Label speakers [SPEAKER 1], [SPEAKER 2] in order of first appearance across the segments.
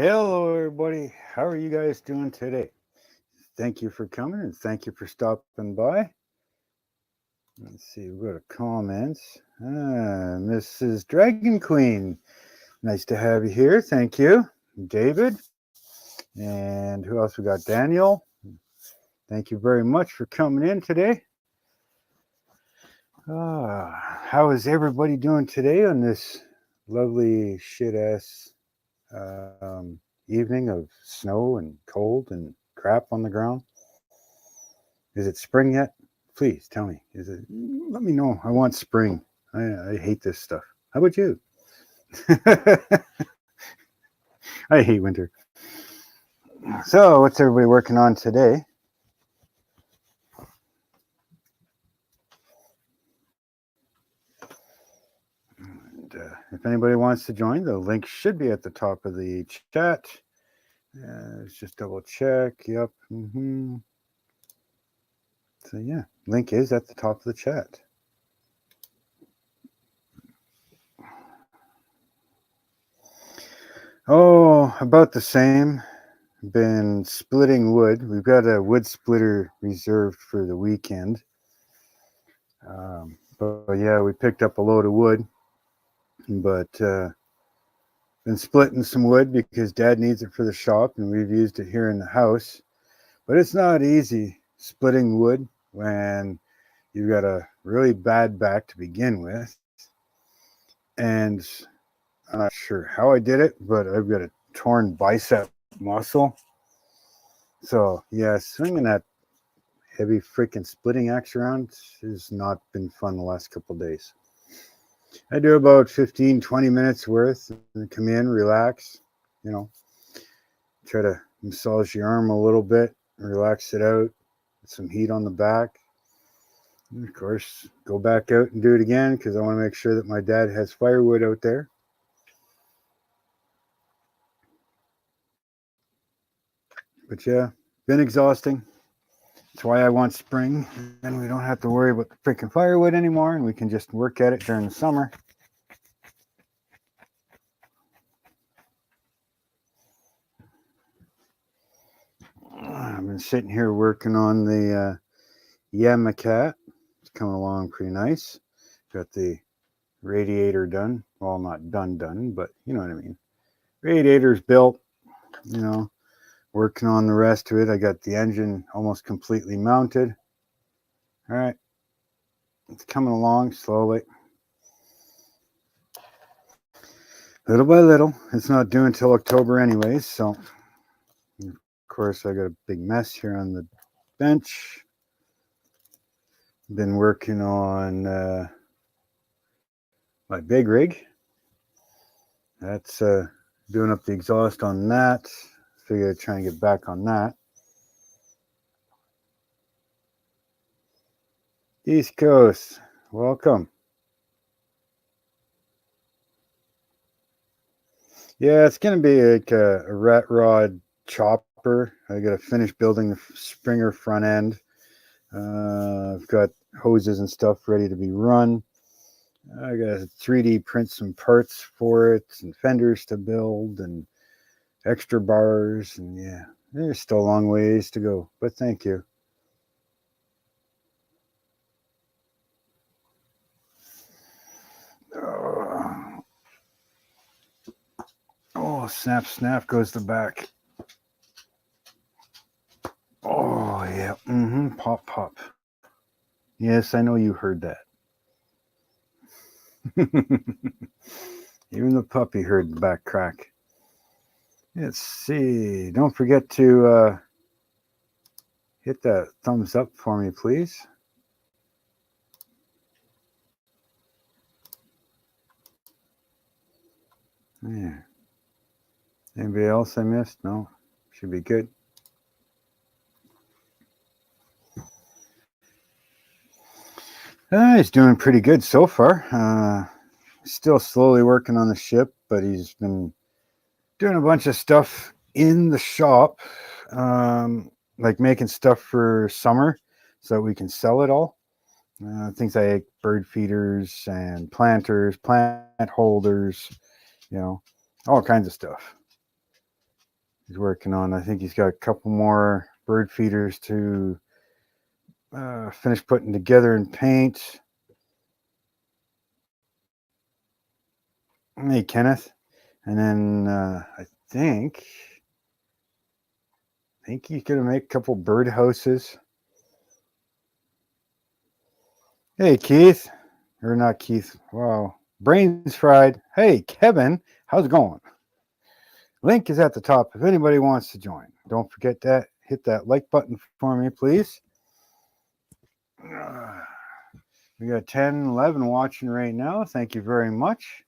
[SPEAKER 1] Hello, everybody. How are you guys doing today? Thank you for coming and thank you for stopping by. Let's see, we've got a comments. Mrs. Dragon Queen. Nice to have you here. Thank you. David. And who else? We got Daniel. Thank you very much for coming in today. How is everybody doing today on this lovely shit ass evening of snow and cold and crap on the ground? Is it spring yet? Please tell me. Is it? Let me know. I want spring. I hate this stuff. How about you? I hate winter. So, what's everybody working on today? And if anybody wants to join, the link should be at the top of the chat. Let's just double check. Yep. So, yeah, link is at the top of the chat. Oh, about the same. Been splitting wood. We've got a wood splitter reserved for the weekend. But yeah, we picked up a load of wood, but been splitting some wood because Dad needs it for the shop, and we've used it here in the house. But it's not easy splitting wood when you've got a really bad back to begin with, and I'm not sure how I did it, but I've got a torn bicep muscle. So yeah, swinging that heavy freaking splitting axe around has not been fun the last couple of days. I do about 15-20 minutes worth and come in, relax, try to massage your arm a little bit, relax it out, get some heat on the back. And of course, go back out and do it again because I want to make sure that my dad has firewood out there. But yeah, been exhausting. That's why I want spring. Then we don't have to worry about the freaking firewood anymore, and we can just work at it during the summer. I've been sitting here working on the Yamacat. It's coming along pretty nice. Got the radiator done. Well, not done, but you know what I mean. Radiator's built, working on the rest of it. I got the engine almost completely mounted. All right. It's coming along slowly. Little by little. It's not due until October anyways, so of course I got a big mess here on the bench. Been working on my big rig. That's doing up the exhaust on that. Figure I'd try and get back on that. East Coast, welcome. Yeah, it's going to be like a rat rod chopper. I got to finish building the Springer front end. I've got hoses and stuff ready to be run. I got to 3D print some parts for it, and fenders to build, and extra bars, and yeah, there's still a long ways to go, but thank you. Oh, snap goes the back. Oh, yeah. Pop. Yes, I know you heard that. Even the puppy heard the back crack. Let's see. Don't forget to hit that thumbs up for me, please. Yeah. Anybody else I missed? No? Should be good. He's doing pretty good so far. Still slowly working on the ship, but he's been doing a bunch of stuff in the shop, like making stuff for summer so that we can sell it all. Things like bird feeders and planters, plant holders, all kinds of stuff. he's working on. I think he's got a couple more bird feeders to finish putting together and paint. Hey, Kenneth. And then I think he's going to make a couple bird houses. Hey, Keith. Or not Keith. Wow. Brains fried. Hey, Kevin. How's it going? Link is at the top if anybody wants to join. Don't forget that. Hit that like button for me, please. We got 10, 11 watching right now. Thank you very much.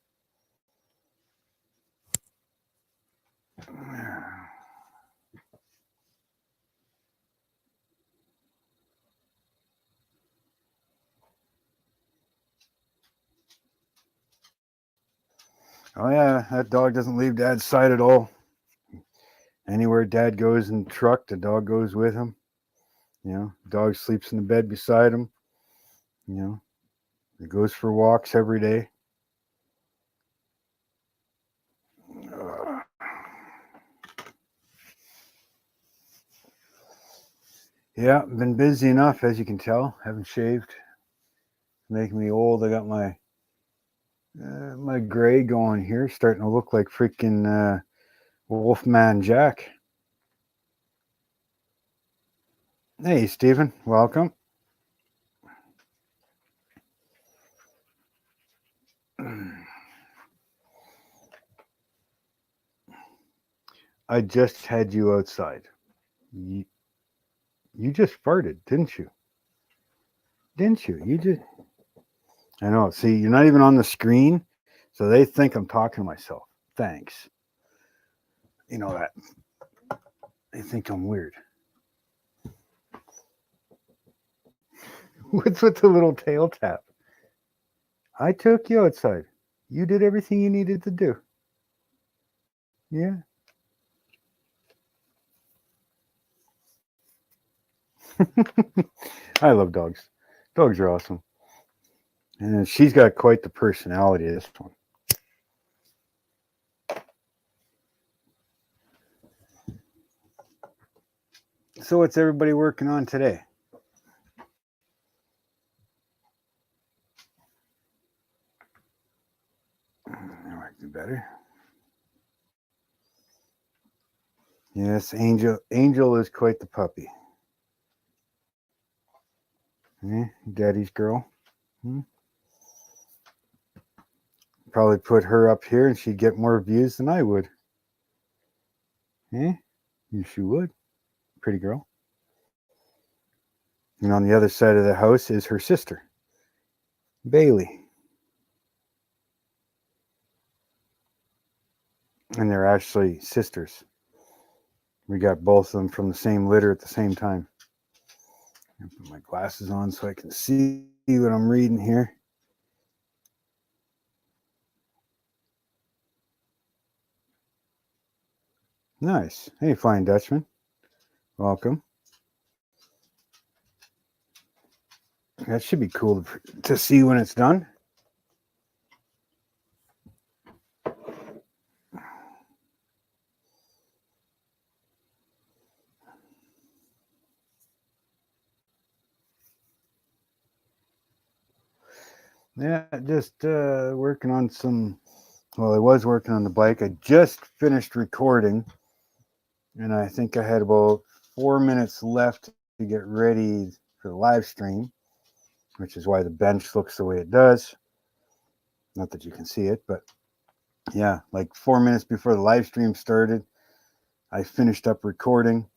[SPEAKER 1] Oh, yeah, that dog doesn't leave Dad's side at all. Anywhere Dad goes in the truck, the dog goes with him. You know, dog sleeps in the bed beside him. You know, he goes for walks every day. Yeah, been busy enough, as you can tell. Haven't shaved. Making me old. I got my my gray going here, starting to look like freaking Wolfman Jack. Hey, Stephen, welcome. I just had you outside. You just farted, didn't you? Didn't you? You just. I know. See, you're not even on the screen, so they think I'm talking to myself. Thanks. You know that. They think I'm weird. What's with the little tail tap? I took you outside. You did everything you needed to do. Yeah. I love dogs. Dogs are awesome. And she's got quite the personality, this one. So what's everybody working on today? That might be better. Yes, Angel. Angel is quite the puppy. Daddy's girl. Probably put her up here and she'd get more views than I would. Yes, she would. Pretty girl. And on the other side of the house is her sister, Bailey. And they're actually sisters. We got both of them from the same litter at the same time. I put my glasses on so I can see what I'm reading here. Nice. Hey, Flying Dutchman. Welcome. That should be cool to see when it's done. Yeah, just working on some. Well, I was working on the bike. I just finished recording, and I think I had about 4 minutes left to get ready for the live stream, which is why the bench looks the way it does. Not that you can see it, but yeah, like 4 minutes before the live stream started, I finished up recording.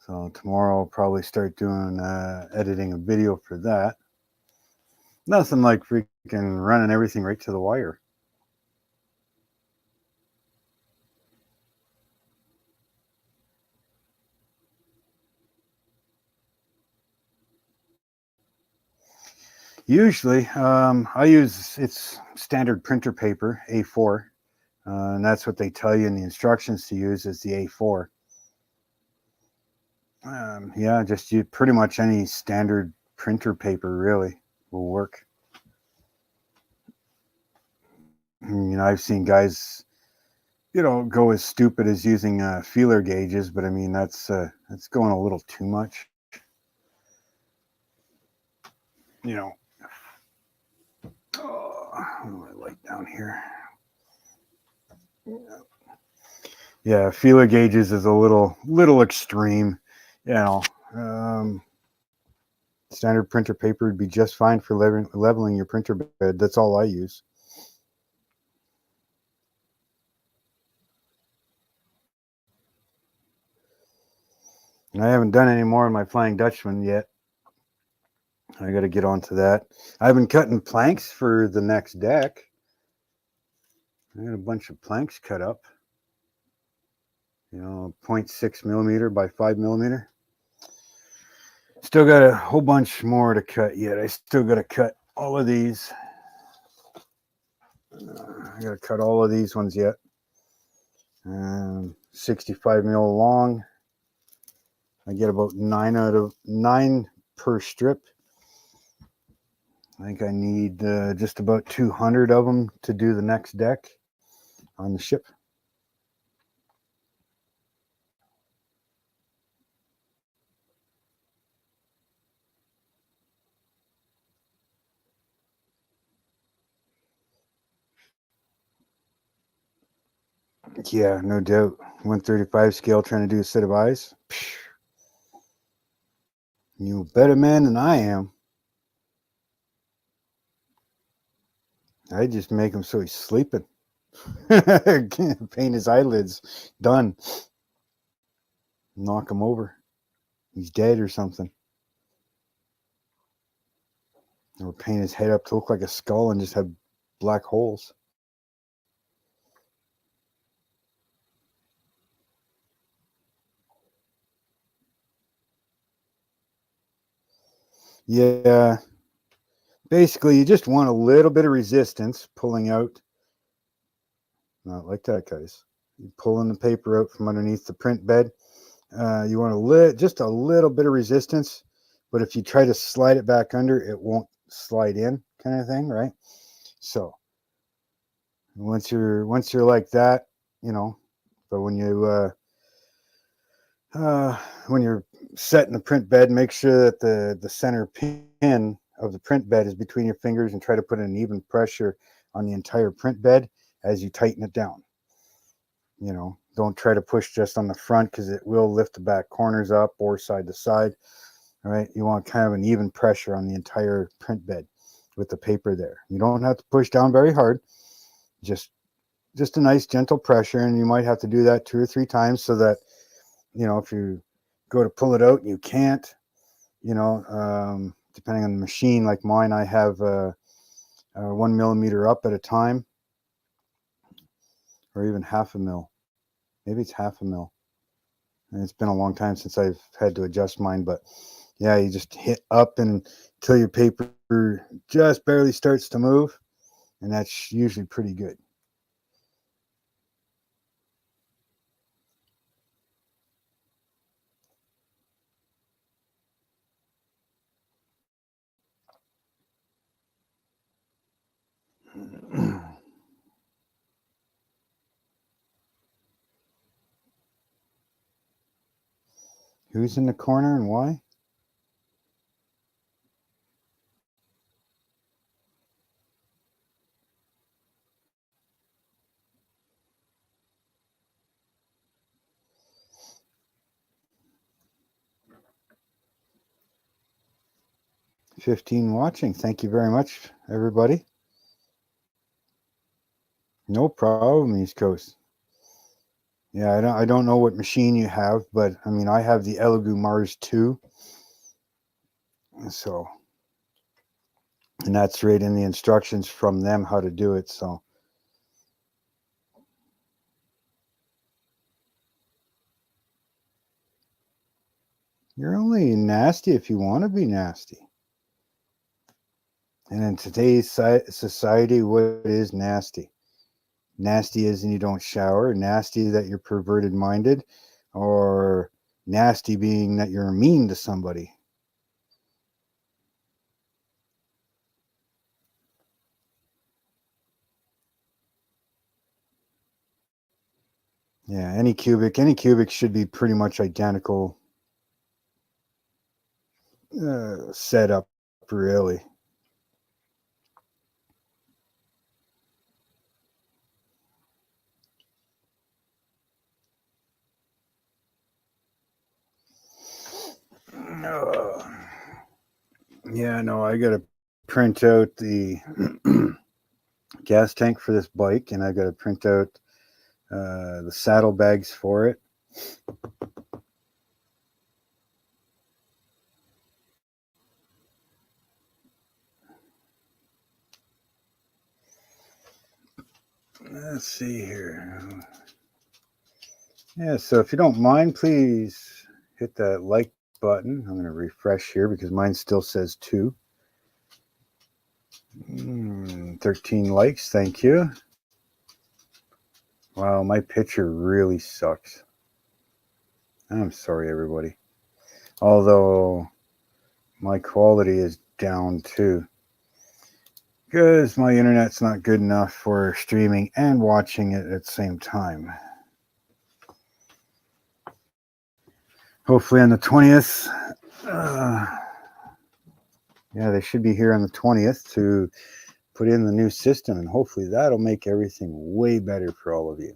[SPEAKER 1] So tomorrow I'll probably start doing editing a video for that. Nothing like freaking running everything right to the wire. Usually, I use it's standard printer paper, A4, and that's what they tell you in the instructions to use is the A4. Yeah, just use pretty much any standard printer paper really will work. You know, I've seen guys go as stupid as using feeler gauges, but I mean that's going a little too much. You know, what do I like down here? Yeah, feeler gauges is a little extreme. You know, um, standard printer paper would be just fine for leveling your printer bed. That's all I use. And I haven't done any more in my Flying Dutchman yet. I got to get onto that. I've been cutting planks for the next deck. I got a bunch of planks cut up. 0.6 millimeter by 5 millimeter. Still got a whole bunch more to cut yet. I still got to cut all of these. I got to cut all of these ones yet. 65 mil long. I get about 9 per strip. I think I need just about 200 of them to do the next deck on the ship. Yeah, no doubt. 135 scale trying to do a set of eyes. You a better man than I am. I just make him so he's sleeping. Paint his eyelids. Done. Knock him over. He's dead or something. Or paint his head up to look like a skull and just have black holes. Yeah. Basically, you just want a little bit of resistance pulling out. Not like that, guys. You're pulling the paper out from underneath the print bed. You want just a little bit of resistance, but if you try to slide it back under, it won't slide in, kind of thing, right? So once you're like that, but when you're setting the print bed, make sure that the center pin of the print bed is between your fingers and try to put an even pressure on the entire print bed as you tighten it down. Don't try to push just on the front because it will lift the back corners up or side to side. All right, you want kind of an even pressure on the entire print bed with the paper there. You don't have to push down very hard, just a nice gentle pressure, and you might have to do that 2 or 3 times so that if you go to pull it out and you can't, depending on the machine like mine, I have 1 millimeter up at a time, or even half a mil. Maybe it's half a mil. And it's been a long time since I've had to adjust mine, but yeah, you just hit up until your paper just barely starts to move, and that's usually pretty good. Who's in the corner and why? 15 watching. Thank you very much, everybody. No problem, East Coast. Yeah, I don't know what machine you have, but I mean, I have the Elegoo Mars 2. So, and that's right in the instructions from them how to do it. So, you're only nasty if you want to be nasty. And in today's society, what is nasty? Nasty is you don't shower, nasty that you're perverted minded, or nasty being that you're mean to somebody. Yeah, any cubic should be pretty much identical setup, really. Yeah, no, I gotta print out the gas tank for this bike, and I gotta print out the saddlebags for it. Let's see here. Yeah, so if you don't mind, please hit that like button. I'm going to refresh here because mine still says 2. 13 likes, thank you. Wow, my picture really sucks. I'm sorry, everybody. Although my quality is down too, because my internet's not good enough for streaming and watching it at the same time. Hopefully on the 20th, yeah, they should be here on the 20th to put in the new system, and hopefully that'll make everything way better for all of you.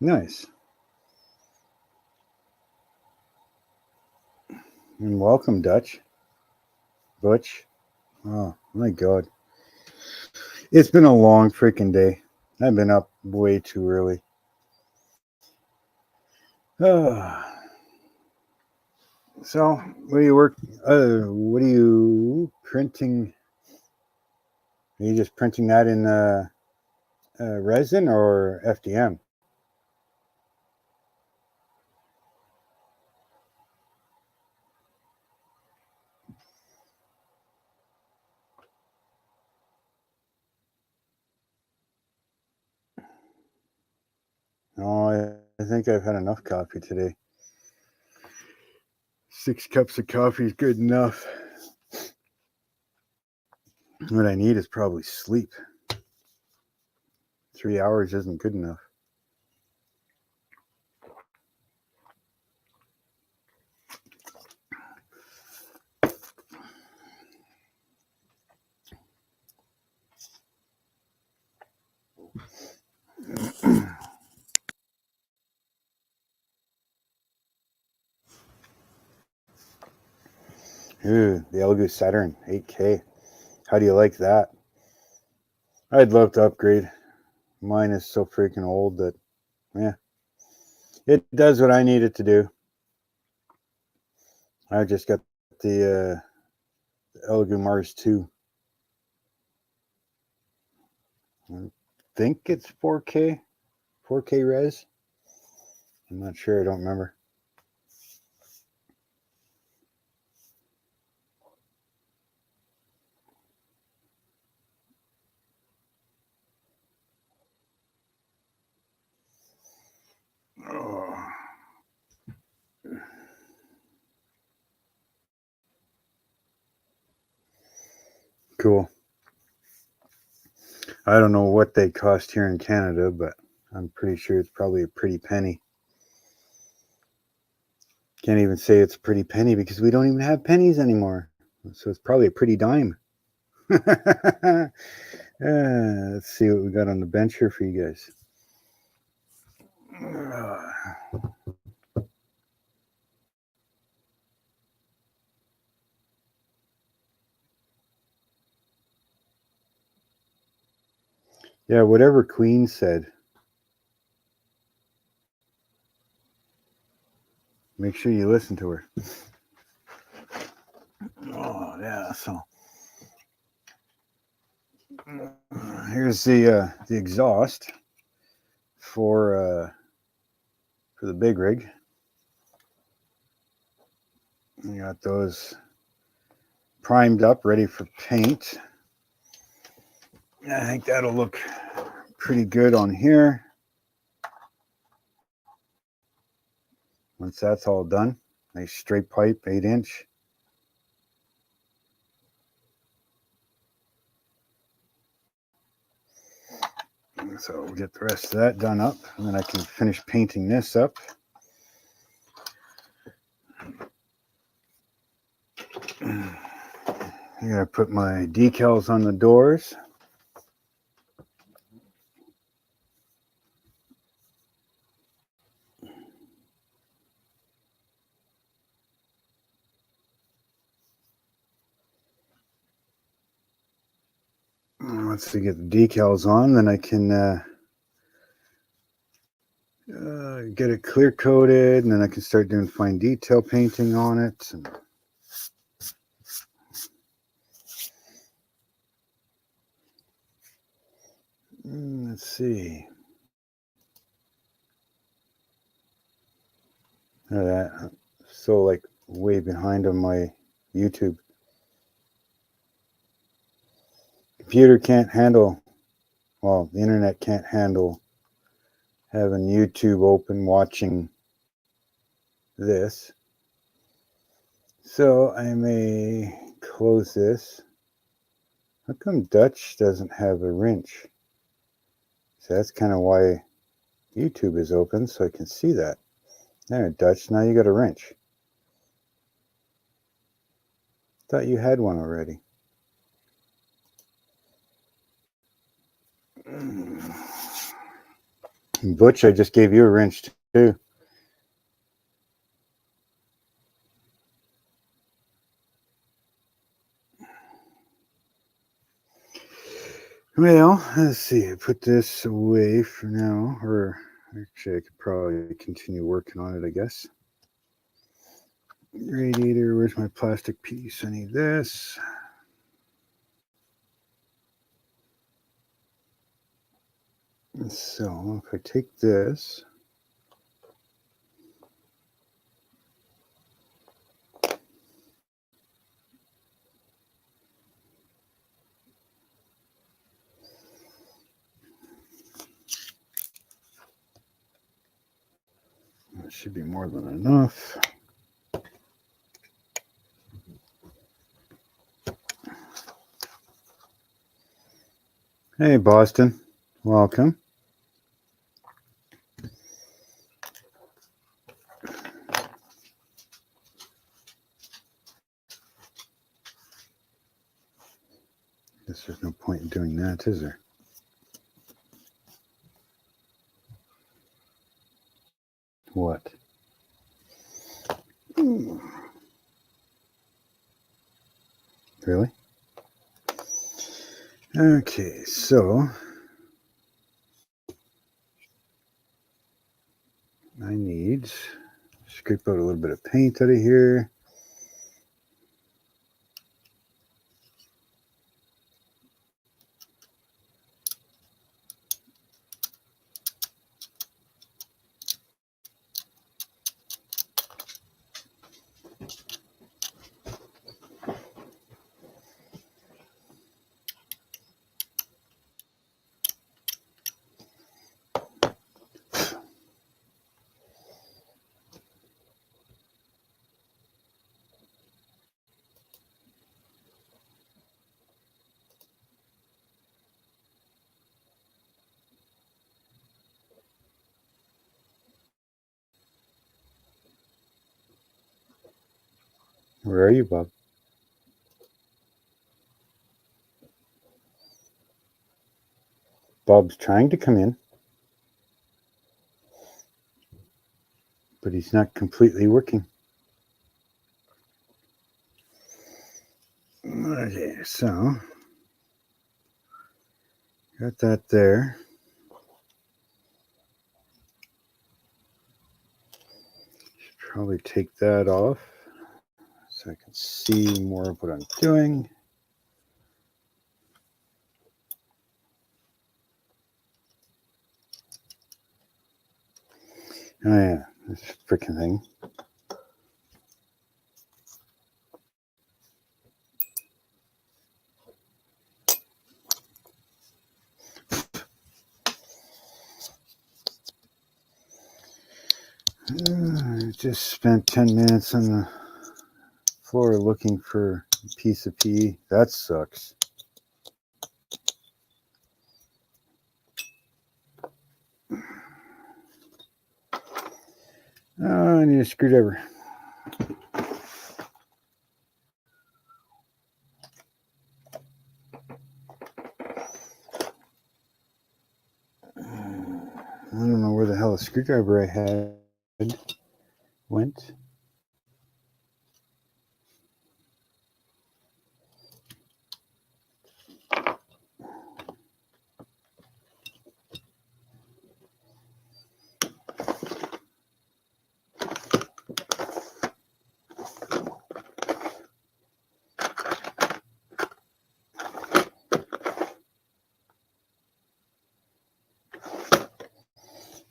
[SPEAKER 1] Nice. And welcome, Dutch. Butch. Oh, my God. It's been a long freaking day. I've been up way too early. So, what do you work? What are you printing? Are you just printing that in resin or FDM? Oh, I think I've had enough coffee today. 6 cups of coffee is good enough. What I need is probably sleep. 3 hours isn't good enough. Ooh, the Elegoo Saturn 8K. How do you like that? I'd love to upgrade. Mine is so freaking old that, yeah, it does what I need it to do. I just got the Elegoo Mars 2. I think it's 4K res. I'm not sure. I don't remember. Oh. Cool. I don't know what they cost here in Canada, but I'm pretty sure it's probably a pretty penny. Can't even say it's a pretty penny because we don't even have pennies anymore. So it's probably a pretty dime. Let's see what we got on the bench here for you guys. Yeah, whatever Queen said. Make sure you listen to her. Oh yeah, so here's the exhaust for the big rig. You got those primed up, ready for paint. I think that'll look pretty good on here. Once that's all done, nice straight pipe, 8-inch. So we'll get the rest of that done up, and then I can finish painting this up. I'm gonna put my decals on the doors. Once we get the decals on, then I can get it clear coated, and then I can start doing fine detail painting on it. Let's see. Look at that. I'm so like way behind on my YouTube. Computer can't handle, well, the internet can't handle having YouTube open watching this. So I may close this. How come Dutch doesn't have a wrench? So that's kind of why YouTube is open, so I can see that. There, Dutch, now you got a wrench. Thought you had one already. Butch, I just gave you a wrench too. Well, let's see. I put this away for now, or actually I could probably continue working on it, I guess. Radiator, where's my plastic piece? I need this. So if I take this, that should be more than enough. Hey, Boston. Welcome. Guess there's no point in doing that, is there? What? Really? Okay, so I need to scrape out a little bit of paint out of here. Where are you, Bob? Bob's trying to come in, but he's not completely working. Okay, so got that there. Should probably take that off so I can see more of what I'm doing. Oh yeah, this freaking thing. I just spent 10 minutes on the floor looking for a piece of pea. That sucks. Oh, I need a screwdriver. I don't know where the hell the screwdriver I had went.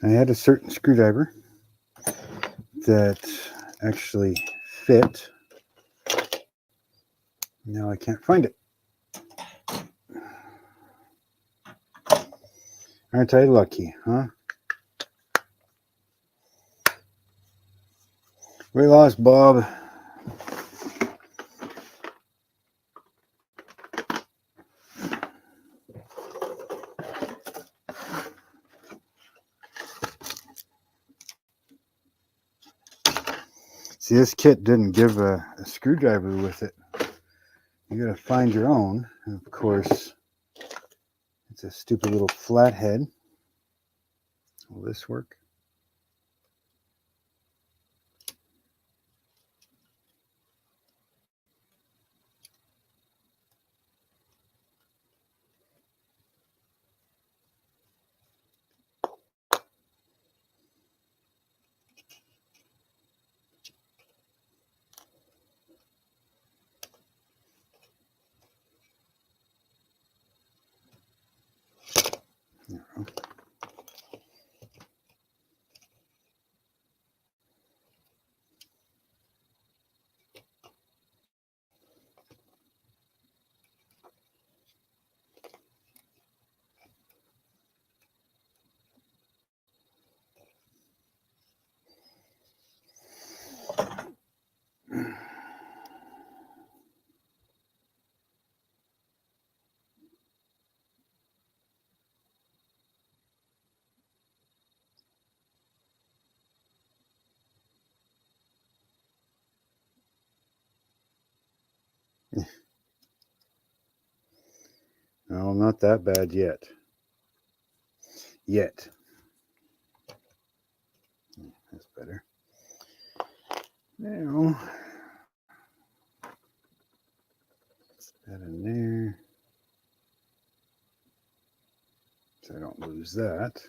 [SPEAKER 1] I had a certain screwdriver that actually fit. Now I can't find it. Aren't I lucky, huh? We lost Bob. See, this kit didn't give a screwdriver with it. You gotta find your own. And of course, it's a stupid little flathead. Will this work? There we go. No, not that bad yet. Yet. That's better. Now, that in there. So I don't lose that.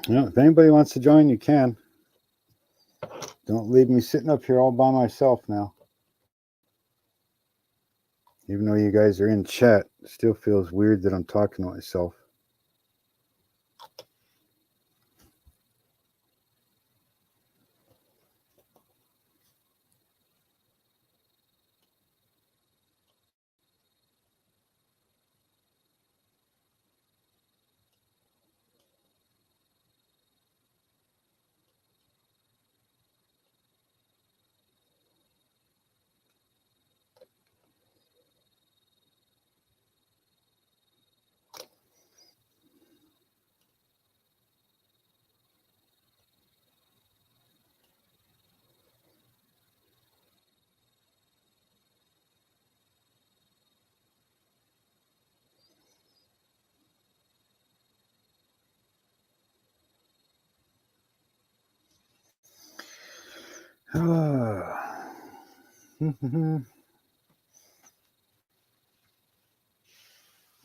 [SPEAKER 1] Well, if anybody wants to join, you can. Don't leave me sitting up here all by myself now. Even though you guys are in chat, it still feels weird that I'm talking to myself.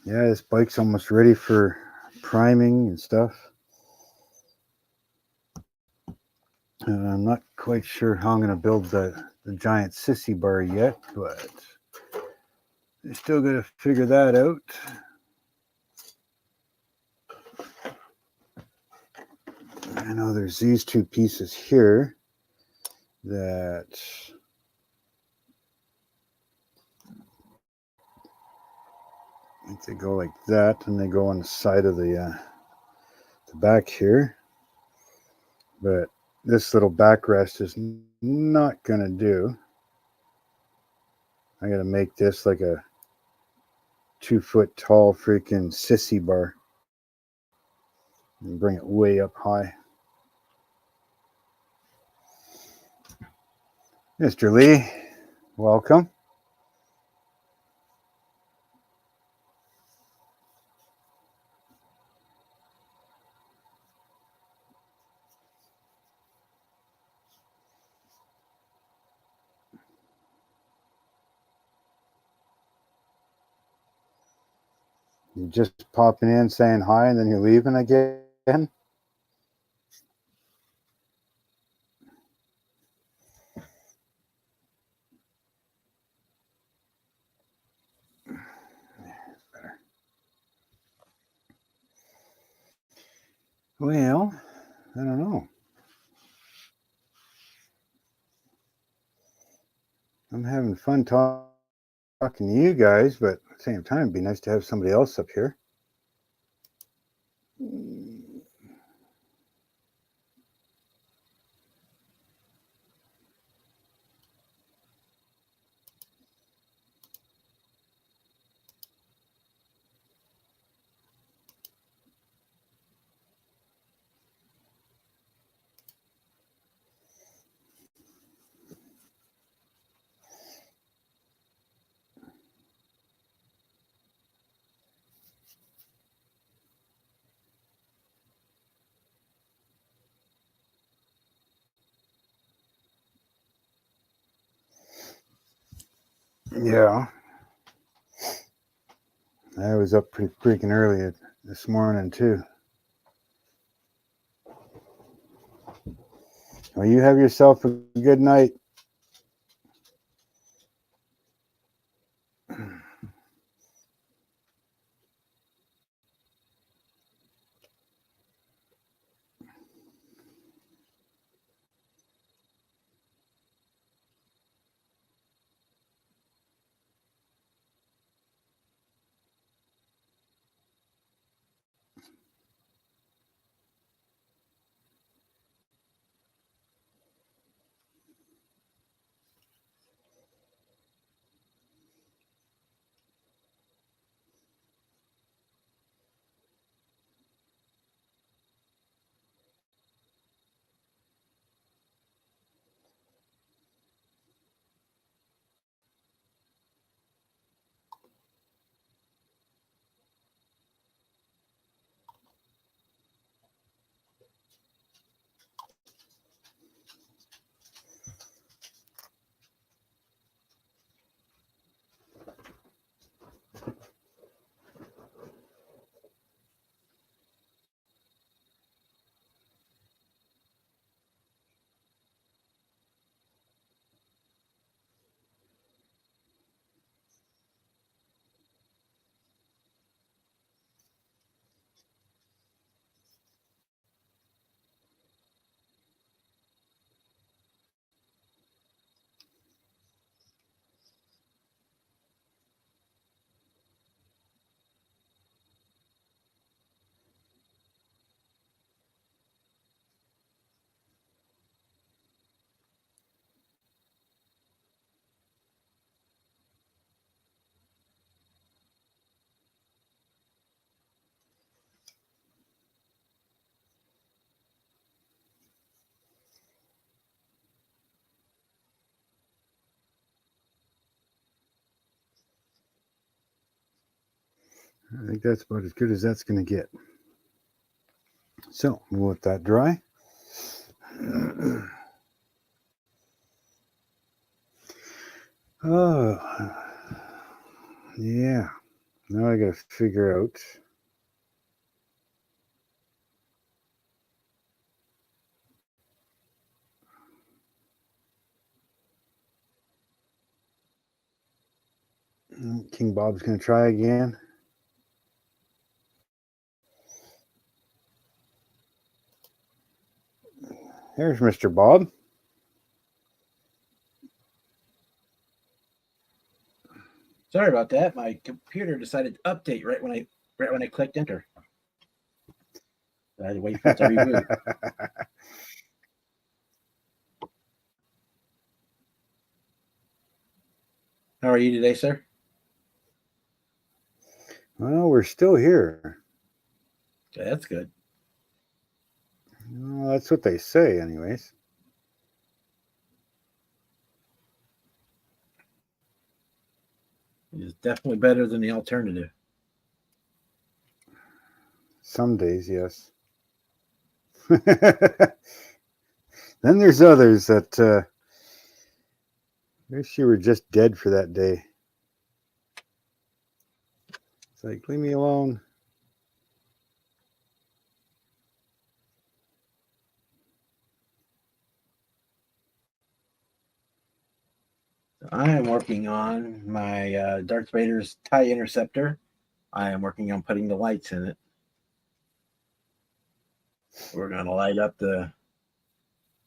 [SPEAKER 1] Yeah, this bike's almost ready for priming and stuff. I'm not quite sure how I'm going to build the giant sissy bar yet, but I still got to figure that out. I know there's these two pieces here that I think they go like that, and they go on the side of the back here. But this little backrest is not going to do. I got to make this like a 2-foot tall freaking sissy bar and bring it way up high. Mr. Lee, welcome. You're just popping in, saying hi, and then you're leaving again? Well, I don't know. I'm having fun talking to you guys, but at the same time, it'd be nice to have somebody else up here. Yeah. I was up pretty freaking early this morning, too. Well, you have yourself a good night. I think that's about as good as that's going to get. So we'll let that dry. Oh, yeah. Now I got to figure out. King Bob's going to try again. There's Mr. Bob.
[SPEAKER 2] Sorry about that. My computer decided to update right when I clicked enter. I had to wait for it to reboot. How are you today, sir?
[SPEAKER 1] Well, we're still here.
[SPEAKER 2] Okay, that's good.
[SPEAKER 1] Well, that's what they say, anyways.
[SPEAKER 2] It is definitely better than the alternative.
[SPEAKER 1] Some days, yes. Then there's others that wish you were just dead for that day. It's like, leave me alone.
[SPEAKER 2] I am working on my Darth Vader's TIE Interceptor. I am working on putting the lights in it. We're going to light up the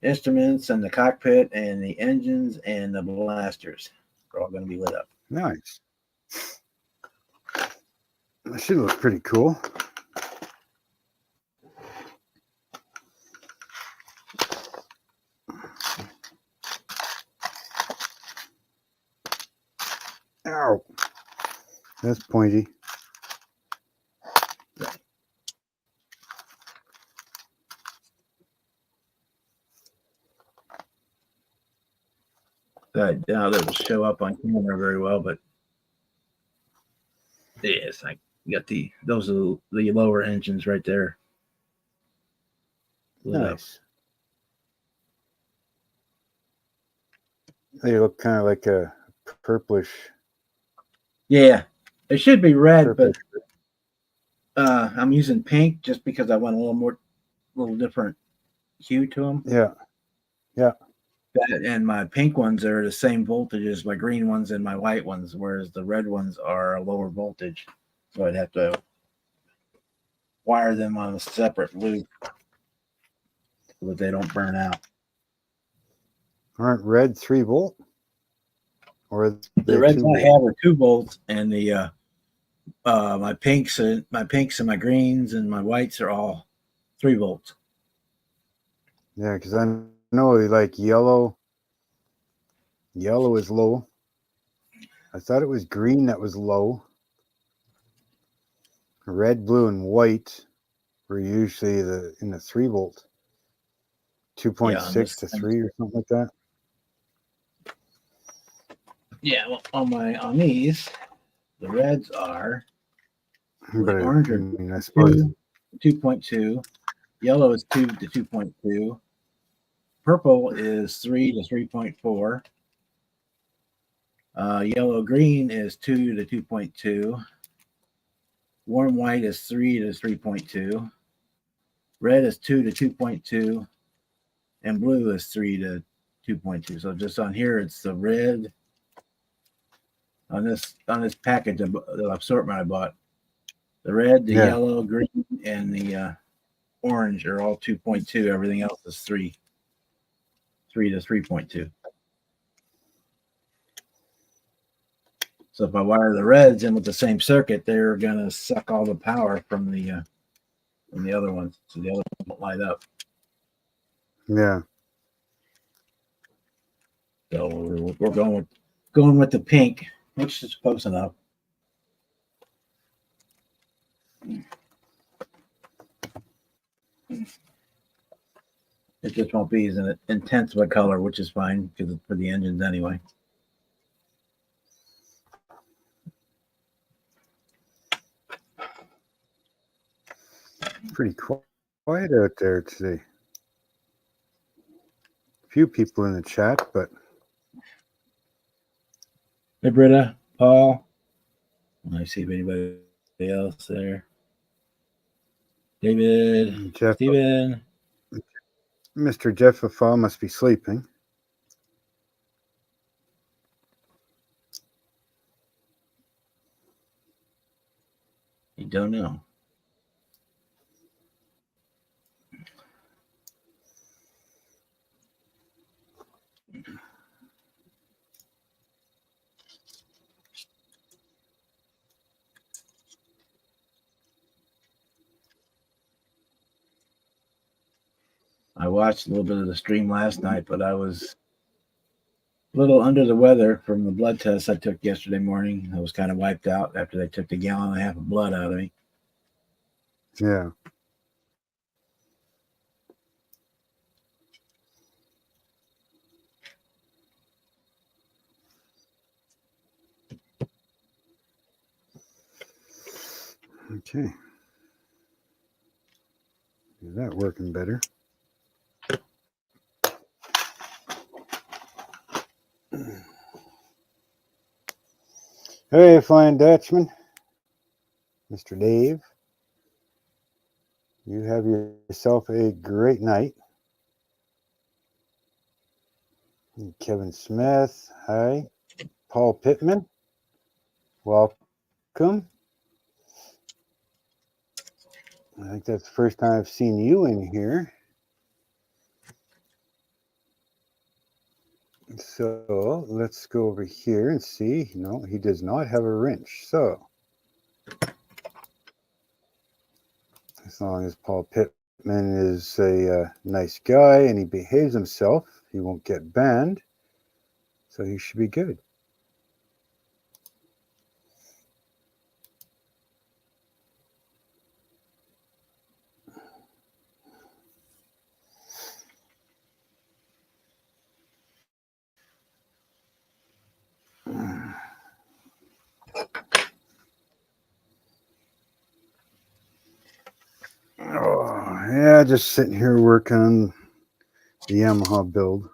[SPEAKER 2] instruments and the cockpit and the engines and the blasters. They're all going to be lit up.
[SPEAKER 1] Nice. That should look pretty cool. Ow. That's pointy.
[SPEAKER 2] That doesn't show up on camera very well, but yes, I got those are the lower engines right there. Lit up.
[SPEAKER 1] Nice. They look kind of like a purplish.
[SPEAKER 2] Yeah, it should be red,
[SPEAKER 1] Purple.
[SPEAKER 2] but I'm using pink just because I want a little different hue to them.
[SPEAKER 1] Yeah. Yeah.
[SPEAKER 2] And my pink ones are the same voltage as my green ones and my white ones, whereas the red ones are a lower voltage. So I'd have to wire them on a separate loop so that they don't burn out.
[SPEAKER 1] Aren't red 3 volt? Or
[SPEAKER 2] The reds I have are 2 volts, and the my pinks and my greens and my whites are all 3 volts.
[SPEAKER 1] Yeah, because I know like yellow. Yellow is low. I thought it was green that was low. Red, blue, and white were usually in the 3 volt, 2.6 to 3 or something like that.
[SPEAKER 2] Yeah, well, on these, the reds are
[SPEAKER 1] But
[SPEAKER 2] the orange are
[SPEAKER 1] I suppose
[SPEAKER 2] 2.2, yellow is 2 to 2.2, purple is 3 to 3.4, yellow green is 2 to 2.2, warm white is 3 to 3.2, red is 2 to 2.2, and blue is 3 to 2.2. So just on here, it's the red. On this package, the assortment I bought, the red, the yellow, green, and the orange are all 2.2. Everything else is 3 to 3.2. So if I wire the reds in with the same circuit, they're gonna suck all the power from the other ones, so the other ones won't light up.
[SPEAKER 1] Yeah.
[SPEAKER 2] So we're going with the pink, which is close enough. It just won't be as intense of a color, which is fine because it's for the engines anyway.
[SPEAKER 1] Pretty quiet out there today. Few people in the chat, but
[SPEAKER 2] Hey, Britta, Paul, Let me see if anybody else there. David,
[SPEAKER 1] Jeff,
[SPEAKER 2] Steven.
[SPEAKER 1] Mr. Jeff Afal must be sleeping.
[SPEAKER 2] You don't know. I watched a little bit of the stream last night, but I was a little under the weather from the blood test I took yesterday morning. I was kind of wiped out after they took the gallon and a half of blood out of me.
[SPEAKER 1] Yeah. Okay. Is that working better? Hey, Flying Dutchman. Mr. Dave. You have yourself a great night. Kevin Smith. Hi. Paul Pittman. Welcome. I think that's the first time I've seen you in here. So let's go over here and see. No, he does not have a wrench. So as long as Paul Pittman is a nice guy and he behaves himself, he won't get banned. So he should be good. Oh, yeah, just sitting here working on the Yamaha build.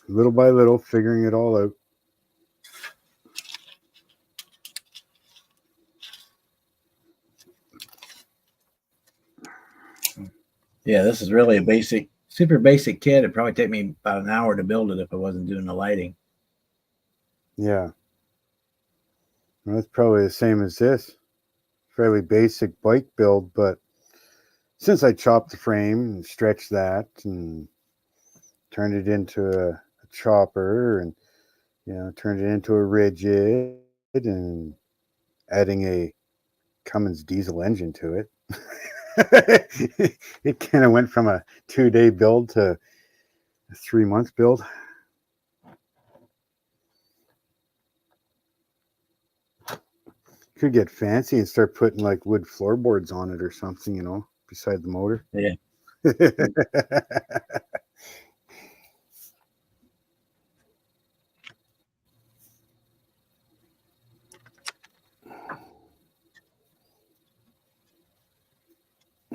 [SPEAKER 1] Little by little, figuring it all out.
[SPEAKER 2] Yeah, this is really a basic, super basic kit. It'd probably take me about an hour to build it if I wasn't doing the lighting.
[SPEAKER 1] Yeah. Well, that's probably the same as this. Fairly basic bike build, but since I chopped the frame and stretched that and turned it into a chopper and turned it into a rigid and adding a Cummins diesel engine to it. It kind of went from a 2-day build to a 3-month build. Could get fancy and start putting like wood floorboards on it or something, beside the motor.
[SPEAKER 2] Yeah.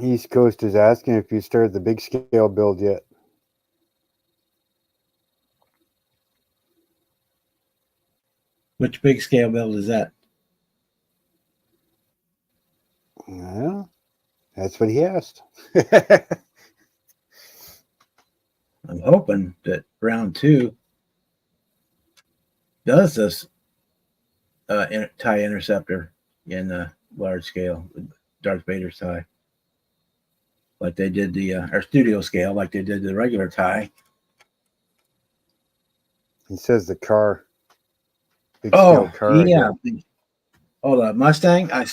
[SPEAKER 1] East Coast is asking if you started the big scale build yet.
[SPEAKER 2] Which big scale build is that?
[SPEAKER 1] Well, that's what he asked.
[SPEAKER 2] I'm hoping that round 2 does this tie interceptor in the large scale, Darth Vader's tie, like they did the our studio scale, like they did the regular tie.
[SPEAKER 1] He says the car, big scale car.
[SPEAKER 2] Yeah. Oh, the Mustang. I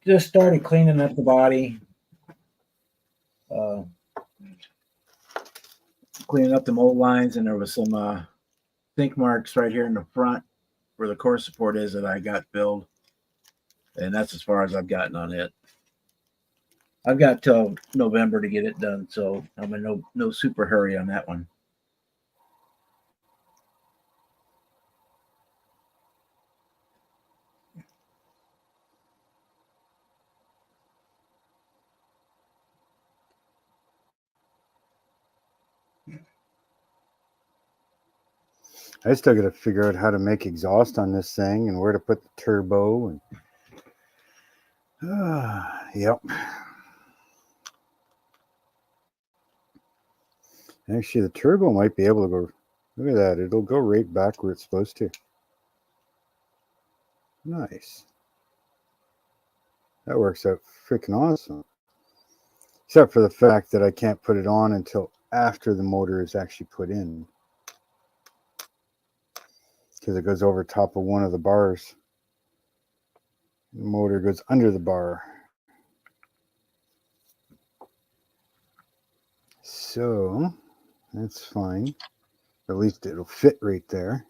[SPEAKER 2] just started cleaning up the body, cleaning up the mold lines, and there was some sink marks right here in the front where the core support is that I got filled, and that's as far as I've gotten on it. I've got till November to get it done, so I'm in no super hurry on that one.
[SPEAKER 1] I still got to figure out how to make exhaust on this thing and where to put the turbo. And yep. Actually, the turbo might be able to go. Look at that. It'll go right back where it's supposed to. Nice. That works out freaking awesome. Except for the fact that I can't put it on until after the motor is actually put in. Because it goes over top of one of the bars. The motor goes under the bar. So, that's fine. At least it'll fit right there.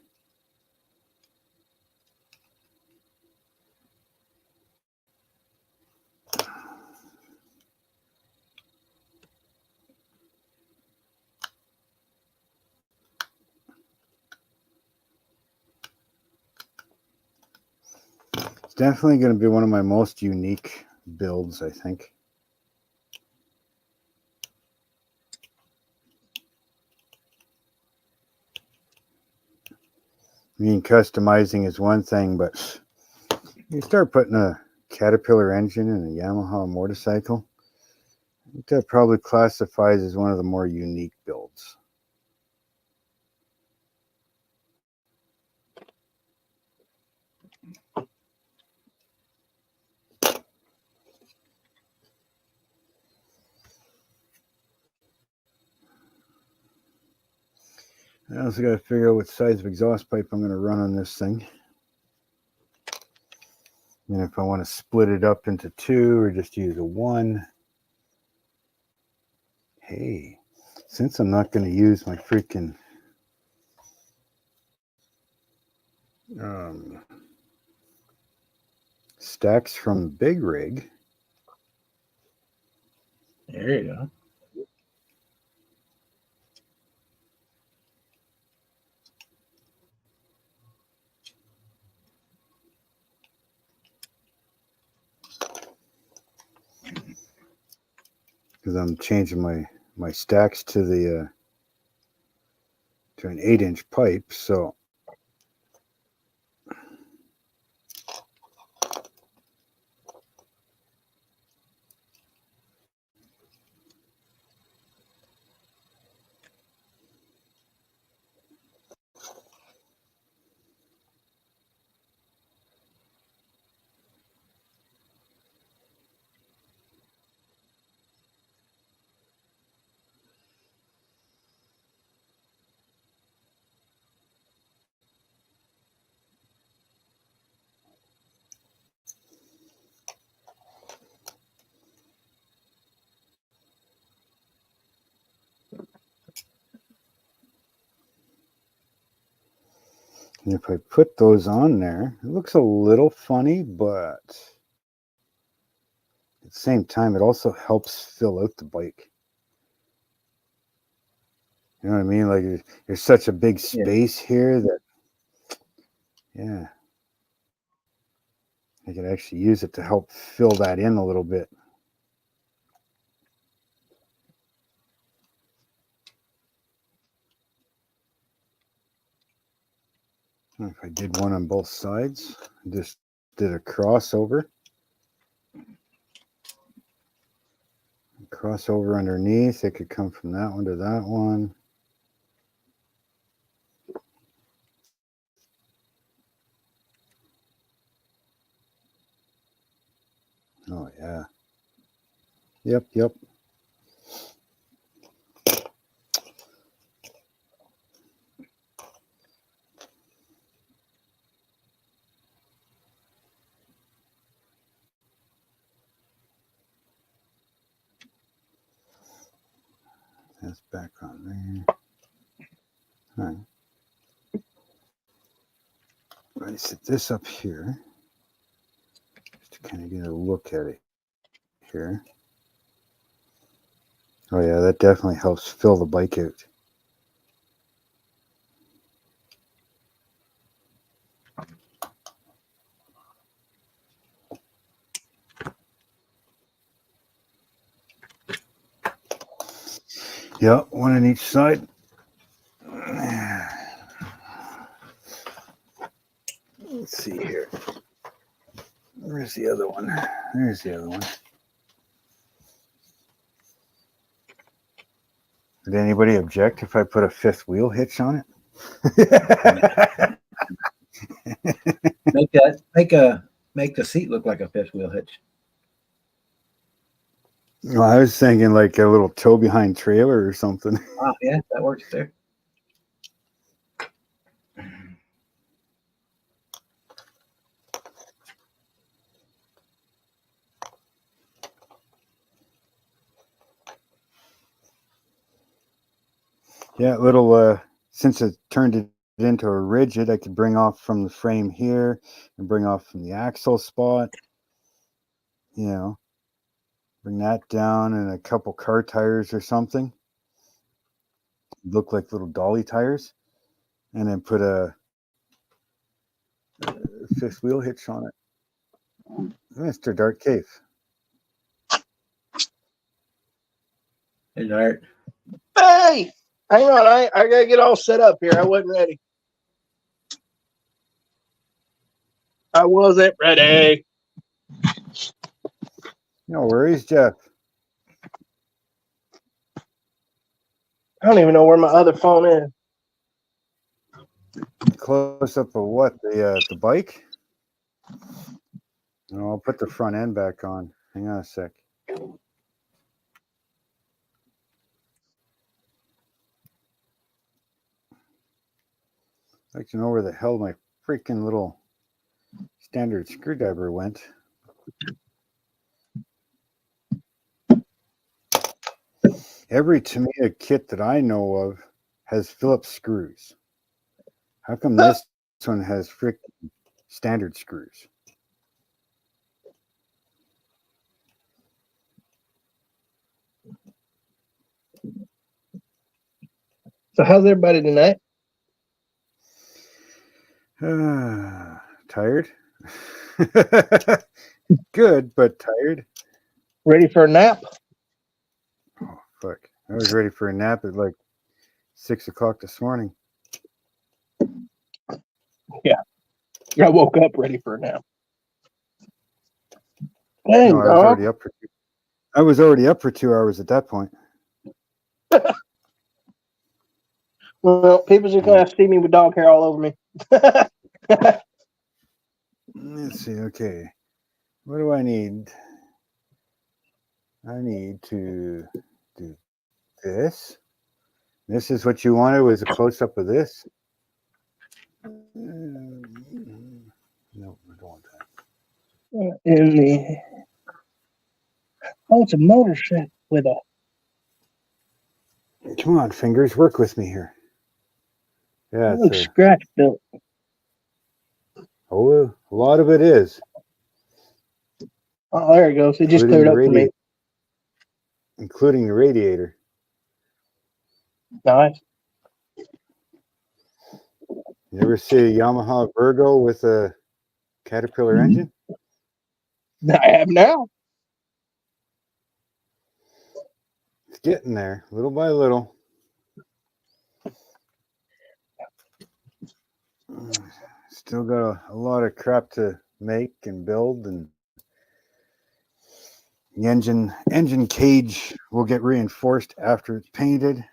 [SPEAKER 1] It's definitely going to be one of my most unique builds, I think. I mean, customizing is one thing, but you start putting a Caterpillar engine in a Yamaha motorcycle, that probably classifies as one of the more unique builds. I also got to figure out what size of exhaust pipe I'm going to run on this thing. And if I want to split it up into two or just use a one. Hey, since I'm not going to use my freaking stacks from Big Rig.
[SPEAKER 2] There you go.
[SPEAKER 1] Because I'm changing my stacks to the to an 8-inch pipe, so and if I put those on there, it looks a little funny, but at the same time, it also helps fill out the bike. You know what I mean? Like there's such a big space here that, yeah, I could actually use it to help fill that in a little bit. If I did one on both sides, just did a crossover. Crossover underneath, it could come from that one to that one. Oh, yeah. Yep. That's back on there. All right. I set this up here just to kind of get a look at it here. Oh, yeah, that definitely helps fill the bike out. Yeah, one on each side. Let's see here. Where's the other one? There's the other one. Did anybody object if I put a fifth wheel hitch on it?
[SPEAKER 2] Make the seat look like a fifth wheel hitch.
[SPEAKER 1] Well, I was thinking like a little tow behind trailer or something.
[SPEAKER 2] Oh, yeah, that works too.
[SPEAKER 1] Yeah, little since it turned it into a rigid, I could bring off from the frame here and bring off from the axle spot. You know, bring that down and a couple car tires or something. Look like little dolly tires, and then put a fifth wheel hitch on it. Mr. Dark Cave.
[SPEAKER 2] Hey, Art.
[SPEAKER 3] Hey, hang on. I gotta get all set up here. I wasn't ready. I wasn't ready.
[SPEAKER 1] No worries, Jeff.
[SPEAKER 3] I don't even know where my other phone is.
[SPEAKER 1] Close up of what? The bike? No, I'll put the front end back on. Hang on a sec. I'd like to know where the hell my freaking little standard screwdriver went. Every Tamiya kit that I know of has Phillips screws. How come this one has freaking standard screws?
[SPEAKER 3] So how's everybody tonight?
[SPEAKER 1] Tired? Good, but tired.
[SPEAKER 3] Ready for a nap?
[SPEAKER 1] Oh, fuck. I was ready for a nap at like 6 o'clock this morning.
[SPEAKER 3] Yeah. I woke up ready for a nap. Dang,
[SPEAKER 1] No, I was already up for 2 hours at that point.
[SPEAKER 3] Well, people's just gonna have to see me with dog hair all over me.
[SPEAKER 1] Let's see. Okay. What do I need? I need to do this. This is what you wanted, was a close-up of this? No, I don't want that.
[SPEAKER 3] In the it's a motorcycle with a
[SPEAKER 1] Come on, fingers, work with me here. Yeah, it's
[SPEAKER 3] scratch built.
[SPEAKER 1] a lot of it is.
[SPEAKER 3] Oh, there it goes. It just cleared up for me.
[SPEAKER 1] Including the radiator.
[SPEAKER 3] Nice.
[SPEAKER 1] You ever see a Yamaha Virgo with a Caterpillar engine?
[SPEAKER 3] I have now.
[SPEAKER 1] It's getting there, little by little. Still got a lot of crap to make and build, and the engine cage will get reinforced after it's painted.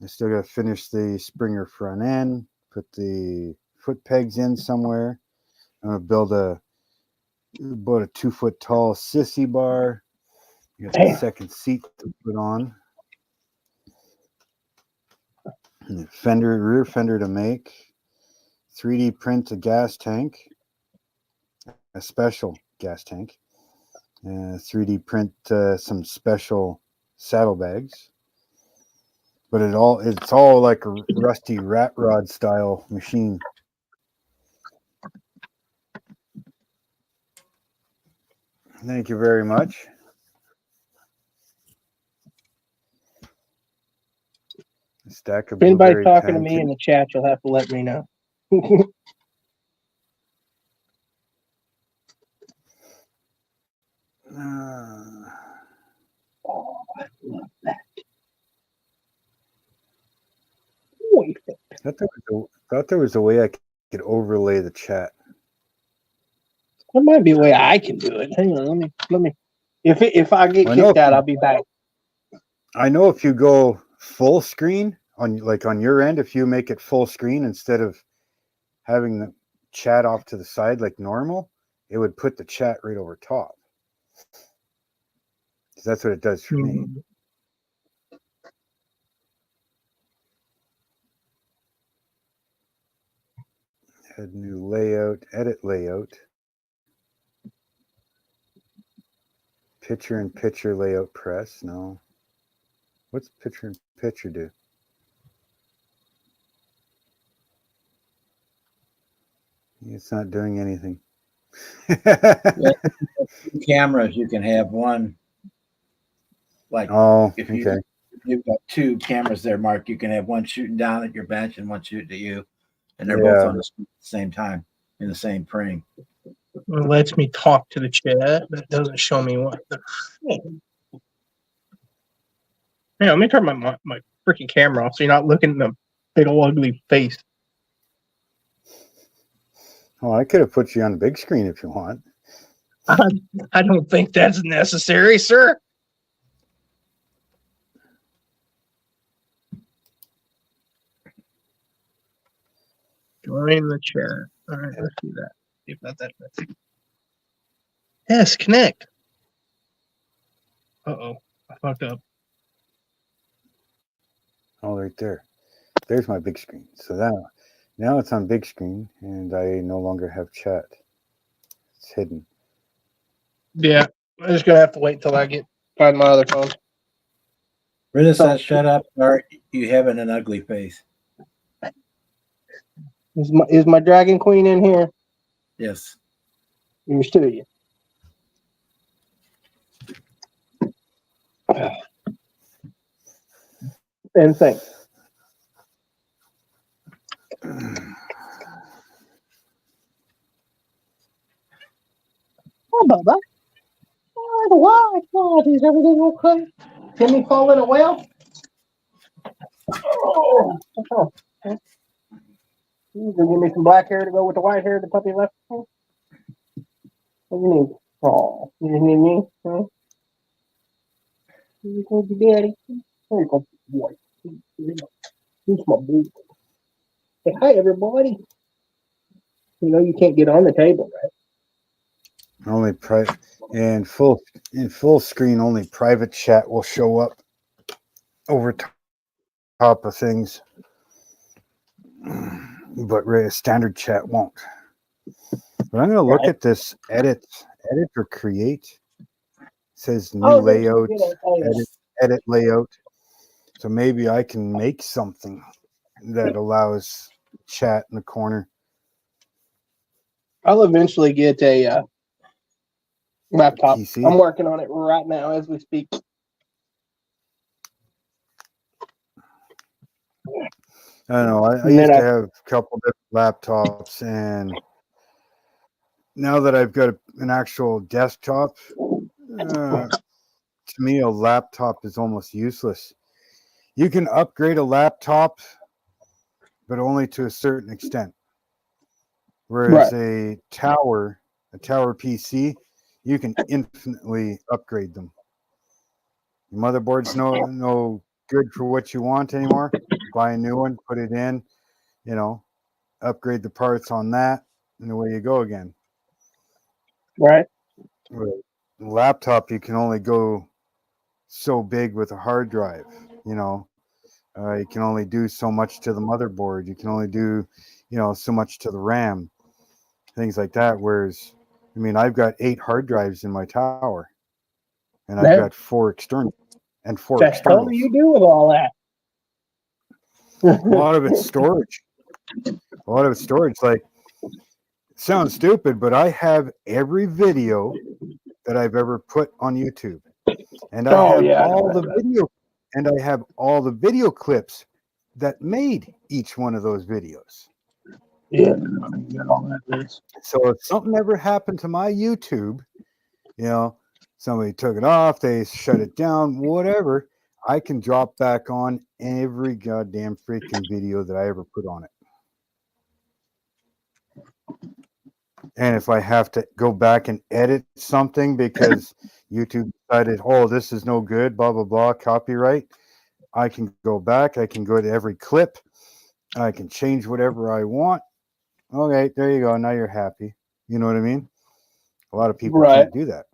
[SPEAKER 1] I still got to finish the Springer front end, put the foot pegs in somewhere. I'm going to build about a 2 foot tall sissy bar. You got the second seat to put on. And the rear fender to make. 3D print a gas tank, a special gas tank. 3D print some special saddlebags. But it's all like a rusty rat rod style machine. Thank you very much. A stack of
[SPEAKER 3] If anybody's
[SPEAKER 1] blueberry
[SPEAKER 3] talking to me
[SPEAKER 1] pancakes.
[SPEAKER 3] in the chat, you'll have to let me know. Oh, I love that.
[SPEAKER 1] I thought there was a way I could overlay the chat.
[SPEAKER 3] There might be a way I can do it. Hang on, let me. If I get
[SPEAKER 1] I know
[SPEAKER 3] kicked out, I'll be back.
[SPEAKER 1] I know if you go full screen on your end, if you make it full screen instead of having the chat off to the side like normal, it would put the chat right over top. That's what it does for me. Add new layout, edit layout. Picture in picture layout press. No. What's picture in picture do? It's not doing anything.
[SPEAKER 2] Cameras, you can have one. Like, if you've got two cameras there, Mark, you can have one shooting down at your bench and one shooting at you, and they're both on the screen at the same time in the same frame.
[SPEAKER 4] It lets me talk to the chat, but it doesn't show me what the. Yeah, let me turn my freaking camera off so you're not looking at the big old ugly face.
[SPEAKER 1] Oh, I could have put you on the big screen if you want.
[SPEAKER 4] I don't think that's necessary, sir. Join the chat. All right, let's do that. See if that's that. Yes, connect. Uh-oh, I fucked up.
[SPEAKER 1] Oh, right there. There's my big screen. So now it's on big screen, and I no longer have chat. It's hidden.
[SPEAKER 4] Yeah, I'm just gonna have to wait until I find my other phone.
[SPEAKER 2] Rita says, "Shut up, or you having an ugly face."
[SPEAKER 3] Is my Dragon Queen in here?
[SPEAKER 2] Yes.
[SPEAKER 3] Let me show you. And think. Oh, Bubba. Oh, why? Is everything okay? Timmy fall in a well? Oh. You can give me some black hair to go with the white hair the puppy left. What do you need? Oh, you just need me? Huh? You go to daddy. There you go, boy. He's my boy. Say hi, everybody. You know you can't get on the table, right?
[SPEAKER 1] Only in full screen. Only private chat will show up over top of things, but standard chat won't. But I'm going to look at this edit or create. It says new layout, edit layout. So maybe I can make something that allows chat in the corner.
[SPEAKER 3] I'll eventually get a laptop.
[SPEAKER 1] PC.
[SPEAKER 3] I'm working on it right now as we speak.
[SPEAKER 1] I don't know. I used to have a couple different laptops, and now that I've got an actual desktop, to me, a laptop is almost useless. You can upgrade a laptop, but only to a certain extent. Whereas a tower PC, you can infinitely upgrade them. Your motherboard's no good for what you want anymore. Buy a new one, put it in, upgrade the parts on that, and away you go again.
[SPEAKER 3] Right.
[SPEAKER 1] Laptop, you can only go so big with a hard drive. You can only do so much to the motherboard. You can only do, so much to the RAM, things like that. Whereas, I've got 8 hard drives in my tower, and I've got 4 external and 4
[SPEAKER 3] What the
[SPEAKER 1] externals.
[SPEAKER 3] hell do you do with all that?
[SPEAKER 1] A lot of it's storage. Like, sounds stupid, but I have every video that I've ever put on YouTube, and I have all the video clips that made each one of those videos.
[SPEAKER 3] Yeah.
[SPEAKER 1] So if something ever happened to my YouTube, somebody took it off, they shut it down, whatever, I can drop back on every goddamn freaking video that I ever put on it. And if I have to go back and edit something because YouTube decided, oh, this is no good, blah, blah, blah, copyright, I can go back. I can go to every clip. I can change whatever I want. Okay, there you go. Now you're happy. You know what I mean? A lot of people
[SPEAKER 3] Right.
[SPEAKER 1] can't do that.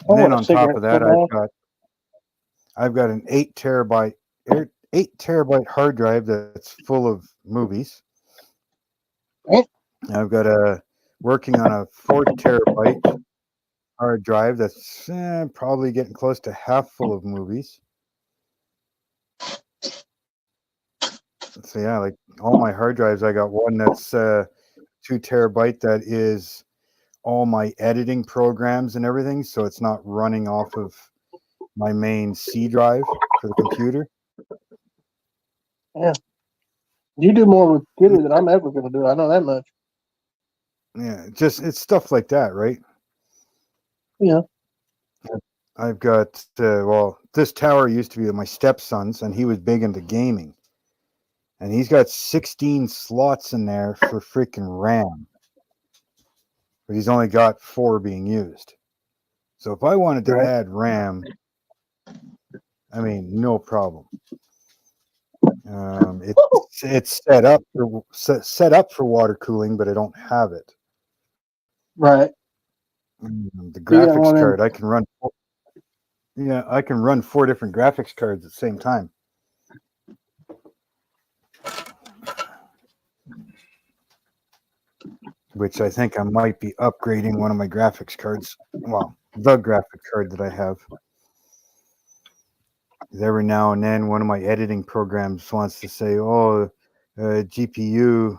[SPEAKER 3] I
[SPEAKER 1] And then
[SPEAKER 3] want a
[SPEAKER 1] on top
[SPEAKER 3] cigarette
[SPEAKER 1] of that,
[SPEAKER 3] so bad.
[SPEAKER 1] I've got an 8 terabyte hard drive that's full of movies.
[SPEAKER 3] Eh?
[SPEAKER 1] I've got working on a 4 terabyte hard drive that's probably getting close to half full of movies. So yeah, like all my hard drives, I got one that's 2 terabyte that is all my editing programs and everything, so it's not running off of my main C drive for the computer.
[SPEAKER 3] You do more with computer than I'm ever going to do. I know that much.
[SPEAKER 1] Yeah, it's stuff like that, right?
[SPEAKER 3] Yeah.
[SPEAKER 1] I've got this tower used to be my stepson's, and he was big into gaming, and he's got 16 slots in there for freaking RAM, but he's only got 4 being used. So if I wanted to
[SPEAKER 3] Right.
[SPEAKER 1] add RAM, I mean, no problem. It's set up for water cooling, but I don't have it.
[SPEAKER 3] Right.
[SPEAKER 1] The
[SPEAKER 3] You got one
[SPEAKER 1] graphics
[SPEAKER 3] of
[SPEAKER 1] card,
[SPEAKER 3] them.
[SPEAKER 1] I can run. Yeah, I can run 4 different graphics cards at the same time. Which I think I might be upgrading one of my graphics cards. Well, the graphic card that I have. Every now and then, one of my editing programs wants to say, "Oh, GPU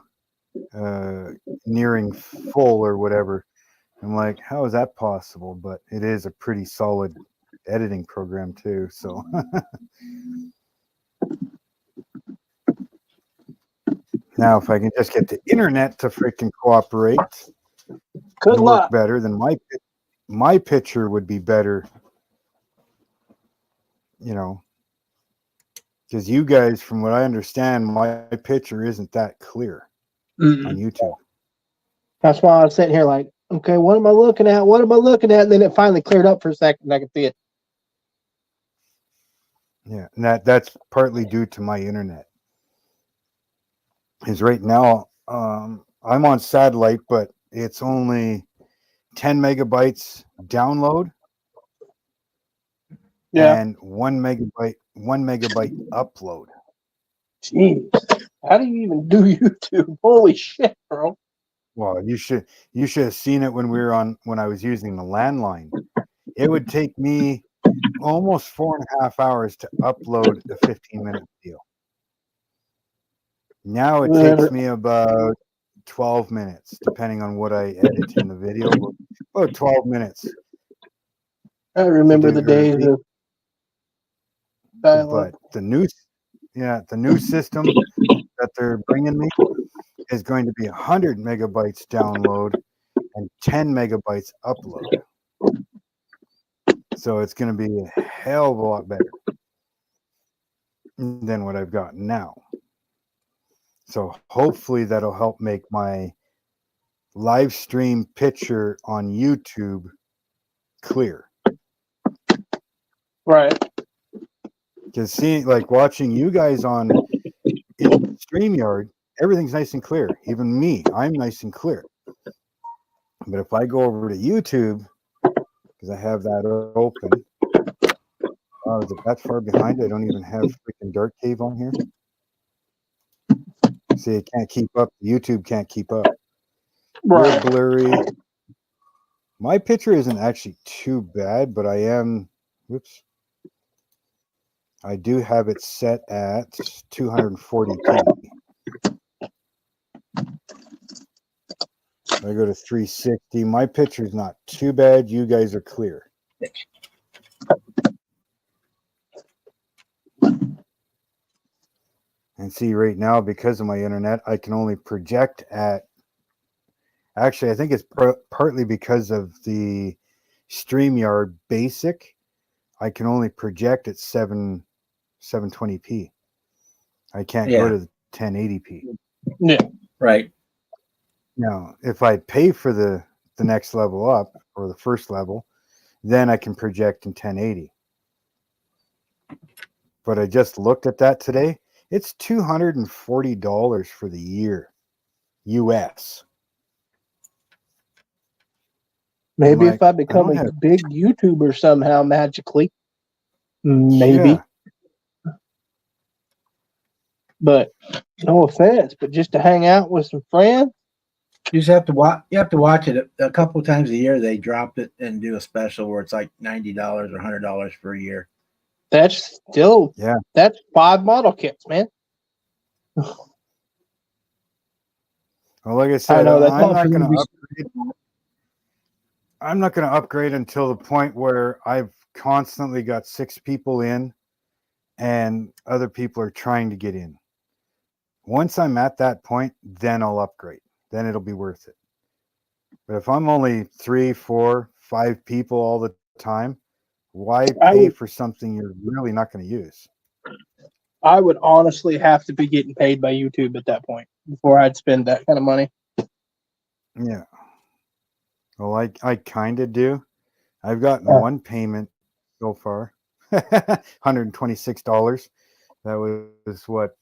[SPEAKER 1] nearing full or whatever." I'm like, "How is that possible?" But it is a pretty solid editing program too. So, now if I can just get the internet to freaking cooperate
[SPEAKER 3] Good
[SPEAKER 1] and work
[SPEAKER 3] luck.
[SPEAKER 1] better, then my picture would be better. You know. Because you guys, from what I understand, my picture isn't that clear on YouTube.
[SPEAKER 3] That's why I was sitting here like, okay, what am I looking at? What am I looking at? And then it finally cleared up for a second and I could see it.
[SPEAKER 1] Yeah, and that's partly due to my internet. Is right now I'm on satellite, but it's only 10 megabytes download and 1 megabyte upload.
[SPEAKER 3] Jeez. How do you even do YouTube? Holy shit, bro.
[SPEAKER 1] Well, you should have seen it when I was using the landline. It would take me almost 4.5 hours to upload a 15-minute video. Now it takes me about 12 minutes, depending on what I edit in the video. About 12 minutes.
[SPEAKER 3] I remember the days of
[SPEAKER 1] But the new system that they're bringing me is going to be 100 megabytes download and 10 megabytes upload. So it's going to be a hell of a lot better than what I've got now. So hopefully that'll help make my live stream picture on YouTube clear.
[SPEAKER 3] Right.
[SPEAKER 1] Because watching you guys in StreamYard, everything's nice and clear. Even me, I'm nice and clear. But if I go over to YouTube, because I have that open, is it that far behind? I don't even have freaking Dark Cave on here. See, it can't keep up. YouTube can't keep up.
[SPEAKER 3] Right.
[SPEAKER 1] You're blurry. My picture isn't actually too bad, but I am. Whoops. I do have it set at 240p. I go to 360. My picture's not too bad. You guys are clear. And see, right now, because of my internet, I can only project at. Actually, I think it's partly because of the StreamYard Basic. I can only project at 720p. I can't go to the 1080p.
[SPEAKER 4] Yeah.
[SPEAKER 2] Right.
[SPEAKER 1] Now, if I pay for the next level up or the first level, then I can project in 1080. But I just looked at that today. It's $240 for the year, US.
[SPEAKER 3] Maybe
[SPEAKER 1] like,
[SPEAKER 3] if I
[SPEAKER 1] I
[SPEAKER 3] become
[SPEAKER 1] don't
[SPEAKER 3] a
[SPEAKER 1] have-
[SPEAKER 3] big YouTuber somehow magically, maybe.
[SPEAKER 1] Yeah.
[SPEAKER 3] But no offense, but just to hang out with some friends,
[SPEAKER 2] You just have to watch. You have to watch it a couple times a year. They drop it and do a special where it's like $90 or $100 for a year.
[SPEAKER 3] that's still
[SPEAKER 1] Yeah.
[SPEAKER 3] that's 5 model kits, man.
[SPEAKER 1] Well, like I said,
[SPEAKER 3] know, that's
[SPEAKER 1] I'm
[SPEAKER 3] not
[SPEAKER 1] not going to
[SPEAKER 3] gonna
[SPEAKER 1] upgrade. I'm not going to upgrade until the point where I've constantly got 6 people in and other people are trying to get in. Once I'm at that point, then I'll upgrade. Then it'll be worth it. But if I'm only 3, 4, 5 people all the time, why pay for something you're really not going to use?
[SPEAKER 3] I would honestly have to be getting paid by YouTube at that point before I'd spend that kind of money.
[SPEAKER 1] Yeah. Well, I kind of do. I've gotten
[SPEAKER 3] Yeah.
[SPEAKER 1] one payment so far, $126. That was what,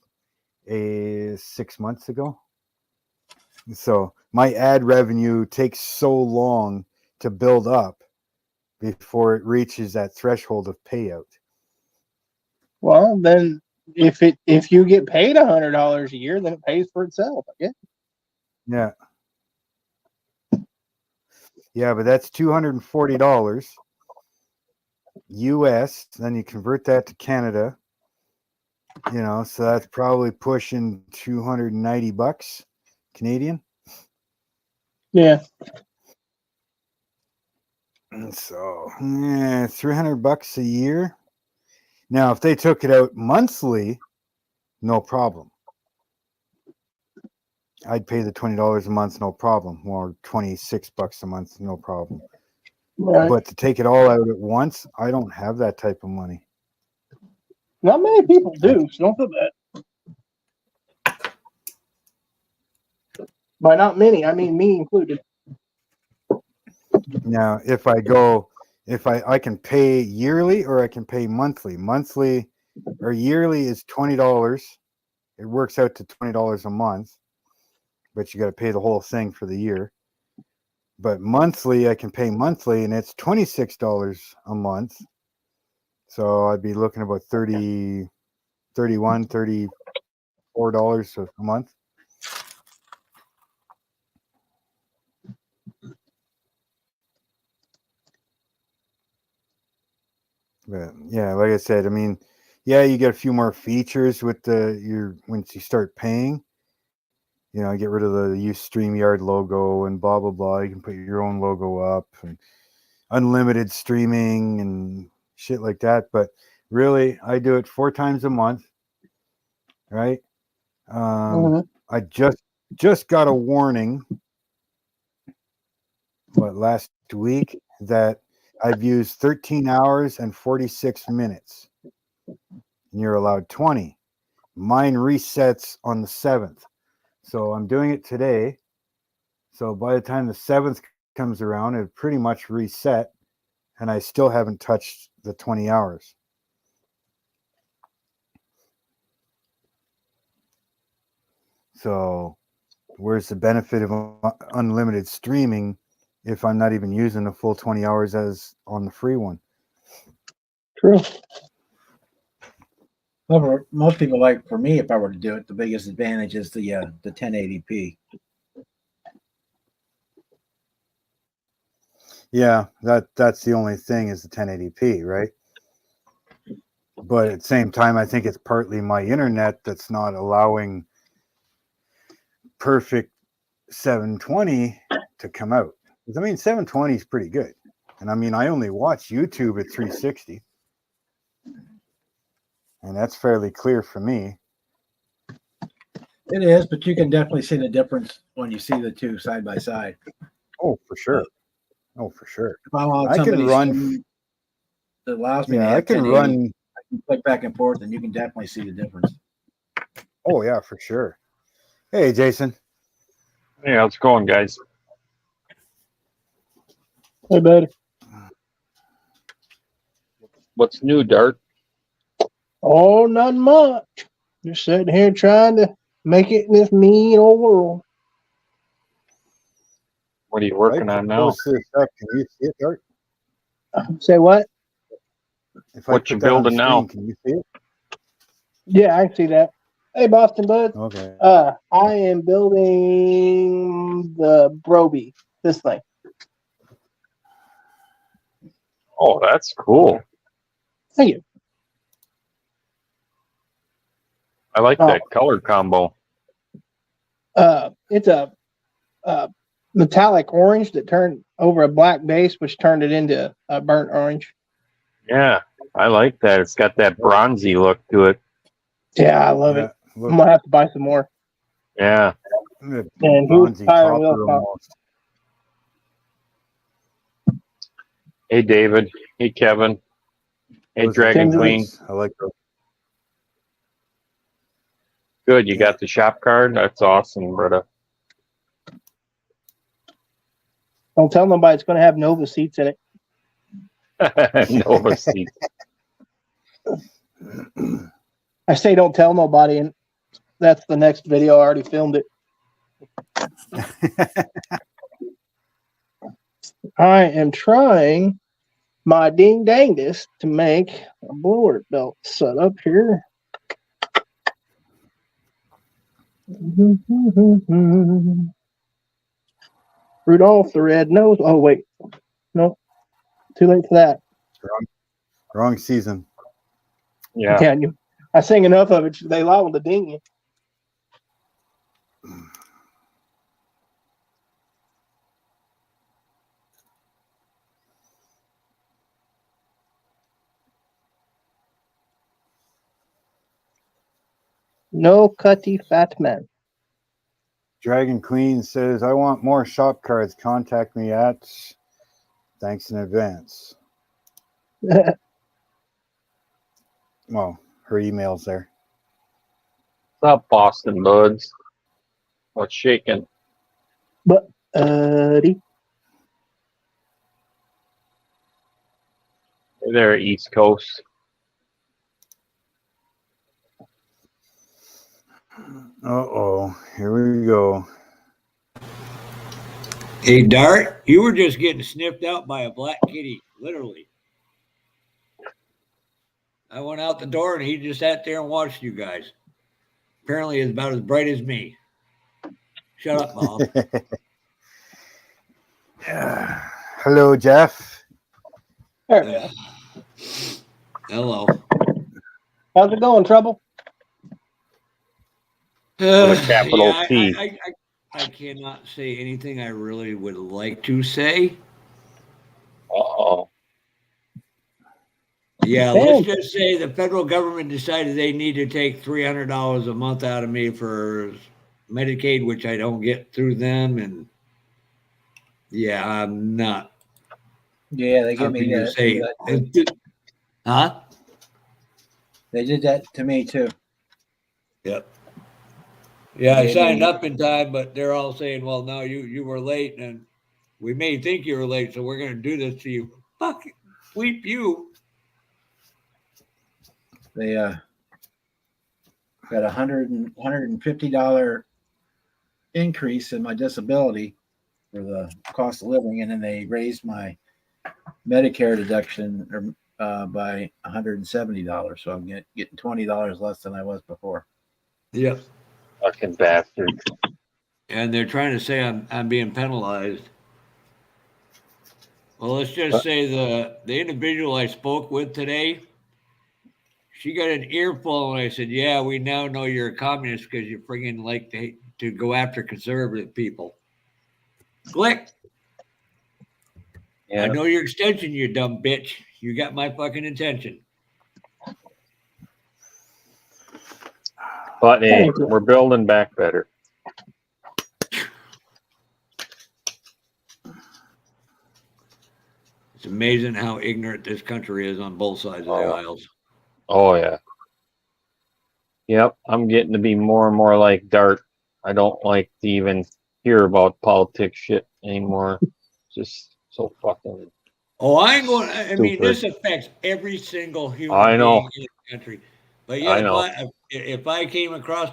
[SPEAKER 1] 6 months ago. So my ad revenue takes so long to build up before it reaches that threshold of payout.
[SPEAKER 3] Well, then if you get paid $100 a year, then it pays for itself, I guess.
[SPEAKER 1] Yeah. Yeah, but that's $240 US. Then you convert that to Canada, so that's probably pushing $290 Canadian.
[SPEAKER 3] Yeah.
[SPEAKER 1] And so, $300 a year. Now, if they took it out monthly, no problem. I'd pay the $20 a month, no problem, or $26 a month, no problem.
[SPEAKER 3] Right.
[SPEAKER 1] But to take it all out at once, I don't have that type of money.
[SPEAKER 3] Not many people do, so don't feel bad. By not many, I mean me included.
[SPEAKER 1] Now, if I can pay yearly or I can pay monthly. Monthly or yearly is $20. It works out to $20 a month, but you got to pay the whole thing for the year. But monthly, I can pay monthly, and it's $26 a month. So I'd be looking about $34 a month. But yeah, like I said, I mean, yeah, you get a few more features with once you start paying. Get rid of the use StreamYard logo and blah blah blah. You can put your own logo up and unlimited streaming and shit like that. But really, I do it 4 times a month, right? I just got a warning, last week that I've used 13 hours and 46 minutes. And you're allowed 20. Mine resets on the 7th. So I'm doing it today. So by the time the 7th comes around, it pretty much reset. And I still haven't touched the 20 hours. So where's the benefit of unlimited streaming if I'm not even using the full 20 hours as on the free one?
[SPEAKER 3] True.
[SPEAKER 2] Well, for most people, like for me, if I were to do it, the biggest advantage is the 1080p.
[SPEAKER 1] Yeah, that's the only thing is the 1080p, right? But at the same time, I think it's partly my internet that's not allowing perfect 720 to come out. I mean, 720 is pretty good. And I mean, I only watch YouTube at 360. And that's fairly clear for me.
[SPEAKER 2] It is, but you can definitely see the difference when you see the two side by side.
[SPEAKER 1] Oh, for sure. Oh, for sure.
[SPEAKER 2] If I'm on
[SPEAKER 1] I can
[SPEAKER 2] somebody's
[SPEAKER 1] run.
[SPEAKER 2] stream that allows me to
[SPEAKER 1] Yeah,
[SPEAKER 2] have
[SPEAKER 1] I can
[SPEAKER 2] 1080,
[SPEAKER 1] run.
[SPEAKER 2] I can click back and forth, and you can definitely see the difference.
[SPEAKER 1] Oh, yeah, for sure. Hey, Jason.
[SPEAKER 5] Hey, how's it going, guys?
[SPEAKER 4] Hey, buddy.
[SPEAKER 5] What's new, Dart?
[SPEAKER 4] Oh, not much. Just sitting here trying to make it in this mean old world.
[SPEAKER 5] What are you
[SPEAKER 1] If I
[SPEAKER 5] working on now?
[SPEAKER 1] post this up, can you see it, Art?
[SPEAKER 4] Say what?
[SPEAKER 1] If I
[SPEAKER 5] What
[SPEAKER 1] put
[SPEAKER 5] you
[SPEAKER 1] that on the
[SPEAKER 5] building now?
[SPEAKER 1] screen, can you see it?
[SPEAKER 4] Yeah, I can see that. Hey, Boston Bud.
[SPEAKER 1] Okay.
[SPEAKER 4] I am building the Broby. This thing.
[SPEAKER 5] Oh, that's cool.
[SPEAKER 4] Thank you.
[SPEAKER 5] I like
[SPEAKER 4] Oh.
[SPEAKER 5] that color combo.
[SPEAKER 4] It's a metallic orange that turned over a black base, which turned it into a burnt orange.
[SPEAKER 5] Yeah, I like that. It's got that bronzy look to it.
[SPEAKER 4] Yeah, I love it. I'm
[SPEAKER 1] Look,
[SPEAKER 4] gonna have to buy some more.
[SPEAKER 5] Yeah.
[SPEAKER 4] And here's
[SPEAKER 1] bronzy
[SPEAKER 4] tire and wheel
[SPEAKER 1] copper
[SPEAKER 4] top.
[SPEAKER 1] almost.
[SPEAKER 5] Hey, David. Hey, Kevin. Hey,
[SPEAKER 1] Those are
[SPEAKER 5] Dragon
[SPEAKER 4] Tim's-
[SPEAKER 5] Queen.
[SPEAKER 1] nice. I like those.
[SPEAKER 5] Good. You got the shop card? That's awesome, brother.
[SPEAKER 4] Don't tell nobody it's gonna have Nova seats in it.
[SPEAKER 5] Nova seat.
[SPEAKER 4] I say don't tell nobody, and that's the next video. I already filmed it. I am trying my ding dangest to make a blower belt set up here. Rudolph the Red-Nosed. Oh, wait. No, too late for that.
[SPEAKER 1] Wrong season.
[SPEAKER 5] Yeah.
[SPEAKER 4] Yeah, I sing enough of it. They liable to ding you. No cutty fat man.
[SPEAKER 1] Dragon Queen says, I want more shop cards. Contact me at. Thanks in advance. Well, her email's there.
[SPEAKER 5] What's up, Boston Buds? What's shaking?
[SPEAKER 4] Buddy.
[SPEAKER 5] Hey there, East Coast.
[SPEAKER 1] Uh-oh. Here we go.
[SPEAKER 6] Hey, Dart, you were just getting sniffed out by a black kitty, literally. I went out the door and he just sat there and watched you guys. Apparently, he's about as bright as me. Shut up, Mom.
[SPEAKER 1] Hello, Jeff.
[SPEAKER 4] There we go.
[SPEAKER 6] Hello.
[SPEAKER 4] How's it going, Trouble?
[SPEAKER 5] With a capital
[SPEAKER 6] yeah,
[SPEAKER 5] T.
[SPEAKER 6] I cannot say anything I really would like to say.
[SPEAKER 5] Uh-oh.
[SPEAKER 6] Yeah, let's just say the federal government decided they need to take $300 a month out of me for Medicaid, which I don't get through them. And yeah, I'm not.
[SPEAKER 2] Yeah, they give me
[SPEAKER 6] happy to
[SPEAKER 2] that.
[SPEAKER 6] say. Huh?
[SPEAKER 2] They did that to me too.
[SPEAKER 6] Yep. Yeah, I
[SPEAKER 2] Maybe.
[SPEAKER 6] signed up in time, but they're all saying, well, no, you were late, and we may think you were late, so we're going to do this to you. Fuck, sweep you.
[SPEAKER 2] They got $150 increase in my disability for the cost of living, and then they raised my Medicare deduction by $170. So I'm getting $20 less than I was before.
[SPEAKER 6] Yep.
[SPEAKER 5] Fucking bastard.
[SPEAKER 6] And they're trying to say I'm being penalized. Well, let's just say the individual I spoke with today, she got an earful, and I said, yeah, we now know you're a communist because you friggin' like to go after conservative people. Click.
[SPEAKER 5] Yeah.
[SPEAKER 6] I know your extension, you dumb bitch. You got my fucking attention.
[SPEAKER 5] But hey, we're building back better.
[SPEAKER 6] It's amazing how ignorant this country is on both sides of the aisles.
[SPEAKER 5] Oh, yeah. Yep, I'm getting to be more and more like Dart. I don't like to even hear about politics shit anymore. Just so fucking.
[SPEAKER 6] Oh, I ain't going. I mean,
[SPEAKER 5] Stupid.
[SPEAKER 6] this affects every single human
[SPEAKER 5] I know.
[SPEAKER 6] being in the country. But
[SPEAKER 5] I
[SPEAKER 6] yet,
[SPEAKER 5] know.
[SPEAKER 6] if I came across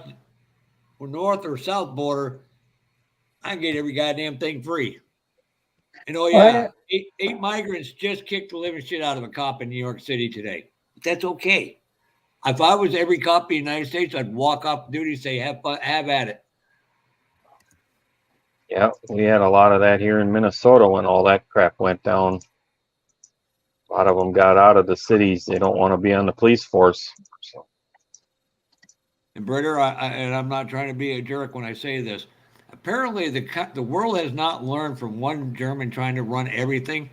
[SPEAKER 6] the north or south border, I can get every goddamn thing free. And oh yeah, eight migrants just kicked the living shit out of a cop in New York City today. But that's okay. If I was every cop in the United States, I'd walk off duty and say, have fun, have at it.
[SPEAKER 5] Yeah, we had a lot of that here in Minnesota when all that crap went down. A lot of them got out of the cities. They don't want to be on the police force. So.
[SPEAKER 6] And Britter, and I'm not trying to be a jerk when I say this. Apparently, the world has not learned from one German trying to run everything.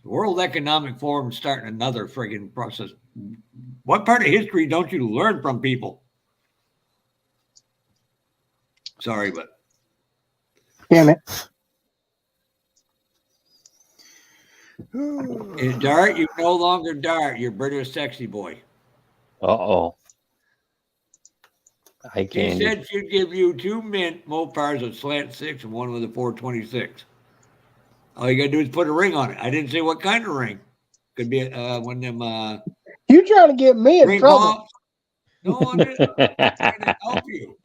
[SPEAKER 6] The World Economic Forum is starting another friggin' process. What part of history don't you learn from people? Sorry, but
[SPEAKER 4] Damn it.
[SPEAKER 6] in Dart, you're no longer Dart. You're British sexy boy.
[SPEAKER 5] Uh-oh. I
[SPEAKER 6] She
[SPEAKER 5] can't.
[SPEAKER 6] said she'd give you 2 mint Mopars with slant 6 and one with a 426. All you gotta do is put a ring on it. I didn't say what kind of ring. Could be one of them
[SPEAKER 4] You trying to get me in
[SPEAKER 6] ring
[SPEAKER 4] trouble?
[SPEAKER 6] pops. No, I'm just trying to help you.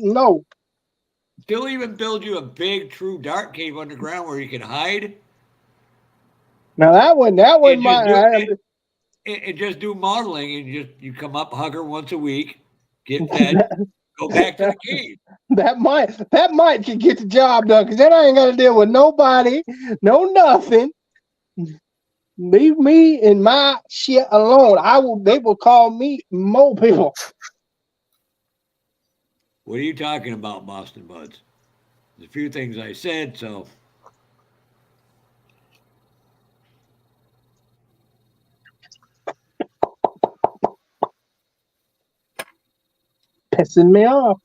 [SPEAKER 4] No.
[SPEAKER 6] Still even build you a big true dark cave underground where you can hide.
[SPEAKER 4] Now that one
[SPEAKER 6] And just do modeling and you come up, hug her once a week, get fed, go back to the cave.
[SPEAKER 4] that might can get the job done, because then I ain't got to deal with nobody, no nothing. Leave me and my shit alone. They will call me more people.
[SPEAKER 6] What are you talking about, Boston Buds? There's a few things I said, so.
[SPEAKER 4] Pissing me off.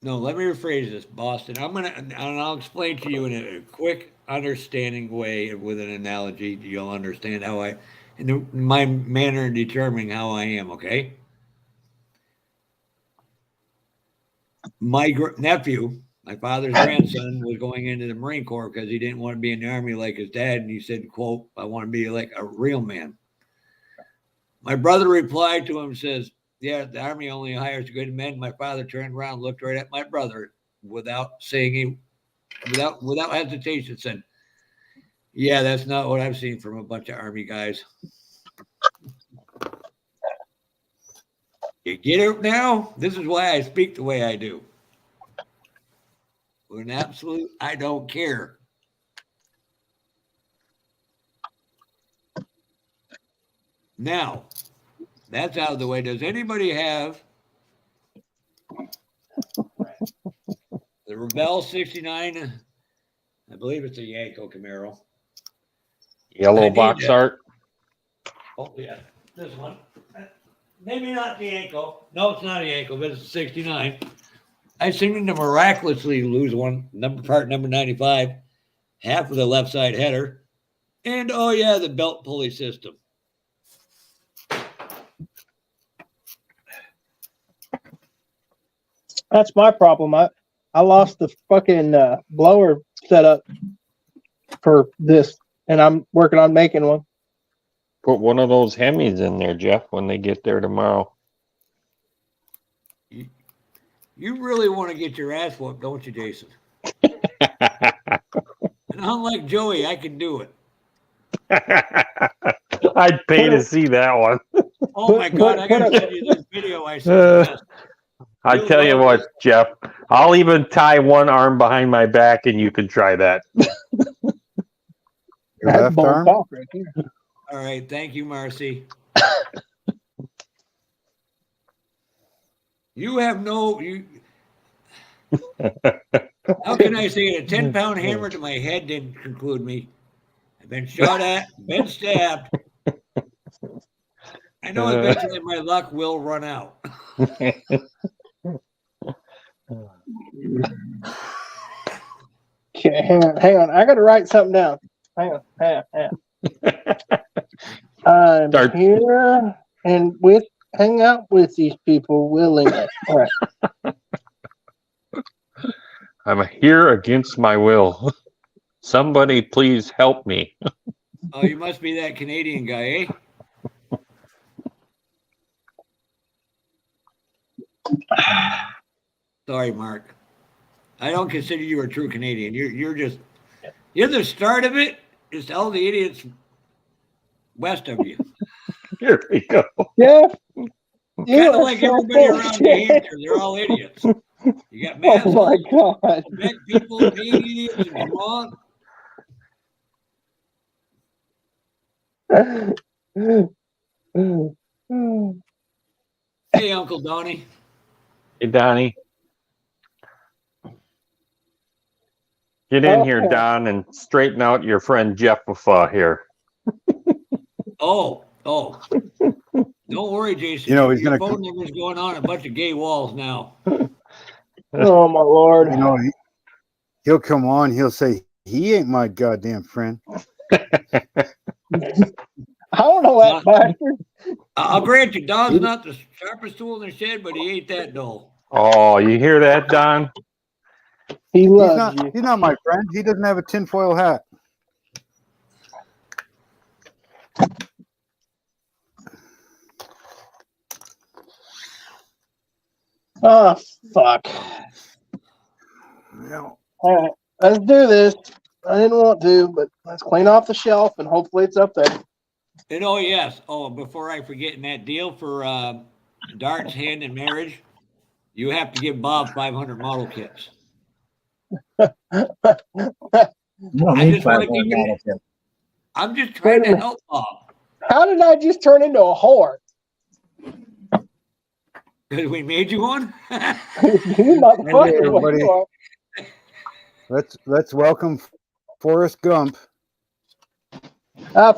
[SPEAKER 6] No, let me rephrase this, Boston. And I'll explain to you in a quick, understanding way with an analogy. You'll understand how my manner in determining how I am, okay? My nephew, my father's grandson, was going into the Marine Corps because he didn't want to be in the Army like his dad. And he said, quote, I want to be like a real man. My brother replied to him, says, yeah, the Army only hires good men. My father turned around, looked right at my brother without hesitation, said, yeah, that's not what I've seen from a bunch of Army guys. You get it now? This is why I speak the way I do. With an absolute, I don't care. Now, that's out of the way. Does anybody have the Rebel 69? I believe it's a Yanko Camaro.
[SPEAKER 5] Yellow box art.
[SPEAKER 6] Oh, yeah. This one. Maybe not the Yanko. No, it's not a Yanko, but it's a 69. I seem to miraculously lose part number 95, half of the left side header, and oh yeah, the belt pulley system.
[SPEAKER 4] That's my problem. I lost the fucking blower setup for this, and I'm working on making one.
[SPEAKER 5] Put one of those Hemis in there, Jeff, when they get there tomorrow.
[SPEAKER 6] You really want to get your ass whooped, don't you, Jason? And unlike Joey, I can do it.
[SPEAKER 5] I'd pay to see that one.
[SPEAKER 6] Oh my God, I got to send you this video I sent.
[SPEAKER 5] I tell you what, Jeff, I'll even tie one arm behind my back and you can try that.
[SPEAKER 1] Your left arm?
[SPEAKER 4] Right here.
[SPEAKER 6] All right, thank you, Marcy. You have no. How can I say it? A 10-pound hammer to my head didn't conclude me. I've been shot at, been stabbed. I know eventually my luck will run out.
[SPEAKER 4] Okay, hang on. I got to write something down. Hang on. I'm
[SPEAKER 5] Start.
[SPEAKER 4] here and hang out with these people willingly. All right.
[SPEAKER 5] I'm here against my will. Somebody please help me.
[SPEAKER 6] Oh, you must be that Canadian guy, eh? Sorry, Mark. I don't consider you a true Canadian. You're the start of it. It's all the idiots west of you.
[SPEAKER 5] Here we go.
[SPEAKER 4] Yeah.
[SPEAKER 6] Kind of like everybody around New Hampshire. They're all idiots. You got Mass
[SPEAKER 4] Oh my God.
[SPEAKER 6] Quebec people, Maine idiots, and Vermont. Hey, Uncle Donnie.
[SPEAKER 5] Hey, Donnie. Get in here, Don, and straighten out your friend Jeff here.
[SPEAKER 6] Oh. Don't worry, Jason.
[SPEAKER 1] You know, he's
[SPEAKER 6] your
[SPEAKER 1] gonna
[SPEAKER 6] phone number's going on a bunch of gay walls now.
[SPEAKER 4] Oh my Lord.
[SPEAKER 1] You know, he'll come on. He'll say, "He ain't my goddamn friend."
[SPEAKER 4] I don't know that bastard.
[SPEAKER 6] I'll grant you, Don's not the sharpest tool in the shed, but he ain't that dull.
[SPEAKER 5] Oh, you hear that, Don?
[SPEAKER 4] He loves you.
[SPEAKER 1] He's not my friend. He doesn't have a tinfoil hat.
[SPEAKER 4] Oh, fuck.
[SPEAKER 1] No.
[SPEAKER 4] All right, let's do this. I didn't want to, but let's clean off the shelf and hopefully it's up there.
[SPEAKER 6] And oh, yes. Oh, before I forget, in that deal for Dart's hand in marriage, you have to give Bob 500 model kits. I'm just trying to help Bob.
[SPEAKER 4] How did I just turn into a whore?
[SPEAKER 6] Because we made you one?
[SPEAKER 4] You motherfucker, what you are.
[SPEAKER 1] Let's welcome Forrest Gump.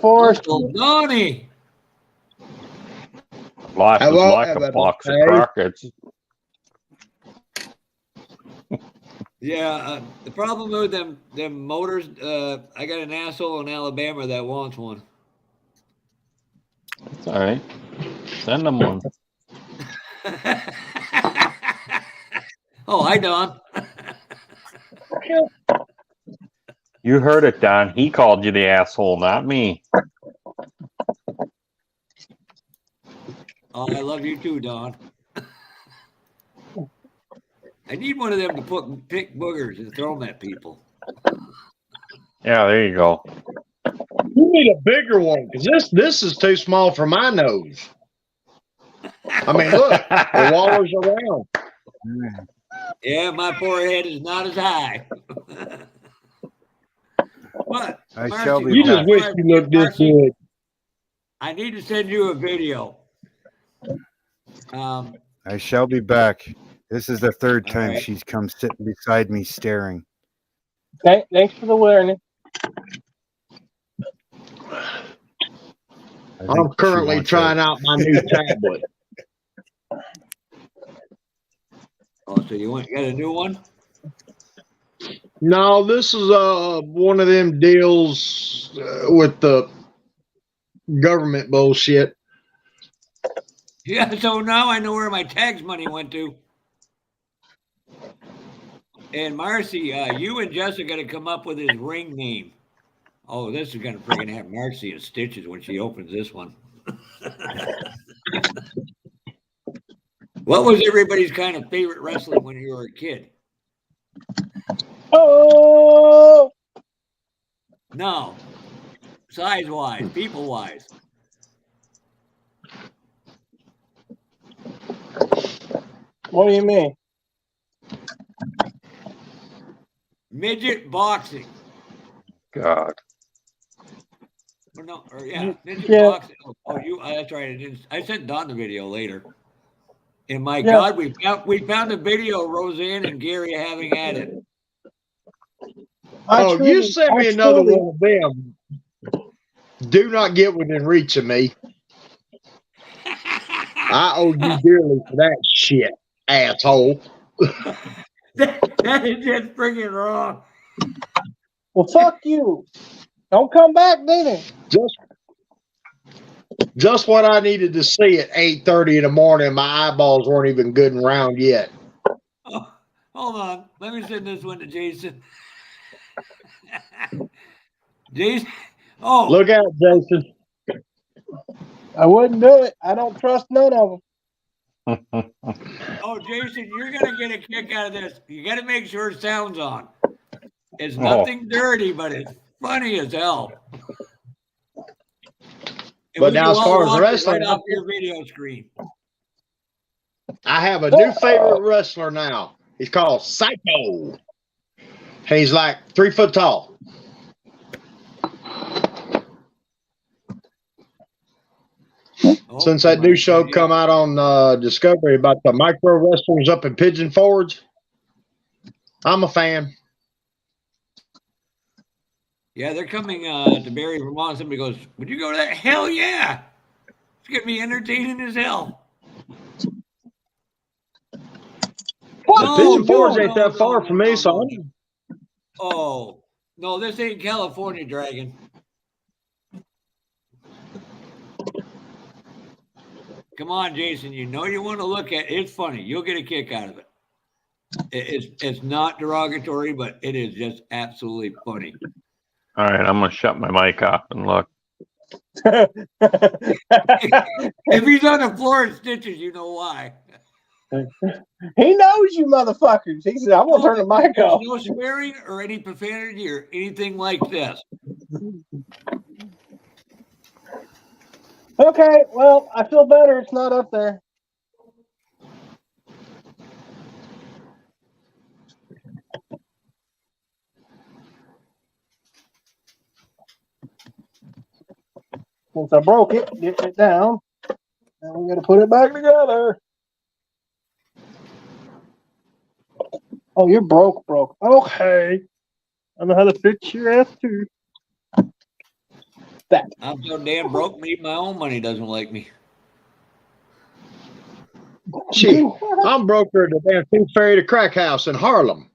[SPEAKER 4] Forrest.
[SPEAKER 6] Uncle Donnie.
[SPEAKER 5] Life is like a box of Crockett's.
[SPEAKER 6] Yeah, the problem with them motors, I got an asshole in Alabama that wants one.
[SPEAKER 5] It's all right. Send them one.
[SPEAKER 6] Oh, hi, Don.
[SPEAKER 5] You heard it, Don. He called you the asshole, not me.
[SPEAKER 6] Oh, I love you too, Don. I need one of them to pick boogers and throw them at people.
[SPEAKER 5] Yeah, there you go.
[SPEAKER 7] You need a bigger one because this is too small for my nose. I mean, look, the waller's around.
[SPEAKER 6] Yeah, my forehead is not as high. But
[SPEAKER 1] I
[SPEAKER 6] Marcy,
[SPEAKER 1] shall be
[SPEAKER 7] You just wish you looked this good.
[SPEAKER 6] I need to send you a video.
[SPEAKER 1] I shall be back. This is the third time
[SPEAKER 6] right.
[SPEAKER 1] she's come sitting beside me staring.
[SPEAKER 4] Thanks for the awareness.
[SPEAKER 7] I'm currently trying out my new tablet.
[SPEAKER 6] Oh, so you got a new one?
[SPEAKER 7] No, this is one of them deals with the government bullshit.
[SPEAKER 6] Yeah, so now I know where my tax money went to. And Marcy, you and Jessica to come up with his ring name. Oh, this is going to freaking have Marcy in stitches when she opens this one. What was everybody's kind of favorite wrestling when you were a kid?
[SPEAKER 4] Oh!
[SPEAKER 6] No. Size-wise, people-wise.
[SPEAKER 4] What do you mean?
[SPEAKER 6] Midget boxing.
[SPEAKER 5] God.
[SPEAKER 6] Or no, or yeah, midget
[SPEAKER 4] Yeah.
[SPEAKER 6] boxing. Oh, that's right. I sent Don the video later. And my God, we found a video of Roseanne and Gary having at it.
[SPEAKER 7] You sent me another one of them. Do not get within reach of me. I owe you dearly for that shit, asshole.
[SPEAKER 6] That is just freaking wrong.
[SPEAKER 4] Well, fuck you. Don't come back, neither.
[SPEAKER 7] Just what I needed to see at 8:30 in the morning. My eyeballs weren't even good and round yet.
[SPEAKER 6] Oh, hold on. Let me send this one to Jason. Jason. Oh,
[SPEAKER 7] Look out, Jason.
[SPEAKER 4] I wouldn't do it. I don't trust none of them.
[SPEAKER 6] oh, Jason, you're gonna get a kick out of this. You got to make sure it sounds on. It's
[SPEAKER 5] Oh.
[SPEAKER 6] nothing dirty, but it's funny as hell. And
[SPEAKER 7] But
[SPEAKER 6] we
[SPEAKER 7] now,
[SPEAKER 6] can
[SPEAKER 7] as
[SPEAKER 6] all
[SPEAKER 7] far as
[SPEAKER 6] watch it
[SPEAKER 7] wrestling,
[SPEAKER 6] right off your video screen.
[SPEAKER 7] I have a new favorite wrestler now. He's called Psycho. He's like 3 foot tall.
[SPEAKER 6] Oh,
[SPEAKER 7] Since that new show come out on Discovery about the micro wrestlers up in Pigeon Forge, I'm a fan.
[SPEAKER 6] Yeah, they're coming to Barry, Vermont. Somebody goes, "Would you go to that?" Hell yeah! It's gonna be entertaining as hell.
[SPEAKER 7] The Pigeon Forge ain't that far from me, so I'm
[SPEAKER 6] Oh no, this ain't California Dragon. Come on, Jason. You know you want to look at it. It's funny. You'll get a kick out of it. It's not derogatory, but it is just absolutely funny.
[SPEAKER 5] All right, I'm gonna shut my mic off and look.
[SPEAKER 6] If he's on the floor in stitches, you know why.
[SPEAKER 4] He knows you motherfuckers. He said, I'm going to turn the mic
[SPEAKER 6] There's
[SPEAKER 4] off.
[SPEAKER 6] no swearing or any profanity or anything like this.
[SPEAKER 4] Okay, well, I feel better. It's not up there. Since I broke it, getting it down, now we got to put it back together. Oh, you're broke. Okay. I know how to fix your ass too. That.
[SPEAKER 6] I'm so damn broke, me my own money doesn't like me.
[SPEAKER 7] Gee, I'm broker at the damn Tooth Fairy to Crack House in Harlem.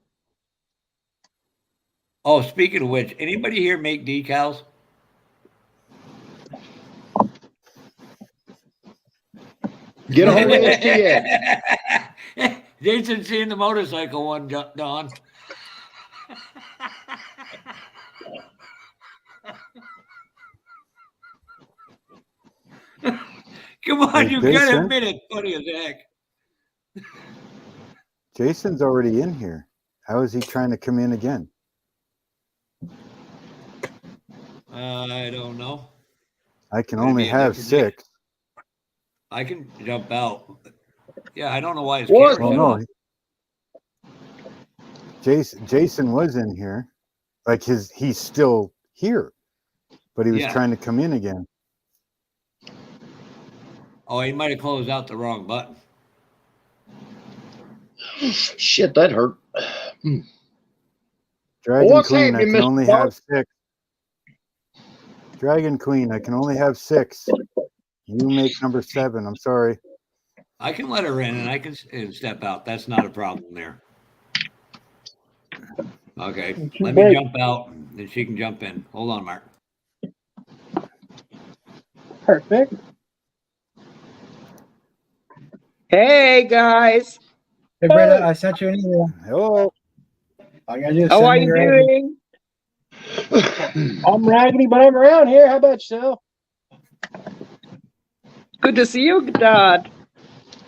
[SPEAKER 6] Oh, speaking of which, anybody here make decals?
[SPEAKER 7] Get a hold of STX.
[SPEAKER 6] Jason seeing the motorcycle one, Don. Come on,
[SPEAKER 1] Hey,
[SPEAKER 6] you gotta
[SPEAKER 1] Jason?
[SPEAKER 6] admit it. Funny as heck.
[SPEAKER 1] Jason's already in here. How is he trying to come in again?
[SPEAKER 6] I don't know.
[SPEAKER 1] I can
[SPEAKER 6] Maybe
[SPEAKER 1] only
[SPEAKER 6] a
[SPEAKER 1] have
[SPEAKER 6] different day.
[SPEAKER 1] 6.
[SPEAKER 6] I can jump out. Yeah, I don't know why his
[SPEAKER 7] What?
[SPEAKER 6] camera's
[SPEAKER 1] Well,
[SPEAKER 6] on.
[SPEAKER 1] no. Jason was in here. Like he's still here. But he was
[SPEAKER 6] Yeah.
[SPEAKER 1] trying to come in again.
[SPEAKER 6] Oh, he might have closed out the wrong button.
[SPEAKER 7] Shit, that hurt.
[SPEAKER 1] Dragon
[SPEAKER 7] What's
[SPEAKER 1] Queen, I
[SPEAKER 7] happening,
[SPEAKER 1] can
[SPEAKER 7] Mr.
[SPEAKER 1] only
[SPEAKER 7] Clark?
[SPEAKER 1] have 6. Dragon Queen, I can only have 6. You make number 7. I'm sorry.
[SPEAKER 6] I can let her in and I can step out. That's not a problem there. Okay, let me jump out and she can jump in. Hold on, Mark.
[SPEAKER 4] Perfect.
[SPEAKER 8] Hey guys,
[SPEAKER 9] Hey, Britta, I sent you an email.
[SPEAKER 1] Hello.
[SPEAKER 9] All you gotta do is
[SPEAKER 8] how
[SPEAKER 9] send
[SPEAKER 8] are
[SPEAKER 9] me
[SPEAKER 8] you
[SPEAKER 9] your ID.
[SPEAKER 8] doing?
[SPEAKER 4] I'm raggedy, but I'm around here. How about yourself?
[SPEAKER 8] Good to see you, Dad.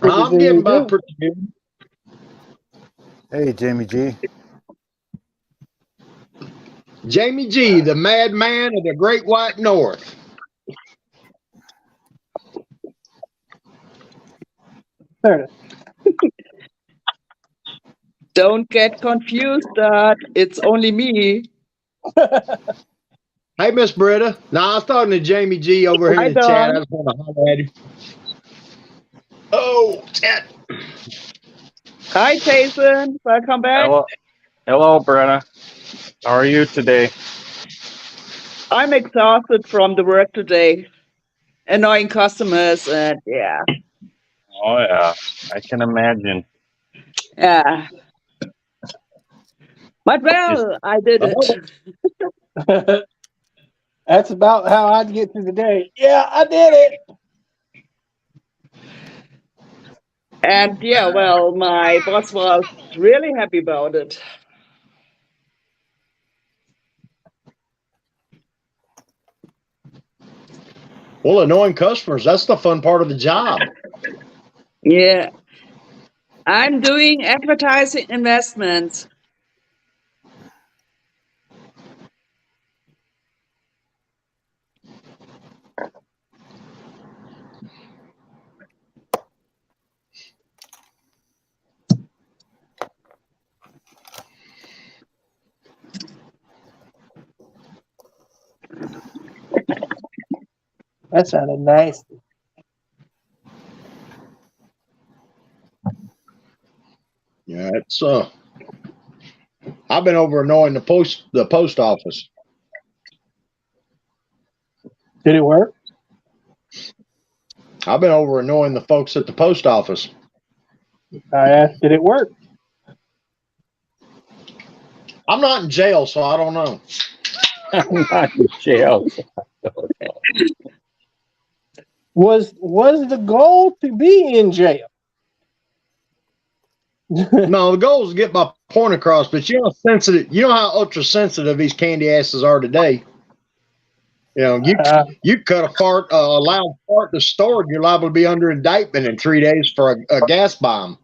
[SPEAKER 7] I'm getting by pretty good.
[SPEAKER 1] Hey, Jamie G.
[SPEAKER 7] Jamie G, the madman of the Great White North.
[SPEAKER 4] There it is.
[SPEAKER 8] Don't get confused, Dad. It's only me.
[SPEAKER 7] Hey, Miss Britta. No, I was talking to Jamie G over here
[SPEAKER 8] Hi,
[SPEAKER 7] in the chat.
[SPEAKER 8] Don.
[SPEAKER 7] I just want to holler at him. Oh, chat.
[SPEAKER 8] Hi, Jason. Welcome back.
[SPEAKER 5] Hello, Brenna. How are you today?
[SPEAKER 8] I'm exhausted from the work today. Annoying customers and yeah.
[SPEAKER 5] Oh yeah, I can imagine.
[SPEAKER 8] Yeah. But well, I did it.
[SPEAKER 4] That's about how I'd get through the day. Yeah, I did it.
[SPEAKER 8] And yeah, well, my boss was really happy about it.
[SPEAKER 7] Well, annoying customers, that's the fun part of the job.
[SPEAKER 8] Yeah. I'm doing advertising investments.
[SPEAKER 4] That sounded nice.
[SPEAKER 7] Yeah, it's I've been over annoying the post office.
[SPEAKER 4] Did it work?
[SPEAKER 7] I've been over annoying the folks at the post office.
[SPEAKER 4] I asked, did it work?
[SPEAKER 7] I'm not in jail, so I don't know.
[SPEAKER 5] I'm not in jail.
[SPEAKER 4] Was the goal to be in jail?
[SPEAKER 7] No, the goal is to get my point across, but you know how sensitive, you know how ultra sensitive these candy asses are today. You know, you cut a loud fart in the store, and you're liable to be under indictment in 3 days for a gas bomb.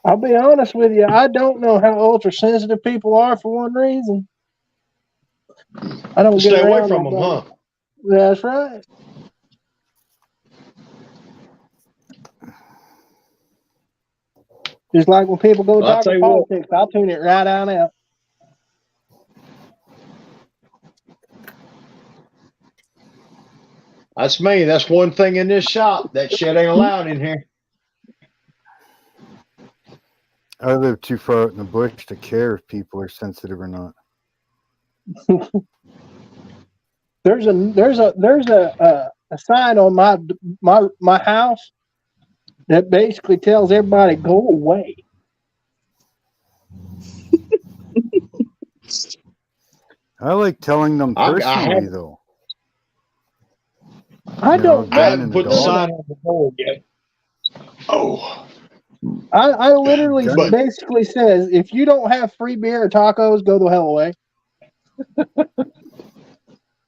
[SPEAKER 4] I'll be honest with you. I don't know how ultra sensitive people are for one reason. I don't
[SPEAKER 7] Stay
[SPEAKER 4] get
[SPEAKER 7] away
[SPEAKER 4] around
[SPEAKER 7] from them,
[SPEAKER 4] nobody.
[SPEAKER 7] huh?
[SPEAKER 4] That's right. Just like when people go
[SPEAKER 7] Well, I'll
[SPEAKER 4] talk
[SPEAKER 7] tell you
[SPEAKER 4] politics, I'll tune it right on out.
[SPEAKER 7] That's me. That's one thing in this shop. That shit ain't allowed in here.
[SPEAKER 1] I live too far out in the bush to care if people are sensitive or not.
[SPEAKER 4] There's a sign on my house that basically tells everybody go away.
[SPEAKER 1] I like telling them personally, though.
[SPEAKER 4] I don't know.
[SPEAKER 7] I haven't put the sign on the door yet. Oh.
[SPEAKER 4] I literally basically says, if you don't have free beer or tacos, go the hell away.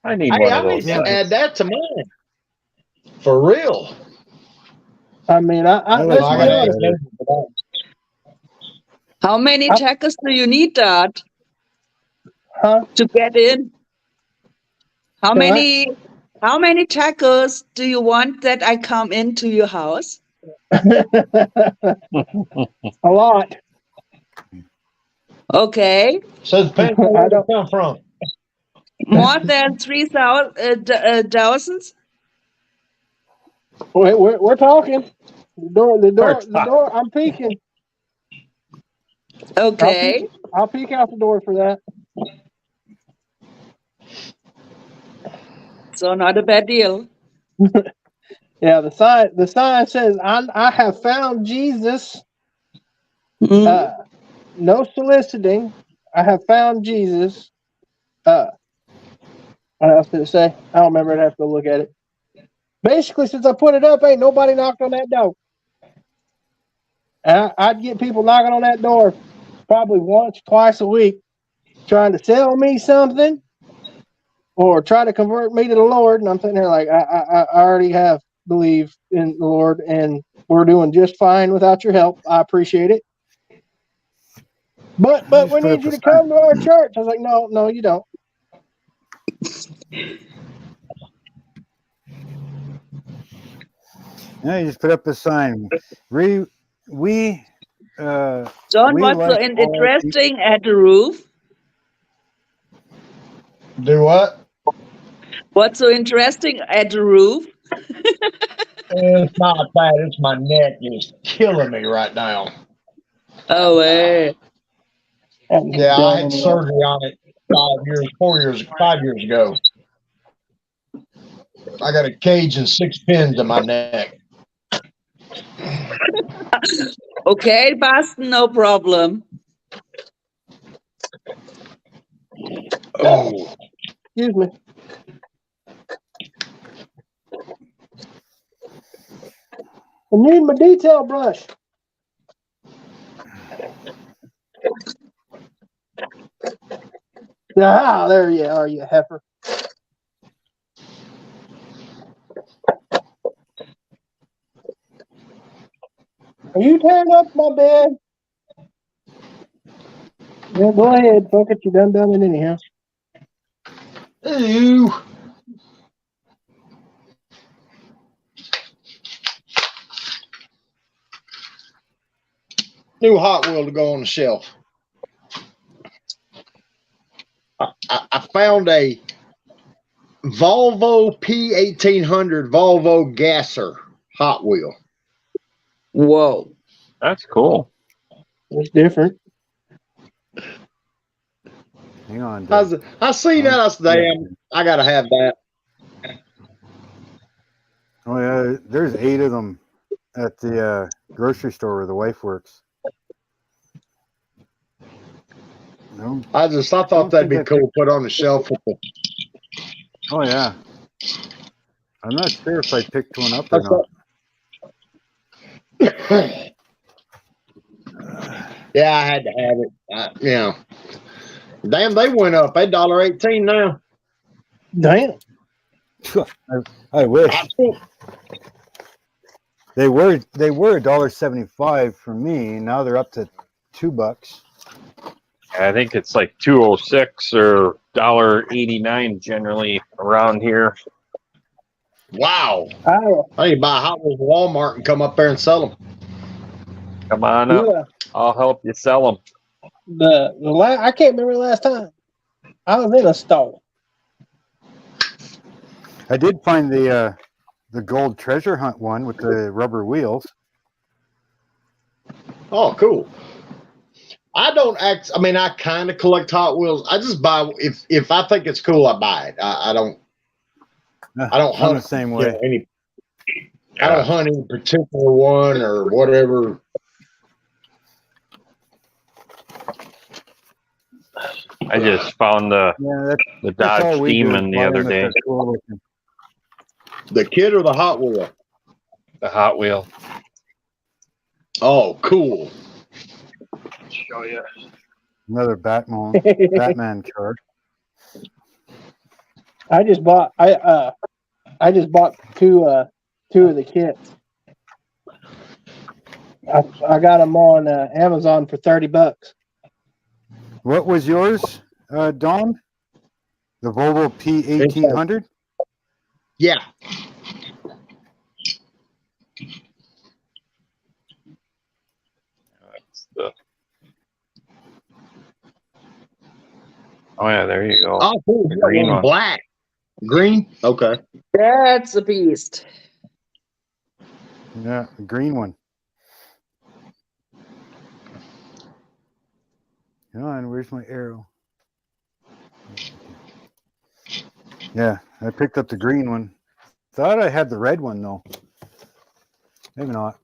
[SPEAKER 5] I need one of those.
[SPEAKER 7] I need to add that to mine. For real.
[SPEAKER 4] I mean, let's be honest.
[SPEAKER 8] How many tacos do you need, Dad?
[SPEAKER 4] Huh?
[SPEAKER 8] To get in? How many tacos do you want that I come into your house?
[SPEAKER 4] A lot.
[SPEAKER 7] So
[SPEAKER 8] Okay.
[SPEAKER 7] it depends on where they come from.
[SPEAKER 8] More than 3,000?
[SPEAKER 4] We're talking. The door. I'm peeking.
[SPEAKER 8] Okay.
[SPEAKER 4] I'll peek out the door for that.
[SPEAKER 8] So not a bad deal.
[SPEAKER 4] Yeah, the sign says, I have found Jesus. No soliciting. I have found Jesus. What else did it say? I don't remember. I'd have to go look at it. Basically, since I put it up, ain't nobody knocked on that door. And I'd get people knocking on that door probably once, twice a week, trying to sell me something or try to convert me to the Lord. And I'm sitting there like, I already have believed in the Lord, and we're doing just fine without your help. I appreciate it. But we need you to come to our church. I was like, no, you don't.
[SPEAKER 1] Yeah, you just put up a sign. John,
[SPEAKER 8] what's so interesting at the roof?
[SPEAKER 7] Do what?
[SPEAKER 8] What's so interesting at the roof?
[SPEAKER 7] It's not that. It's my neck is killing me right now.
[SPEAKER 8] Oh, hey.
[SPEAKER 7] Yeah, I had surgery on it 5 years ago. I got a cage and 6 pins in my neck.
[SPEAKER 8] Okay, Boston, no problem.
[SPEAKER 7] Oh,
[SPEAKER 4] Excuse me. I need my detail brush. Ah, there you are, you heifer. Are you tearing up my bed? Yeah, go ahead. Fuck it. You done it anyhow.
[SPEAKER 7] ew. New Hot Wheel to go on the shelf. I found a Volvo P1800 Volvo Gasser Hot Wheel.
[SPEAKER 8] Whoa.
[SPEAKER 5] That's cool.
[SPEAKER 4] It's different.
[SPEAKER 1] Hang on, Doug.
[SPEAKER 7] I seen that. I said, damn, I gotta have that.
[SPEAKER 1] Oh yeah, there's 8 of them at the grocery store where the wife works. No.
[SPEAKER 7] I thought that'd be cool to put on the shelf.
[SPEAKER 1] Oh yeah. I'm not sure if I picked one up or not.
[SPEAKER 7] Yeah, I had to have it. You know, damn, they went up. They $1.18 now.
[SPEAKER 4] Damn.
[SPEAKER 1] I wish. They were $1.75 for me. Now they're up to $2.
[SPEAKER 5] I think it's like 206 or $1.89 generally around here.
[SPEAKER 7] Wow.
[SPEAKER 4] Oh,
[SPEAKER 7] I need to buy Hot Wheels at Walmart and come up there and sell them.
[SPEAKER 5] Come on up.
[SPEAKER 4] yeah.
[SPEAKER 5] I'll help you sell them.
[SPEAKER 4] I can't remember the last time I was in a store.
[SPEAKER 1] I did find the gold treasure hunt one with the rubber wheels.
[SPEAKER 7] Oh, cool. I kind of collect Hot Wheels. I just buy if I think it's cool, I buy it. I don't
[SPEAKER 1] I'm
[SPEAKER 7] hunt
[SPEAKER 1] the same way.
[SPEAKER 7] I don't hunt any particular one or whatever.
[SPEAKER 5] I just found the
[SPEAKER 1] That's all
[SPEAKER 5] Dodge
[SPEAKER 1] we do,
[SPEAKER 5] Demon the
[SPEAKER 1] buy
[SPEAKER 5] other
[SPEAKER 1] them if
[SPEAKER 5] day.
[SPEAKER 1] they're cool looking.
[SPEAKER 7] The kid or the Hot Wheel?
[SPEAKER 5] The Hot Wheel.
[SPEAKER 7] Oh, cool.
[SPEAKER 5] Show you.
[SPEAKER 1] Another Batman card.
[SPEAKER 4] I just bought two of the kits. I got them on Amazon for $30.
[SPEAKER 1] What was yours, Don? The Volvo P1800?
[SPEAKER 7] Yeah.
[SPEAKER 5] Oh yeah, there you go.
[SPEAKER 7] Oh, cool.
[SPEAKER 5] The green one.
[SPEAKER 7] Black. Green? Okay.
[SPEAKER 8] That's a beast.
[SPEAKER 1] Yeah, the green one. Come on, where's my arrow? Yeah, I picked up the green one. Thought I had the red one though. Maybe not.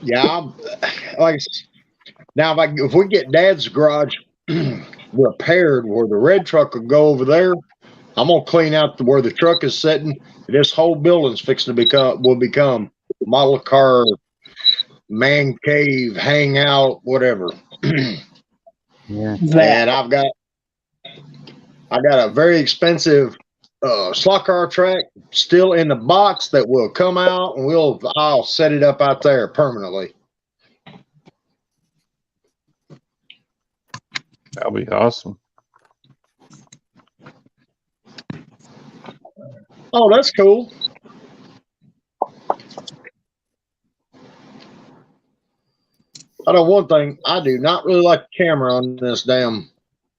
[SPEAKER 7] Yeah, now if we get Dad's garage repaired, where the red truck will go over there, I'm gonna clean out where the truck is sitting. This whole building's fixing to become model car, man cave, hangout, whatever.
[SPEAKER 1] Yeah.
[SPEAKER 7] And I got a very expensive slot car track still in the box that will come out, and I'll set it up out there permanently.
[SPEAKER 5] That'll be awesome.
[SPEAKER 7] Oh, that's cool. I know one thing. I do not really like the camera on this damn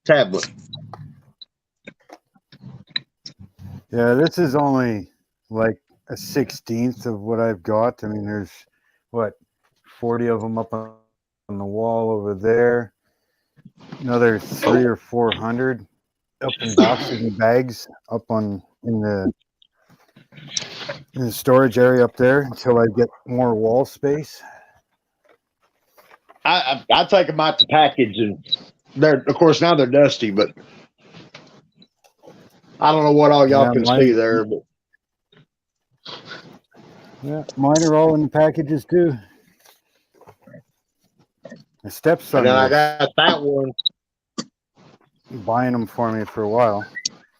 [SPEAKER 7] tablet.
[SPEAKER 1] Yeah, this is only like a 16th of what I've got. I mean, there's 40 of them up on the wall over there. Another 300 or 400 up in boxes and bags up in the in the storage area up there until I get more wall space.
[SPEAKER 7] I take them out to package, and they're, of course, now they're dusty, but I don't know what all y'all can see there. But
[SPEAKER 1] yeah, mine are all in the packages too. My stepson
[SPEAKER 7] and then I
[SPEAKER 1] was
[SPEAKER 7] got that one.
[SPEAKER 1] buying them for me for a while,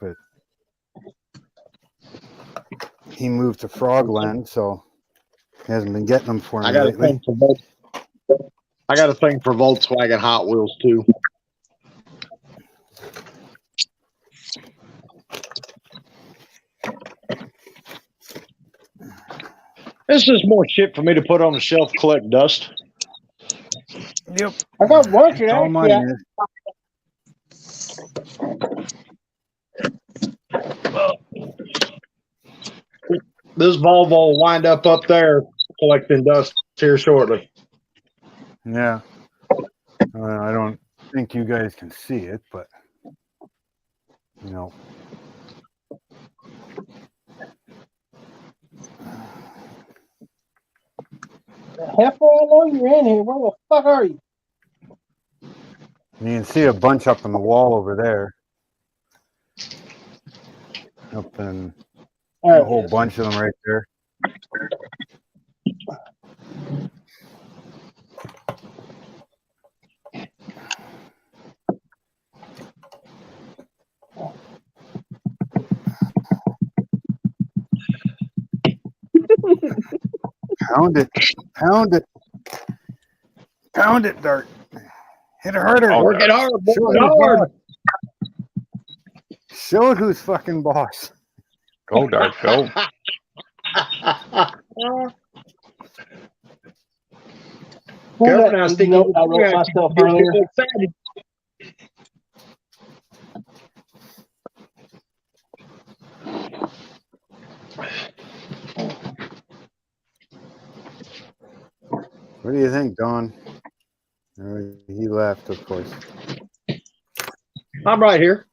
[SPEAKER 1] but he moved to Frogland, so he hasn't been getting them for me lately.
[SPEAKER 7] I got a thing for Volkswagen Hot Wheels too. This is more shit for me to put on the shelf, collect dust.
[SPEAKER 1] Yep.
[SPEAKER 4] I got one today.
[SPEAKER 1] All mine
[SPEAKER 4] Yeah.
[SPEAKER 1] is.
[SPEAKER 7] This Volvo will wind up there collecting dust here shortly.
[SPEAKER 1] Yeah. I don't think you guys can see it, but you know.
[SPEAKER 4] Half I know you're in here. Where the fuck are you?
[SPEAKER 1] You can see a bunch up on the wall over there. Up in a whole bunch of them right there. Pound it, pound it, pound it, Dart. Hit it harder.
[SPEAKER 7] Work it hard, work it hard.
[SPEAKER 1] Show it who's fucking boss.
[SPEAKER 5] Go, Dart, go.
[SPEAKER 7] Careful now, Steve.
[SPEAKER 4] I wrote myself earlier.
[SPEAKER 1] What do you think, Don? He left, of course.
[SPEAKER 7] I'm right here.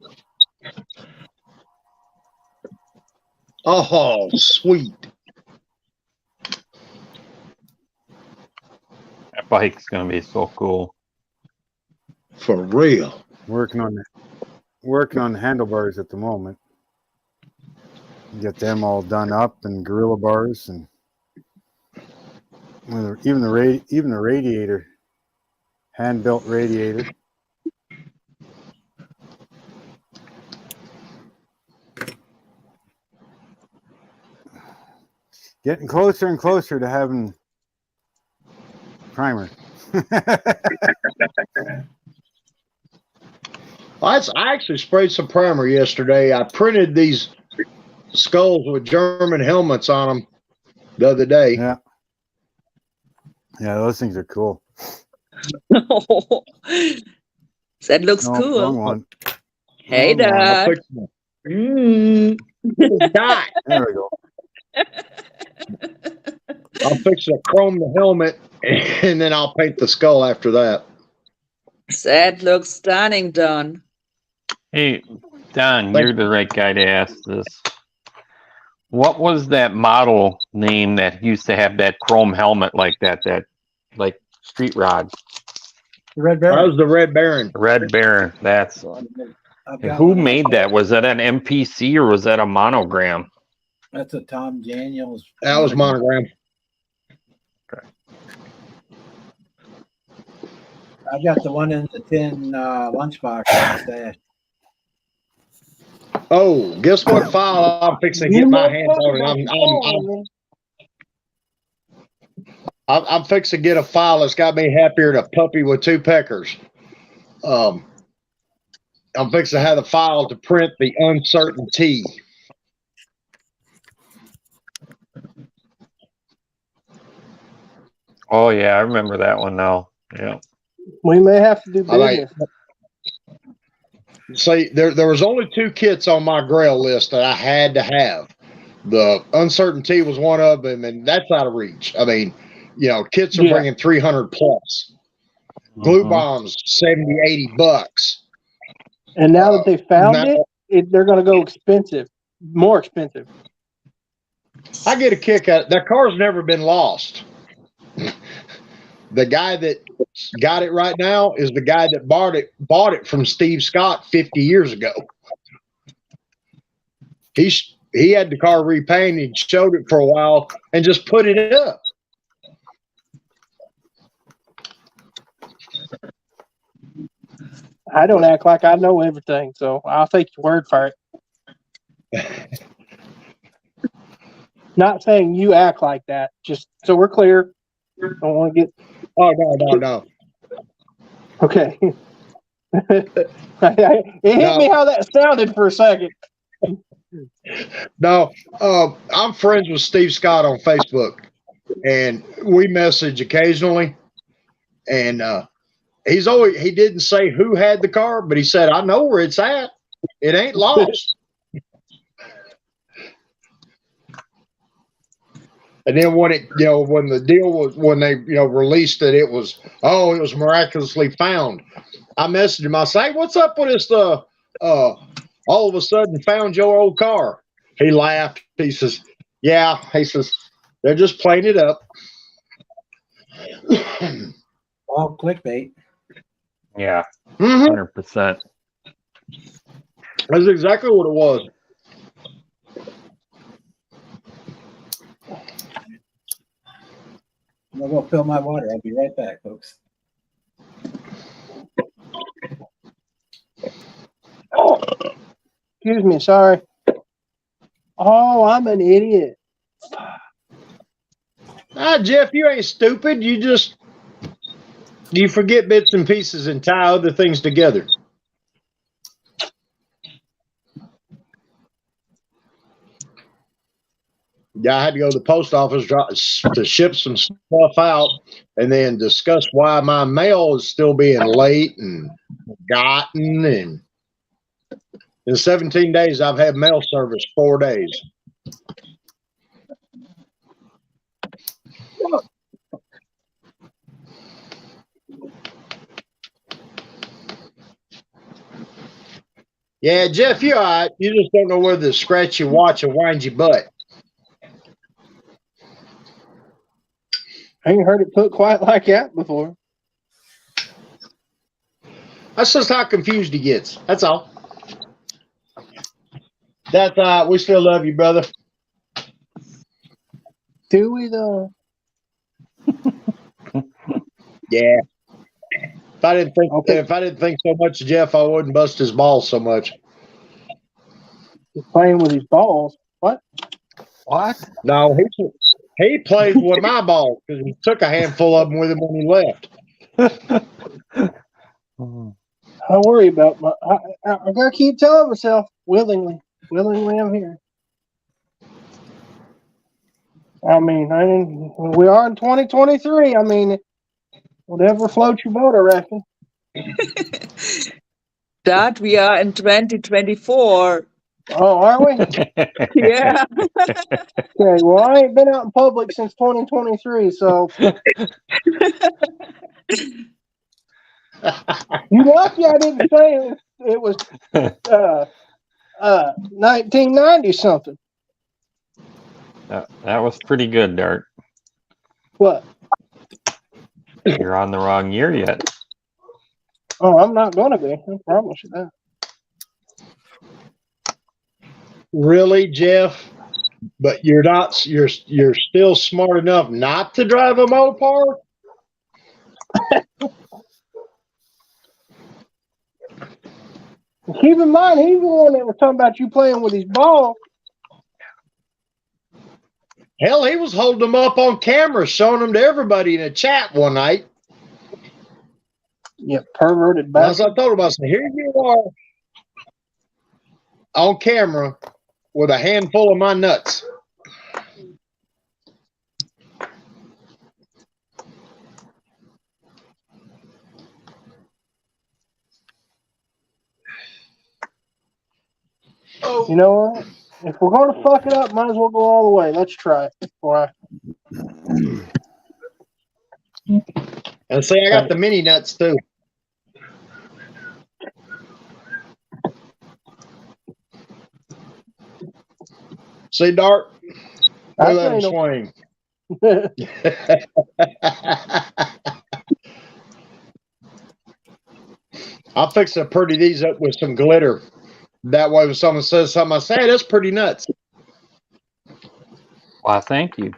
[SPEAKER 7] Oh, sweet.
[SPEAKER 5] That bike's gonna be so cool.
[SPEAKER 7] For real.
[SPEAKER 1] Working on the handlebars at the moment. Get them all done up and gorilla bars and even the radiator, hand-built radiator. Getting closer and closer to having primer.
[SPEAKER 7] I actually sprayed some primer yesterday. I printed these skulls with German helmets on them the other day.
[SPEAKER 1] Yeah. Yeah, those things are cool.
[SPEAKER 8] That looks
[SPEAKER 1] No,
[SPEAKER 8] cool.
[SPEAKER 1] wrong one.
[SPEAKER 8] Hey,
[SPEAKER 1] Wrong one.
[SPEAKER 8] Dad.
[SPEAKER 7] Die.
[SPEAKER 1] There we go.
[SPEAKER 7] I'll fix to chrome the helmet and then I'll paint the skull after that.
[SPEAKER 8] That looks stunning, Don.
[SPEAKER 5] Hey, Don, you're the right guy to ask this. What was that model name that used to have that chrome helmet like that like Street Rod?
[SPEAKER 9] Red
[SPEAKER 7] That
[SPEAKER 9] Baron.
[SPEAKER 7] was the Red Baron.
[SPEAKER 5] Red Baron. That's who made that? Was that an MPC or was that a monogram?
[SPEAKER 9] That's a Tom Daniels.
[SPEAKER 7] That was monogram.
[SPEAKER 5] Okay.
[SPEAKER 9] I got the one in the tin lunchbox in the stash.
[SPEAKER 7] Oh, guess what file I'm fixing to get my hands on it. I'm fixing to get a file that's got me happier than a puppy with two peckers. I'm fixing to have the file to print the uncertainty.
[SPEAKER 5] Oh yeah, I remember that one now. Yeah.
[SPEAKER 4] We may have to do business.
[SPEAKER 7] See, there was only two kits on my Grail list that I had to have. The uncertainty was one of them, and that's out of reach. I mean, you know, kits are bringing 300 plus. Glue bombs, 70, 80 bucks.
[SPEAKER 4] And now that they found it, they're going to go expensive, more expensive.
[SPEAKER 7] I get a kick out. That car's never been lost. The guy that got it right now is the guy that bought it from Steve Scott 50 years ago. He had the car repainted, showed it for a while, and just put it up.
[SPEAKER 4] I don't act like I know everything, so I'll take your word for it. Not saying you act like that, just so we're clear. Don't want to get.
[SPEAKER 7] Oh, no.
[SPEAKER 4] Okay. It hit me how that sounded for a second.
[SPEAKER 7] No, I'm friends with Steve Scott on Facebook, and we message occasionally. And he didn't say who had the car, but he said, I know where it's at. It ain't lost. And then when they released that it was miraculously found, I messaged him. I say, hey, what's up with this? All of a sudden found your old car. He laughed. He says, yeah. He says, they're just playing it up.
[SPEAKER 9] All clickbait.
[SPEAKER 5] Yeah,
[SPEAKER 7] Mm-hmm.
[SPEAKER 5] 100%.
[SPEAKER 7] That's exactly what it was.
[SPEAKER 9] I'm gonna go fill my water. I'll be right back, folks.
[SPEAKER 4] Excuse me, sorry. Oh, I'm an idiot.
[SPEAKER 7] Jeff, you ain't stupid. You forget bits and pieces and tie other things together. Yeah, I had to go to the post office to ship some stuff out and then discuss why my mail is still being late and forgotten. And in 17 days, I've had mail service 4 days. Yeah, Jeff, you're all right. You just don't know whether to scratch your watch or wind your butt.
[SPEAKER 4] I ain't heard it put quite like that before.
[SPEAKER 7] That's just how confused he gets. That's all. That's all right. We still love you, brother.
[SPEAKER 4] Do we though?
[SPEAKER 7] Yeah. If I didn't think so much of Jeff, I wouldn't bust his balls so much.
[SPEAKER 4] He's playing with his balls. What?
[SPEAKER 7] No, he plays with my balls because he took a handful of them with him when he left.
[SPEAKER 4] I worry about I gotta keep telling myself willingly I'm here. I mean, we are in 2023. I mean, whatever floats your boat, I reckon.
[SPEAKER 8] That we are in 2024.
[SPEAKER 4] Oh, are we?
[SPEAKER 8] Yeah.
[SPEAKER 4] Okay, well, I ain't been out in public since 2023, so. You lucky I didn't say it was 1990 something.
[SPEAKER 5] That was pretty good, Dart.
[SPEAKER 4] What?
[SPEAKER 5] You're on the wrong year yet.
[SPEAKER 4] Oh, I'm not gonna be. I promise you that.
[SPEAKER 7] Really, Jeff? But you're not. You're still smart enough not to drive a Mopar?
[SPEAKER 4] Keep in mind, he's the one that was talking about you playing with his ball.
[SPEAKER 7] Hell, he was holding them up on camera, showing them to everybody in a chat one night.
[SPEAKER 4] Yeah, perverted bastard.
[SPEAKER 7] As I told him, I said, here you are on camera with a handful of my nuts.
[SPEAKER 4] You know what? If we're going to fuck it up, might as well go all the way. Let's try it before I.
[SPEAKER 7] And see, I got the mini nuts too. See, Dart, Look
[SPEAKER 4] I
[SPEAKER 7] at him
[SPEAKER 4] seen 'em.
[SPEAKER 7] swing. I'll fix to pretty these up with some glitter. That way, when someone says something, I say, hey, that's pretty nuts.
[SPEAKER 5] Why, thank you.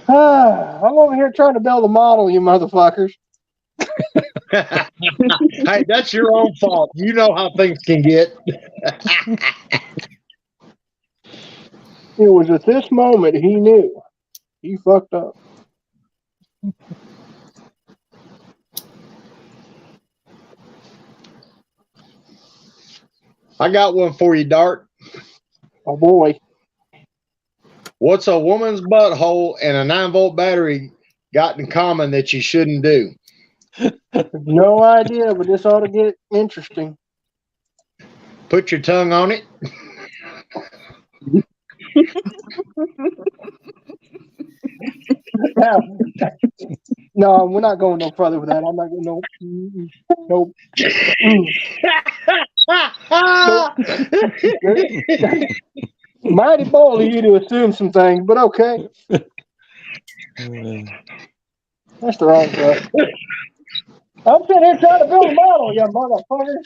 [SPEAKER 4] I'm over here trying to build a model, you motherfuckers.
[SPEAKER 7] Hey, that's your own fault. You know how things can get.
[SPEAKER 4] It was at this moment he knew he fucked up.
[SPEAKER 7] I got one for you, Dart.
[SPEAKER 4] Oh boy.
[SPEAKER 7] What's a woman's butthole and a 9-volt battery got in common that you shouldn't do?
[SPEAKER 4] No idea, but this ought to get interesting.
[SPEAKER 7] Put your tongue on it.
[SPEAKER 4] No, we're not going no further with that. I'm not going no. Nope. Mighty bold of you to assume some things, but okay. That's the wrong stuff. I'm sitting here trying to build a model, you motherfuckers.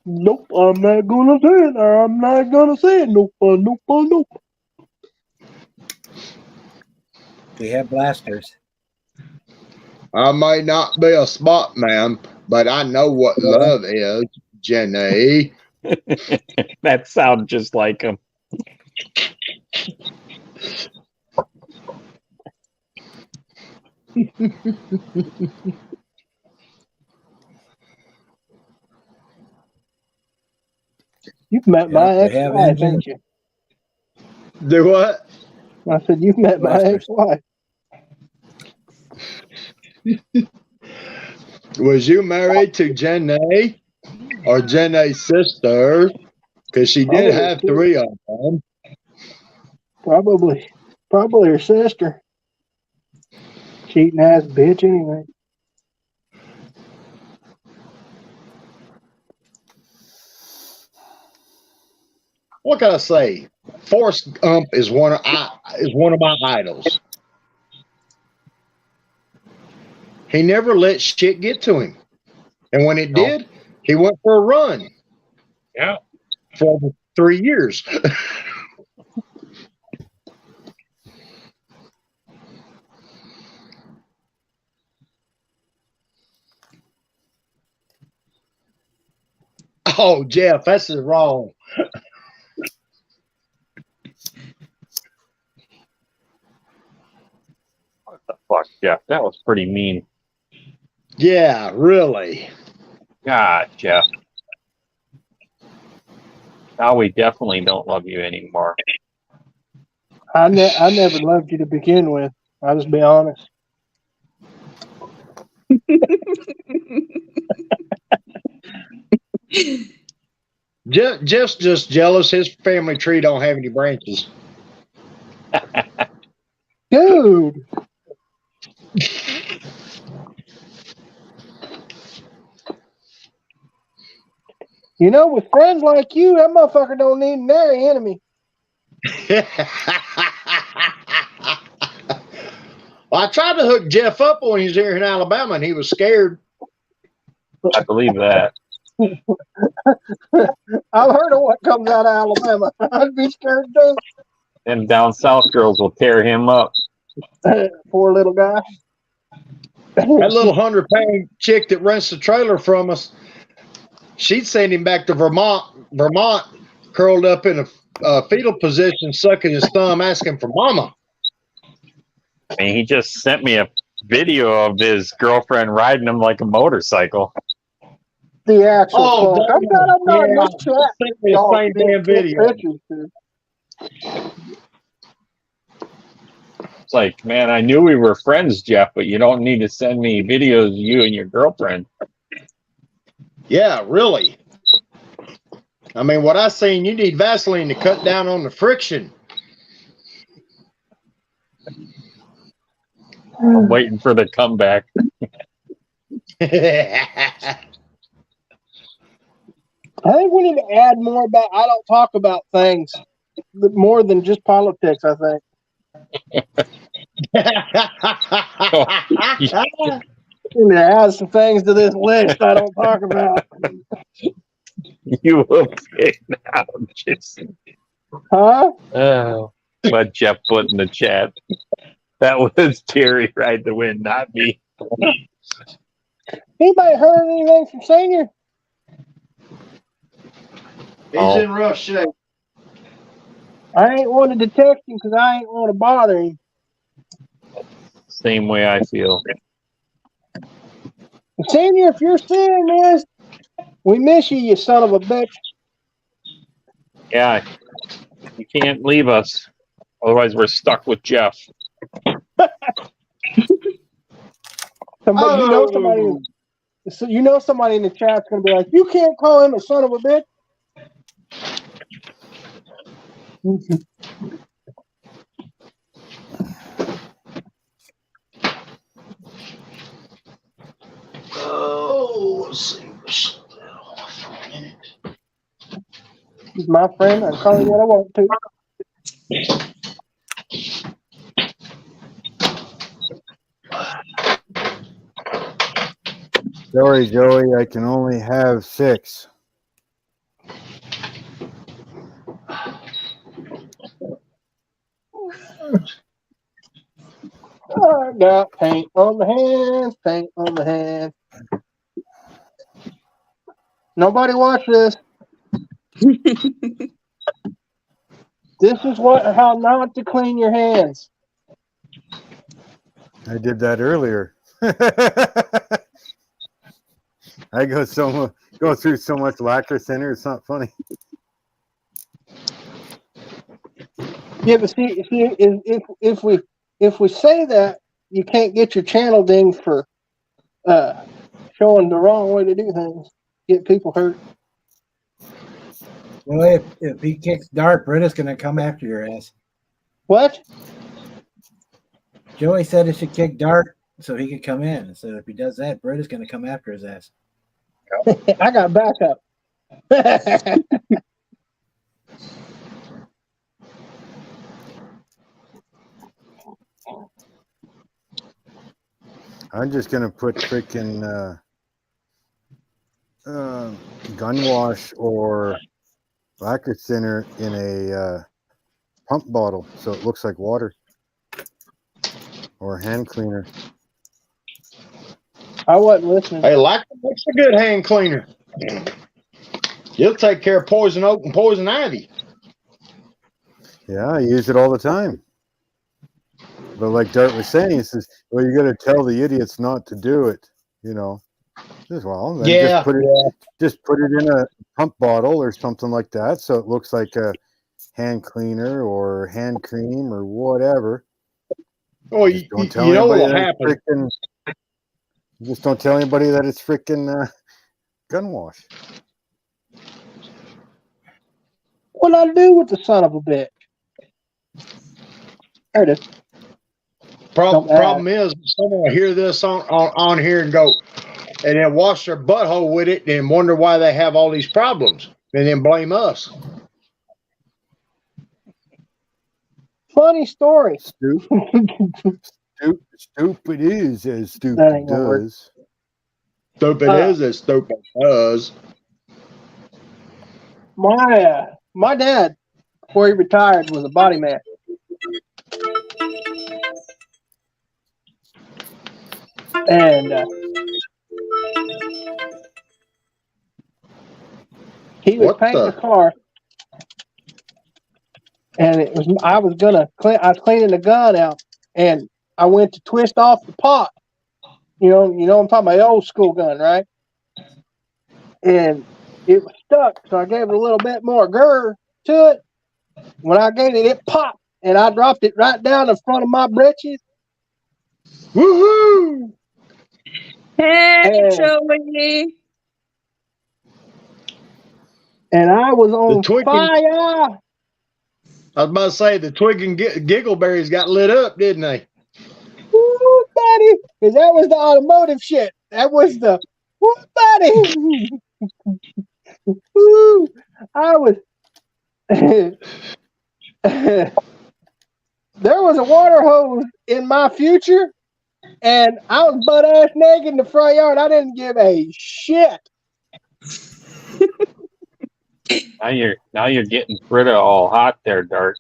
[SPEAKER 4] Nope, I'm not gonna say it. I'm not gonna say it. Nope, nope.
[SPEAKER 9] We have blasters.
[SPEAKER 7] I may not be a spot man, but I know what love is, Jenny.
[SPEAKER 5] That sounds just like him.
[SPEAKER 4] You've met my
[SPEAKER 9] Yep, they have
[SPEAKER 4] ex-wife,
[SPEAKER 9] engines.
[SPEAKER 4] ain't you?
[SPEAKER 7] Do what?
[SPEAKER 4] I said, you've met my
[SPEAKER 9] Blasters.
[SPEAKER 4] ex-wife.
[SPEAKER 7] Was you married to Jenny or Jenny's sister? Because she did
[SPEAKER 4] Probably
[SPEAKER 7] have
[SPEAKER 4] two.
[SPEAKER 7] 3 of them.
[SPEAKER 4] Probably her sister. Cheating ass bitch anyway.
[SPEAKER 7] What can I say? Forrest Gump is one of my idols. He never let shit get to him, and when it did, he went for a run.
[SPEAKER 5] Yeah.
[SPEAKER 7] For over 3 years. Oh, Jeff, that's wrong.
[SPEAKER 5] What the fuck, Jeff? That was pretty mean.
[SPEAKER 7] Yeah, really.
[SPEAKER 5] God, Jeff. Now we definitely don't love you anymore.
[SPEAKER 4] I never loved you to begin with. I'll just be honest.
[SPEAKER 7] Jeff's just jealous his family tree don't have any branches.
[SPEAKER 4] Dude. You know, with friends like you, that motherfucker don't need an enemy.
[SPEAKER 7] Well, I tried to hook Jeff up when he was here in Alabama, and he was scared.
[SPEAKER 5] I believe that.
[SPEAKER 4] I've heard of what comes out of Alabama. I'd be scared too.
[SPEAKER 5] Them down south girls will tear him up.
[SPEAKER 4] Poor little guy.
[SPEAKER 7] That little 100-pound chick that rents the trailer from us, she'd send him back to Vermont, curled up in a fetal position, sucking his thumb, asking for mama.
[SPEAKER 5] I mean, he just sent me a video of his girlfriend riding him like a motorcycle.
[SPEAKER 4] The actual fuck. I'm glad I'm not in this chat.
[SPEAKER 7] Sent me the same damn video.
[SPEAKER 5] It's like, man, I knew we were friends, Jeff, but you don't need to send me videos of you and your girlfriend.
[SPEAKER 7] Yeah, really. I mean, what I seen, you need Vaseline to cut down on the friction.
[SPEAKER 5] I'm waiting for the comeback.
[SPEAKER 4] I think we need to add more about. I don't talk about things more than just politics. I think. We need to add some things to this list I don't talk about.
[SPEAKER 5] You will pick now, Jason.
[SPEAKER 4] Huh?
[SPEAKER 5] Oh, what Jeff put in the chat. That was Terry ride the wind, not me.
[SPEAKER 4] Anybody heard anything from Senior?
[SPEAKER 7] He's in rough shape.
[SPEAKER 4] I ain't wanted to text him because I ain't want to bother him.
[SPEAKER 5] Same way I feel.
[SPEAKER 4] Senior, if you're seeing this, we miss you, you son of a bitch.
[SPEAKER 5] Yeah, you can't leave us. Otherwise, we're stuck with Jeff.
[SPEAKER 4] Somebody, you know somebody in the chat's gonna be like, you can't call him a son of a bitch.
[SPEAKER 7] Oh, let's see.
[SPEAKER 4] He's my friend. I call him what I want to.
[SPEAKER 1] Sorry, Joey, I can only have 6.
[SPEAKER 4] I got paint on the hands, paint on the hands. Nobody watch this. This is how not to clean your hands.
[SPEAKER 1] I did that earlier. I go through so much lacquer thinner, it's not funny.
[SPEAKER 4] Yeah, but see, if we say that, you can't get your channel dinged for showing the wrong way to do things. Get people hurt.
[SPEAKER 9] Well, if he kicks Dart, Britta's going to come after your ass.
[SPEAKER 4] What?
[SPEAKER 9] Joey said he should kick Dart so he could come in. So if he does that, Britta's going to come after his ass.
[SPEAKER 4] I got backup.
[SPEAKER 1] I'm just gonna put freaking gun wash or lacquer thinner in a pump bottle so it looks like water, or hand cleaner.
[SPEAKER 4] I wasn't listening.
[SPEAKER 7] Hey, lacquer makes a good hand cleaner. You'll take care of poison oak and poison ivy.
[SPEAKER 1] Yeah, I use it all the time. But like Dart was saying, he says, well, you got to tell the idiots not to do it, you know. As well, then
[SPEAKER 7] Yeah.
[SPEAKER 1] just put it in a pump bottle or something like that, so it looks like a hand cleaner or hand cream or whatever.
[SPEAKER 7] Oh,
[SPEAKER 1] Just don't tell
[SPEAKER 7] you know
[SPEAKER 1] anybody
[SPEAKER 7] what'll
[SPEAKER 1] that
[SPEAKER 7] happen.
[SPEAKER 1] it's freaking. Just don't tell anybody that it's freaking gun wash.
[SPEAKER 4] What'd I do with the son of a bitch? There it is.
[SPEAKER 7] Problem is, someone will hear this on here and go, and then wash their butthole with it and wonder why they have all these problems, and then blame us.
[SPEAKER 4] Funny story.
[SPEAKER 1] Stupid is as
[SPEAKER 4] That
[SPEAKER 1] stupid
[SPEAKER 4] ain't gonna work.
[SPEAKER 1] does.
[SPEAKER 7] Stupid is as stupid does.
[SPEAKER 4] My dad, before he retired, was a body man. And he was painting the car, and I was cleaning the gun out, and I went to twist off the pot. You know I'm talking about the old school gun, right? And it was stuck, so I gave it a little bit more grr to it. When I gave it, it popped, and I dropped it right down in front of my britches.
[SPEAKER 7] Woohoo!
[SPEAKER 8] Hey, Joey.
[SPEAKER 4] And I was on fire.
[SPEAKER 7] I was about to say, the twig and giggleberries got lit up, didn't they?
[SPEAKER 4] because that was the automotive shit. That was the woo, buddy. Woo. I was. There was a water hose in my future, and I was butt ass naked in the front yard. I didn't give a shit.
[SPEAKER 5] Now you're getting rid of all hot there, Dart.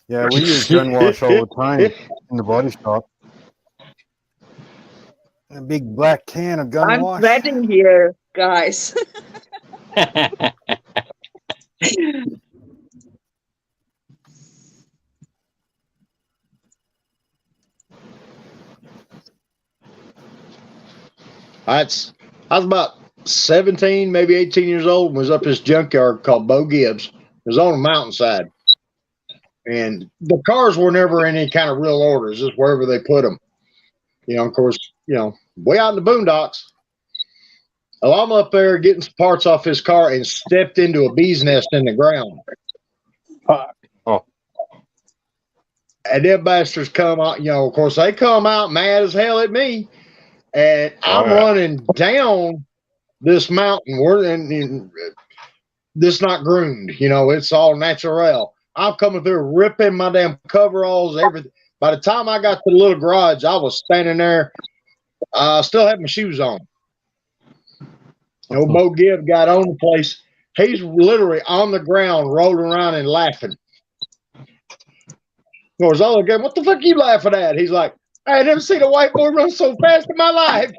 [SPEAKER 1] Yeah, we use gun wash all the time in the body shop. A big black can of gun
[SPEAKER 8] I'm
[SPEAKER 1] wash.
[SPEAKER 8] sweating here, guys.
[SPEAKER 7] I was about 17, maybe 18 years old, and was up this junkyard called Bo Gibbs. It was on a mountainside. And the cars were never in any kind of real order, just wherever they put them. Of course, way out in the boondocks. Well, I'm up there getting some parts off his car and stepped into a bee's nest in the ground.
[SPEAKER 4] Fuck.
[SPEAKER 5] Oh.
[SPEAKER 7] And them bastards come out, of course, they come out mad as hell at me. And I'm running down this mountain. And this not groomed, it's all natural. I'm coming through ripping my damn coveralls, everything. By the time I got to the little garage, I was standing there. I still had my shoes on. Old Bo Gibb got on the place. He's literally on the ground, rolling around and laughing. Of course, I look at him, what the fuck are you laughing at? He's like, I had never seen a white boy run so fast in my life.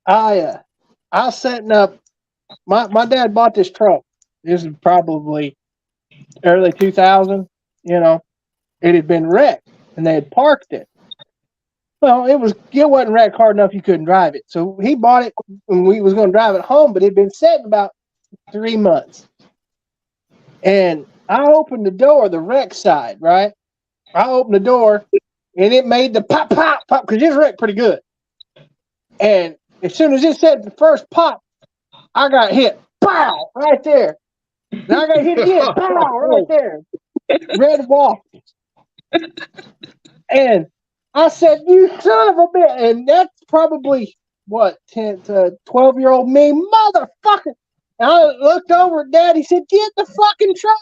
[SPEAKER 4] I was setting up. My dad bought this truck. This is probably early 2000. It had been wrecked, and they had parked it. Well, it wasn't wrecked hard enough you couldn't drive it. So he bought it, and we was going to drive it home, but it had been sitting about 3 months. And I opened the door, the wreck side, right? I opened the door, and it made the pop, pop, pop, because it's wrecked pretty good. And as soon as it said the first pop, I got hit. Pow! Right there. Then I got hit again. Pow! Right there. Red wall. And I said, you son of a bitch. And that's probably, 12-year-old me, motherfucker. And I looked over at Dad. He said, get the fucking truck.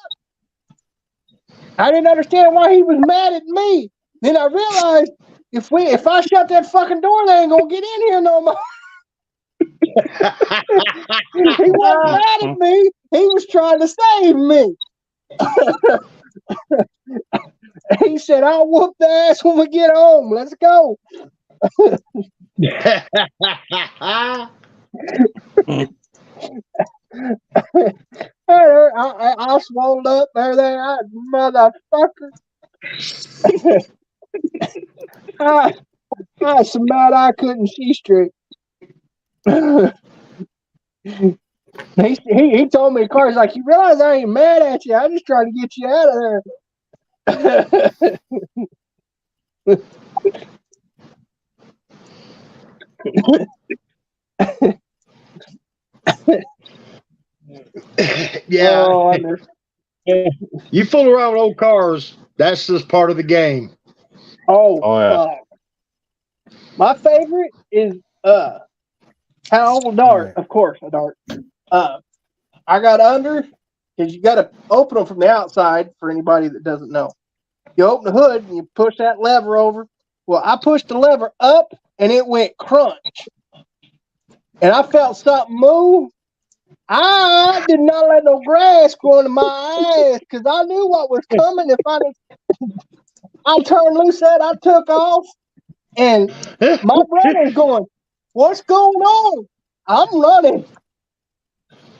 [SPEAKER 4] I didn't understand why he was mad at me. Then I realized if I shut that fucking door, they ain't gonna get in here no more. He wasn't mad at me. He was trying to save me. He said, I'll whoop the ass when we get home. Let's go. I swallowed up there, motherfucker. I was so mad I couldn't see straight. He told me, Carter's like, you realize I ain't mad at you. I just trying to get you out of there.
[SPEAKER 7] Yeah.
[SPEAKER 4] Oh,
[SPEAKER 7] You fool around with old cars, that's just part of the game.
[SPEAKER 5] Oh, yeah.
[SPEAKER 4] My favorite is Dart, of course, a Dart. I got under because you got to open them from the outside for anybody that doesn't know. You open the hood and you push that lever over. Well, I pushed the lever up and it went crunch. And I felt something move. I did not let no grass grow into my ass because I knew what was coming. If I turned loose, I took off. And my brother's going, what's going on? I'm running.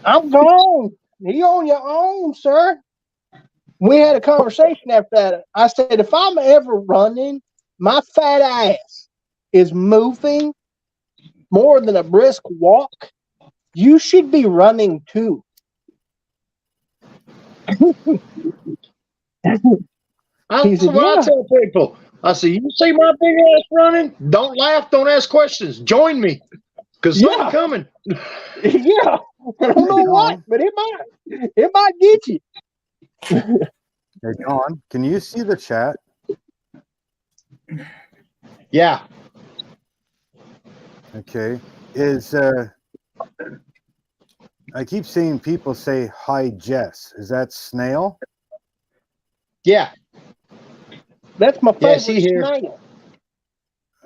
[SPEAKER 4] I'm gone. You on your own, sir. We had a conversation after that. I said, if I'm ever running, my fat ass is moving more than a brisk walk. You should be running too.
[SPEAKER 7] That's what I tell people. I say, you see my big ass running? Don't laugh, don't ask questions. Join me. Because something's coming.
[SPEAKER 4] Yeah. I don't know what, but it might get you.
[SPEAKER 1] Hey, John, can you see the chat?
[SPEAKER 7] Yeah.
[SPEAKER 1] Okay. I keep seeing people say hi Jess. Is that Snail?
[SPEAKER 7] Yeah.
[SPEAKER 4] That's my
[SPEAKER 7] Yeah,
[SPEAKER 4] favorite
[SPEAKER 7] see here.
[SPEAKER 4] snail.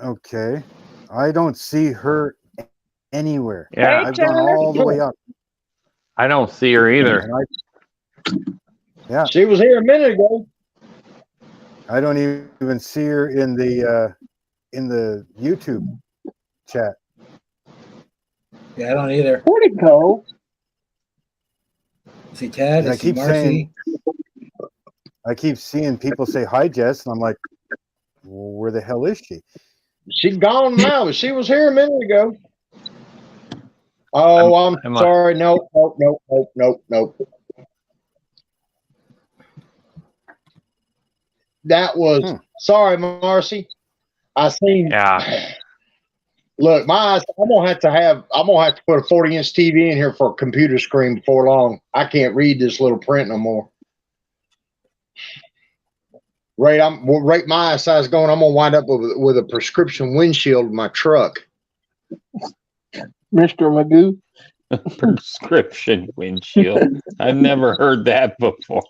[SPEAKER 1] Okay. I don't see her anywhere.
[SPEAKER 5] Yeah,
[SPEAKER 1] I've gone all the way up.
[SPEAKER 5] I don't see her either.
[SPEAKER 1] Yeah.
[SPEAKER 7] She was here a minute ago.
[SPEAKER 1] I don't even see her in the YouTube chat.
[SPEAKER 9] Yeah, I don't either.
[SPEAKER 4] Where'd it go?
[SPEAKER 9] See Ted,
[SPEAKER 1] I
[SPEAKER 9] I see
[SPEAKER 1] keep
[SPEAKER 9] Marcy.
[SPEAKER 1] saying, I keep seeing people say hi Jess, and I'm like, well, where the hell is she?
[SPEAKER 7] She's gone now. She was here a minute ago. Oh, I'm sorry. No. That was sorry, Marcy. I seen.
[SPEAKER 5] Yeah.
[SPEAKER 7] Look, my eyes. I'm gonna have to put a 40-inch TV in here for a computer screen before long. I can't read this little print no more. Right, my eyesight going. I'm gonna wind up with a prescription windshield in my truck.
[SPEAKER 4] Mr. Magoo.
[SPEAKER 5] Prescription windshield. I've never heard that before.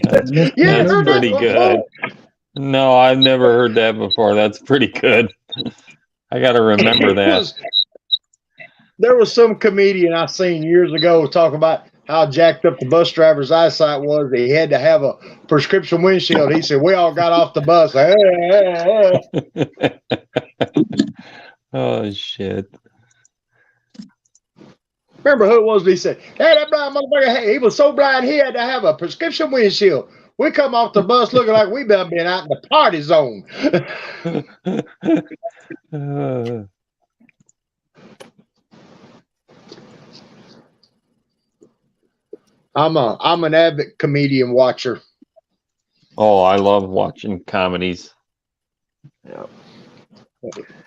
[SPEAKER 5] That's pretty good. No, I've never heard that before. That's pretty good. I got to remember that.
[SPEAKER 7] There was some comedian I seen years ago talk about how jacked up the bus driver's eyesight was. He had to have a prescription windshield. He said, we all got off the bus.
[SPEAKER 5] Oh, shit.
[SPEAKER 7] Remember who it was? He said, hey, that blind motherfucker, he was so blind he had to have a prescription windshield. We come off the bus looking like we've been out in the party zone. I'm an avid comedian watcher.
[SPEAKER 5] Oh, I love watching comedies.
[SPEAKER 7] Yeah.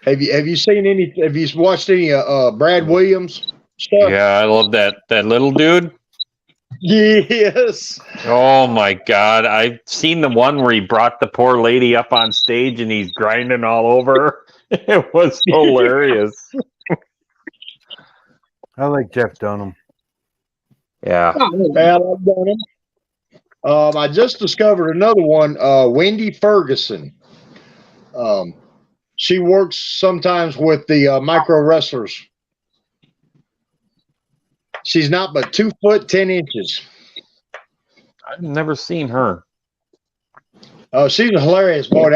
[SPEAKER 7] Have you seen any? Have you watched any Brad Williams stuff?
[SPEAKER 5] Yeah, I love that little dude.
[SPEAKER 7] Yes.
[SPEAKER 5] Oh my God, I've seen the one where he brought the poor lady up on stage and he's grinding all over her. It was hilarious.
[SPEAKER 1] I like Jeff Dunham.
[SPEAKER 5] Yeah.
[SPEAKER 7] I love Dunham. I just discovered another one, Wendy Ferguson. She works sometimes with the micro wrestlers. She's not but 2 foot 10 inches.
[SPEAKER 5] I've never seen her.
[SPEAKER 7] She's a hilarious boy.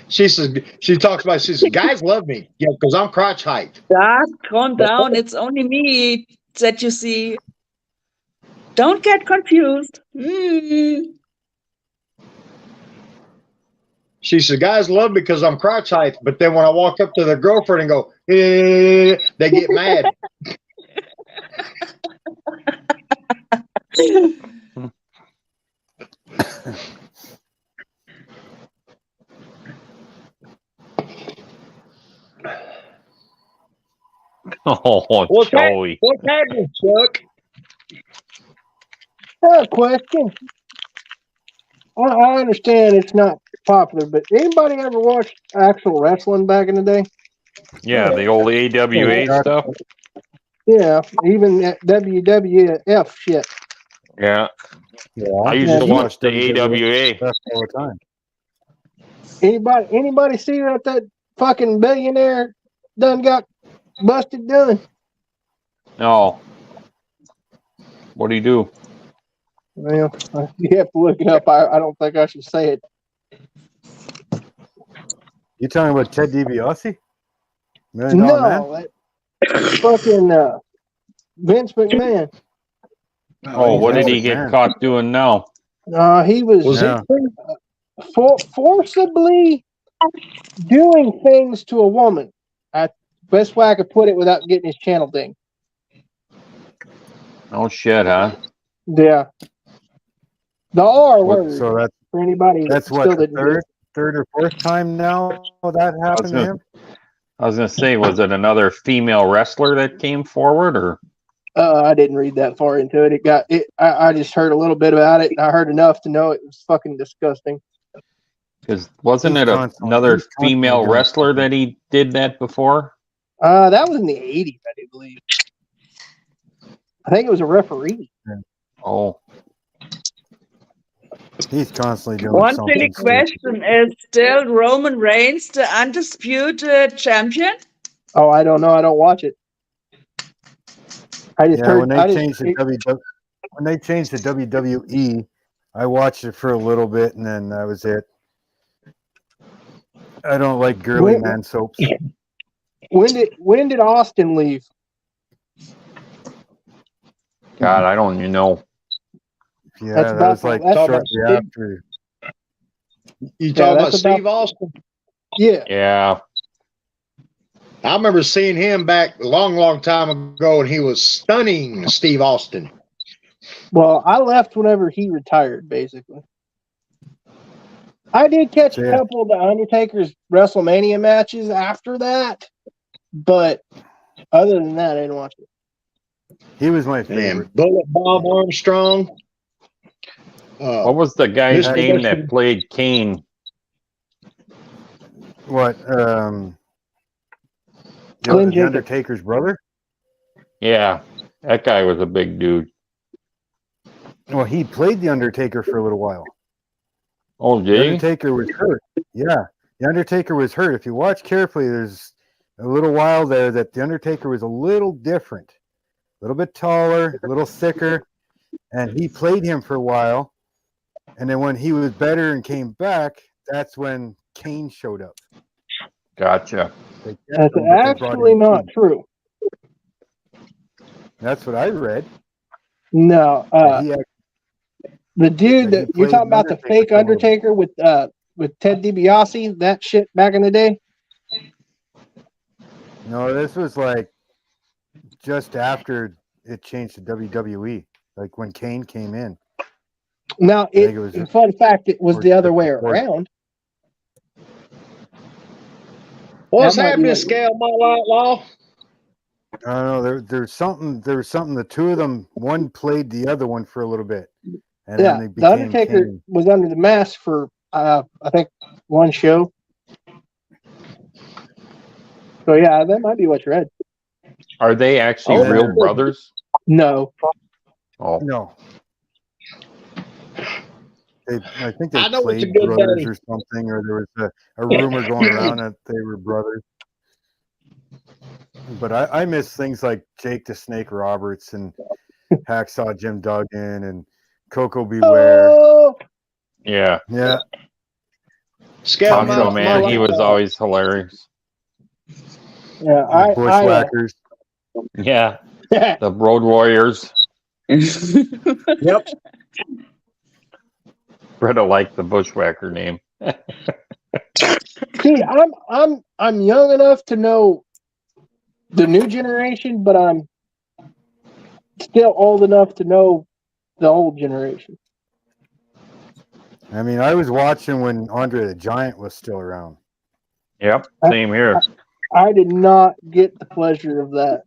[SPEAKER 7] She says she talks about. She says, "Guys love me, because I'm crotch height."
[SPEAKER 8] Dad, calm down. It's only me that you see. Don't get confused.
[SPEAKER 7] She said, "Guys love me because I'm crotch height," but then when I walk up to their girlfriend and go, they get mad.
[SPEAKER 5] Oh, Joey.
[SPEAKER 7] What's happening, Chuck?
[SPEAKER 4] Question. I understand it's not popular, but anybody ever watched actual wrestling back in the day?
[SPEAKER 5] Yeah, the old AWA stuff.
[SPEAKER 4] Yeah, even that WWF shit.
[SPEAKER 5] Yeah.
[SPEAKER 1] Yeah,
[SPEAKER 5] I used to watch the AWA
[SPEAKER 1] all the time.
[SPEAKER 4] Anybody see that fucking billionaire done got busted done?
[SPEAKER 5] No. What do you do?
[SPEAKER 4] Well, you have to look it up. I don't think I should say it.
[SPEAKER 1] You talking about Ted DiBiase? $1 Million Man?
[SPEAKER 4] No, that fucking Vince McMahon.
[SPEAKER 5] Oh, what did he get caught doing now?
[SPEAKER 4] He was forcibly doing things to a woman. Best way I could put it without getting his channel dinged.
[SPEAKER 5] Oh shit, huh?
[SPEAKER 4] Yeah. The R word.
[SPEAKER 1] So that's
[SPEAKER 4] for anybody
[SPEAKER 1] that's
[SPEAKER 4] that still
[SPEAKER 1] what,
[SPEAKER 4] didn't
[SPEAKER 1] third or fourth time now that happened to him?
[SPEAKER 5] I was gonna say, was it another female wrestler that came forward, or?
[SPEAKER 4] I didn't read that far into it. I just heard a little bit about it, and I heard enough to know it was fucking disgusting.
[SPEAKER 5] Because wasn't
[SPEAKER 1] He's
[SPEAKER 5] it
[SPEAKER 1] constantly-
[SPEAKER 5] another
[SPEAKER 1] he's constantly
[SPEAKER 5] female
[SPEAKER 1] doing
[SPEAKER 5] wrestler
[SPEAKER 1] something.
[SPEAKER 5] that he did that before?
[SPEAKER 4] That was in the 80s, I do believe. I think it was a referee.
[SPEAKER 5] Oh,
[SPEAKER 1] He's constantly doing
[SPEAKER 8] One
[SPEAKER 1] something.
[SPEAKER 8] silly
[SPEAKER 1] stupid.
[SPEAKER 8] question: is still Roman Reigns the undisputed champion?
[SPEAKER 4] Oh, I don't know. I don't watch it. I just
[SPEAKER 1] Yeah,
[SPEAKER 4] heard.
[SPEAKER 1] when they
[SPEAKER 4] I just,
[SPEAKER 1] changed the when they changed the WWE, I watched it for a little bit and then that was it. I don't like girly
[SPEAKER 4] When-
[SPEAKER 1] man soaps.
[SPEAKER 4] when did Austin leave?
[SPEAKER 5] God, I don't even know.
[SPEAKER 1] Yeah,
[SPEAKER 4] That's
[SPEAKER 1] that
[SPEAKER 4] about
[SPEAKER 1] was like
[SPEAKER 4] that's
[SPEAKER 7] about
[SPEAKER 1] shortly
[SPEAKER 7] Steve.
[SPEAKER 1] after.
[SPEAKER 7] You talking about
[SPEAKER 4] that's
[SPEAKER 7] Steve
[SPEAKER 4] about-
[SPEAKER 7] Austin?
[SPEAKER 4] Yeah.
[SPEAKER 5] Yeah,
[SPEAKER 7] I remember seeing him back a long time ago, and he was stunning, Steve Austin.
[SPEAKER 4] Well, I left whenever he retired, basically. I did catch a
[SPEAKER 1] Yeah.
[SPEAKER 4] couple of the Undertaker's WrestleMania matches after that, but other than that, I didn't watch it.
[SPEAKER 1] He was my favorite.
[SPEAKER 7] And Bullet Bob Armstrong.
[SPEAKER 5] what was the guy's
[SPEAKER 7] Mr.
[SPEAKER 5] name
[SPEAKER 7] Western-
[SPEAKER 5] that played Kane?
[SPEAKER 1] What?
[SPEAKER 4] Glenn
[SPEAKER 1] The
[SPEAKER 4] Jacobs.
[SPEAKER 1] Undertaker's brother?
[SPEAKER 5] Yeah, that guy was a big dude.
[SPEAKER 1] Well, he played the Undertaker for a little while.
[SPEAKER 5] Oh,
[SPEAKER 1] The
[SPEAKER 5] did he?
[SPEAKER 1] Undertaker was hurt. Yeah, the Undertaker was hurt. If you watch carefully, there's a little while there that the Undertaker was a little different, a little bit taller, a little thicker, and he played him for a while. And then when he was better and came back, that's when Kane showed up.
[SPEAKER 5] Gotcha.
[SPEAKER 1] They kept
[SPEAKER 4] That's
[SPEAKER 1] him, but they brought
[SPEAKER 4] actually
[SPEAKER 1] in
[SPEAKER 4] not
[SPEAKER 1] Kane.
[SPEAKER 4] true.
[SPEAKER 1] That's what I read.
[SPEAKER 4] No,
[SPEAKER 1] That he actually-
[SPEAKER 4] the dude
[SPEAKER 1] that he
[SPEAKER 4] that you're
[SPEAKER 1] played
[SPEAKER 4] talking about, the
[SPEAKER 1] Undertaker
[SPEAKER 4] fake
[SPEAKER 1] for a little bit.
[SPEAKER 4] Undertaker with Ted DiBiase, that shit back in the day.
[SPEAKER 1] No, this was like just after it changed to WWE, like when Kane came in.
[SPEAKER 4] Now,
[SPEAKER 1] think it was-
[SPEAKER 4] fun fact, it was
[SPEAKER 1] or
[SPEAKER 4] the other way
[SPEAKER 1] or-
[SPEAKER 4] around.
[SPEAKER 7] What's
[SPEAKER 4] That might be
[SPEAKER 7] happening,
[SPEAKER 4] what-
[SPEAKER 7] Scale My Outlaw?
[SPEAKER 1] I don't know. There's something. There was something. The two of them, one played the other one for a little bit, and
[SPEAKER 4] Yeah,
[SPEAKER 1] then they
[SPEAKER 4] the
[SPEAKER 1] became
[SPEAKER 4] Undertaker
[SPEAKER 1] Kane.
[SPEAKER 4] was under the mask for I think one show. So yeah, that might be what you read.
[SPEAKER 5] Are they actually
[SPEAKER 7] Oh.
[SPEAKER 5] real brothers?
[SPEAKER 4] No,
[SPEAKER 5] Oh,
[SPEAKER 1] No, I think they
[SPEAKER 7] I know it's a
[SPEAKER 1] played
[SPEAKER 7] good
[SPEAKER 1] brothers
[SPEAKER 7] day.
[SPEAKER 1] or something, or there was a rumor going around that they were brothers. But I miss things like Jake the Snake Roberts and Hacksaw Jim Duggan and Coco Beware.
[SPEAKER 4] oh,
[SPEAKER 5] yeah.
[SPEAKER 1] Yeah,
[SPEAKER 7] Scale
[SPEAKER 1] Tommy
[SPEAKER 5] Macho
[SPEAKER 1] the
[SPEAKER 5] Man, he was
[SPEAKER 7] Outlaw.
[SPEAKER 5] always hilarious.
[SPEAKER 4] yeah,
[SPEAKER 1] the Bushwhackers.
[SPEAKER 5] Yeah, the Road Warriors.
[SPEAKER 7] Yep.
[SPEAKER 5] Britta liked the Bushwhacker name.
[SPEAKER 4] See, I'm young enough to know the new generation, but I'm still old enough to know the old generation.
[SPEAKER 1] I mean, I was watching when Andre the Giant was still around.
[SPEAKER 5] Yep, same here.
[SPEAKER 4] I did not get the pleasure of that.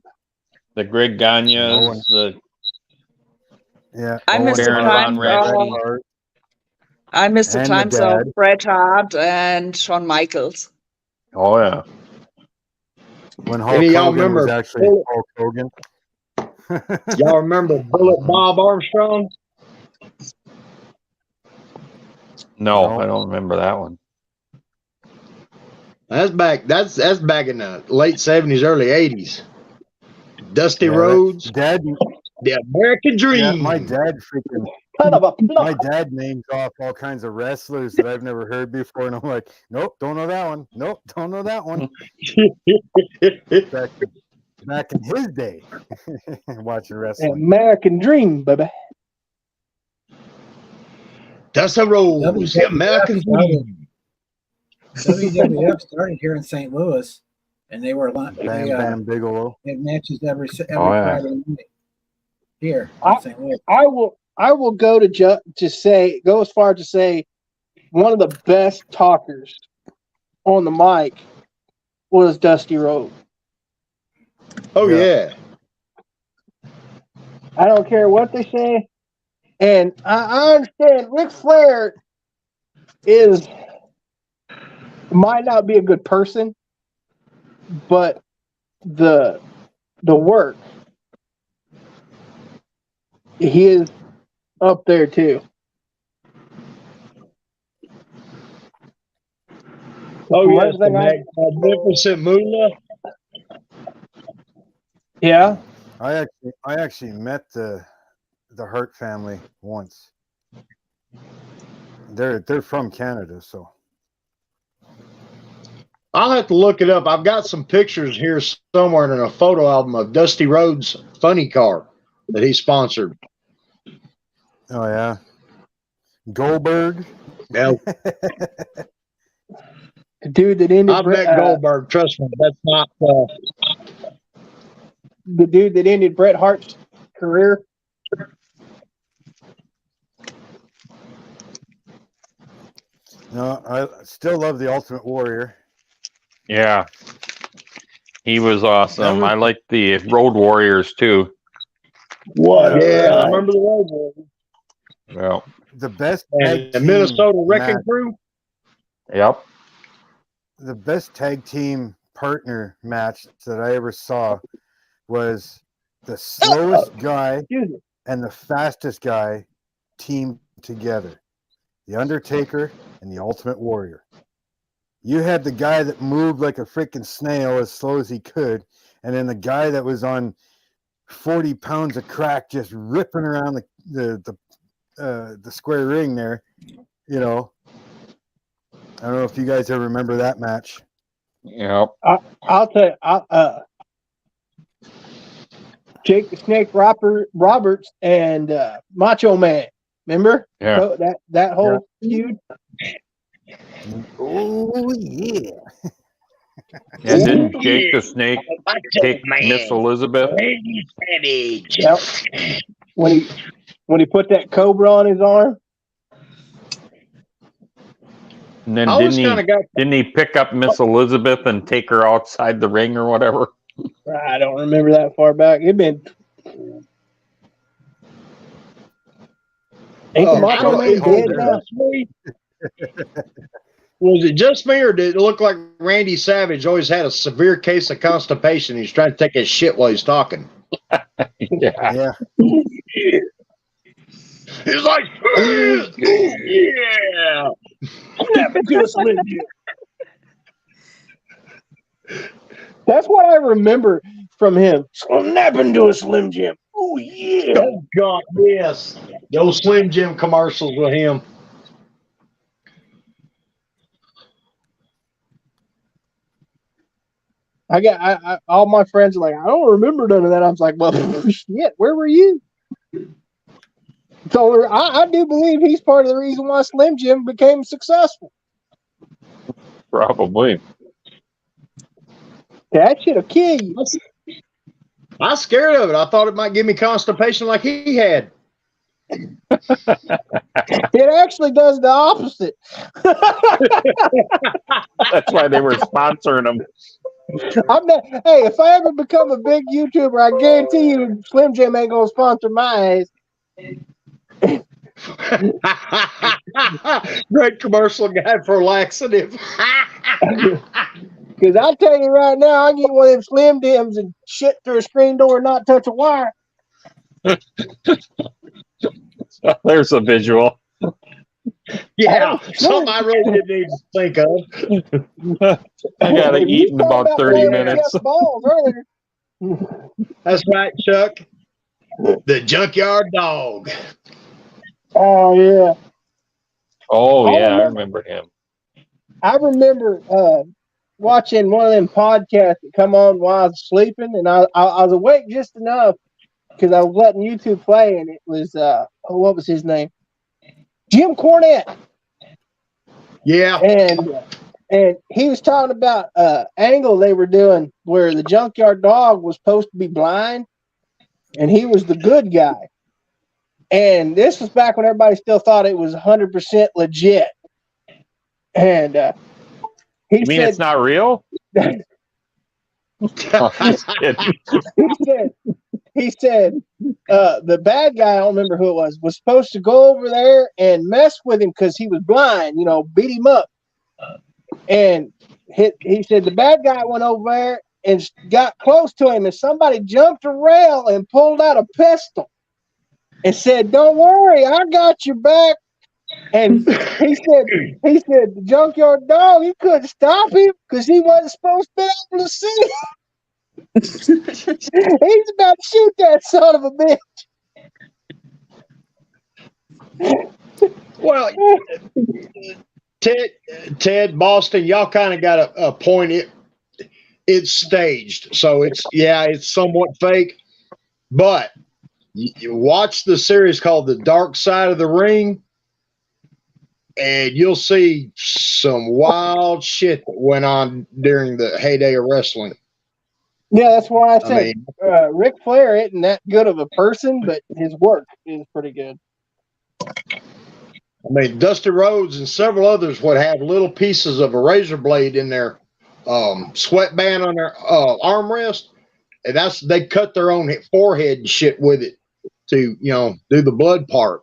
[SPEAKER 5] The Greg Gagnes, the
[SPEAKER 1] Yeah,
[SPEAKER 8] I miss the
[SPEAKER 5] Baron
[SPEAKER 8] times
[SPEAKER 5] von Raschke.
[SPEAKER 8] of I miss the
[SPEAKER 1] And the
[SPEAKER 8] times of
[SPEAKER 1] dad.
[SPEAKER 8] Bret Hart and Shawn Michaels.
[SPEAKER 5] Oh yeah.
[SPEAKER 1] when Hulk
[SPEAKER 7] Any of y'all
[SPEAKER 1] Hogan was
[SPEAKER 7] remember
[SPEAKER 1] actually Hulk Hogan.
[SPEAKER 7] Y'all remember Bullet Bob Armstrong?
[SPEAKER 5] No,
[SPEAKER 1] No.
[SPEAKER 5] I don't remember that one.
[SPEAKER 7] That's back in the late 70s, early 80s. Dusty
[SPEAKER 1] Yeah,
[SPEAKER 7] Rhodes,
[SPEAKER 1] Dad,
[SPEAKER 7] the American Dream.
[SPEAKER 1] yeah, my dad freaking
[SPEAKER 4] Kind of a
[SPEAKER 1] my dad names off all kinds of wrestlers that I've never heard before, and I'm like, nope, don't know that one. Nope, don't know that one. Back in his day, watching wrestling.
[SPEAKER 4] American Dream, baby.
[SPEAKER 7] Dusty Rhodes, the American Dream.
[SPEAKER 9] WWF started here in St. Louis, and they were
[SPEAKER 1] Bam
[SPEAKER 9] they
[SPEAKER 1] Bam Bigelow.
[SPEAKER 9] had matches every
[SPEAKER 5] Oh, yeah.
[SPEAKER 9] Friday night here in St. Louis.
[SPEAKER 4] I will go go as far to say one of the best talkers on the mic was Dusty Rhodes.
[SPEAKER 7] Oh,
[SPEAKER 1] Yeah.
[SPEAKER 7] yeah.
[SPEAKER 4] I don't care what they say. And I understand Ric Flair is might not be a good person, but the work, he is up there too.
[SPEAKER 7] Oh
[SPEAKER 4] From
[SPEAKER 7] yes, the
[SPEAKER 4] everything
[SPEAKER 7] magnificent Moolah.
[SPEAKER 4] Yeah.
[SPEAKER 1] I actually met the Hart family once. They're from Canada, so
[SPEAKER 7] I'll have to look it up. I've got some pictures here somewhere in a photo album of Dusty Rhodes' funny car that he sponsored.
[SPEAKER 1] oh yeah, Goldberg.
[SPEAKER 7] Yeah,
[SPEAKER 4] The dude that ended
[SPEAKER 7] I've met Goldberg. Trust me, that's not.
[SPEAKER 4] The dude that ended Bret Hart's career.
[SPEAKER 1] No, I still love the Ultimate Warrior.
[SPEAKER 5] Yeah. He was awesome.
[SPEAKER 1] Never-
[SPEAKER 5] I like the Road Warriors too.
[SPEAKER 4] What?
[SPEAKER 7] Yeah, I remember the Road Warriors.
[SPEAKER 5] Yeah.
[SPEAKER 1] The best
[SPEAKER 7] And
[SPEAKER 1] tag
[SPEAKER 7] the
[SPEAKER 1] team
[SPEAKER 7] Minnesota Wrecking
[SPEAKER 1] match-
[SPEAKER 7] Crew.
[SPEAKER 5] Yep.
[SPEAKER 1] the best tag team partner match that I ever saw was the slowest guy
[SPEAKER 4] Excuse me.
[SPEAKER 1] and the fastest guy teamed together. The Undertaker and the Ultimate Warrior. You had the guy that moved like a freaking snail as slow as he could, and then the guy that was on 40 pounds of crack just ripping around the square ring there. You know, I don't know if you guys ever remember that match.
[SPEAKER 5] Yep.
[SPEAKER 4] I'll tell you. Jake the Snake Roberts and Macho Man. Remember?
[SPEAKER 5] Yeah.
[SPEAKER 4] So that whole feud.
[SPEAKER 1] Oh yeah.
[SPEAKER 5] Yeah, didn't Jake the Snake take Miss Elizabeth?
[SPEAKER 4] Yep. When he put that cobra on his arm.
[SPEAKER 5] And then
[SPEAKER 7] I always kind of got.
[SPEAKER 5] didn't he pick up Miss Elizabeth and take her outside the ring or whatever?
[SPEAKER 4] I don't remember that far back. It'd been. Ain't the Macho Man dead now?
[SPEAKER 7] Was it just me, or did it look like Randy Savage always had a severe case of constipation? He's trying to take his shit while he's talking.
[SPEAKER 5] Yeah.
[SPEAKER 1] Yeah.
[SPEAKER 7] He's like, yeah.
[SPEAKER 4] That's what I remember from him. Snap into a Slim Jim. Oh yeah.
[SPEAKER 7] Oh God, yes. Those Slim Jim commercials with him.
[SPEAKER 4] I all my friends are like, I don't remember none of that. I was like, well, shit, where were you? So I do believe he's part of the reason why Slim Jim became successful.
[SPEAKER 5] Probably.
[SPEAKER 4] That shit'll kill you.
[SPEAKER 7] I was scared of it. I thought it might give me constipation like he had.
[SPEAKER 4] It actually does the opposite.
[SPEAKER 5] That's why they were sponsoring him.
[SPEAKER 4] Hey, if I ever become a big YouTuber, I guarantee you Slim Jim ain't gonna sponsor my ass.
[SPEAKER 7] Great commercial guy for laxative.
[SPEAKER 4] Because I'll tell you right now, I get one of them Slim Jims and shit through a screen door and not touch a wire.
[SPEAKER 5] There's a visual.
[SPEAKER 7] Yeah, something I really didn't need to think of.
[SPEAKER 5] I gotta eat in about 30 minutes.
[SPEAKER 4] Balls earlier.
[SPEAKER 7] That's right, Chuck. The junkyard dog.
[SPEAKER 4] Oh yeah.
[SPEAKER 5] Oh yeah, I remember him.
[SPEAKER 4] I remember watching one of them podcasts that come on while I was sleeping, and I was awake just enough because I was letting YouTube play, and it was what was his name? Jim Cornette.
[SPEAKER 7] Yeah.
[SPEAKER 4] And he was talking about angle they were doing where the junkyard dog was supposed to be blind, and he was the good guy. And this was back when everybody still thought it was 100% legit. And he
[SPEAKER 5] You mean
[SPEAKER 4] said,
[SPEAKER 5] it's not real? Oh, just kidding.
[SPEAKER 4] he said the bad guy, I don't remember who it was supposed to go over there and mess with him because he was blind, beat him up. And he said the bad guy went over there and got close to him, and somebody jumped a rail and pulled out a pistol and said, "Don't worry, I got your back." And he said, the junkyard dog, he couldn't stop him because he wasn't supposed to be able to see. He's about to shoot that son of a bitch.
[SPEAKER 7] Well, Ted, Boston, y'all kind of got a point. It's staged, so it's somewhat fake. But you watch the series called The Dark Side of the Ring, and you'll see some wild shit that went on during the heyday of wrestling.
[SPEAKER 4] Yeah, that's why I said Ric Flair isn't that good of a person, but his work is pretty good.
[SPEAKER 7] I mean, Dusty Rhodes and several others would have little pieces of a razor blade in their sweatband on their armrest, and they cut their own forehead and shit with it to do the blood part.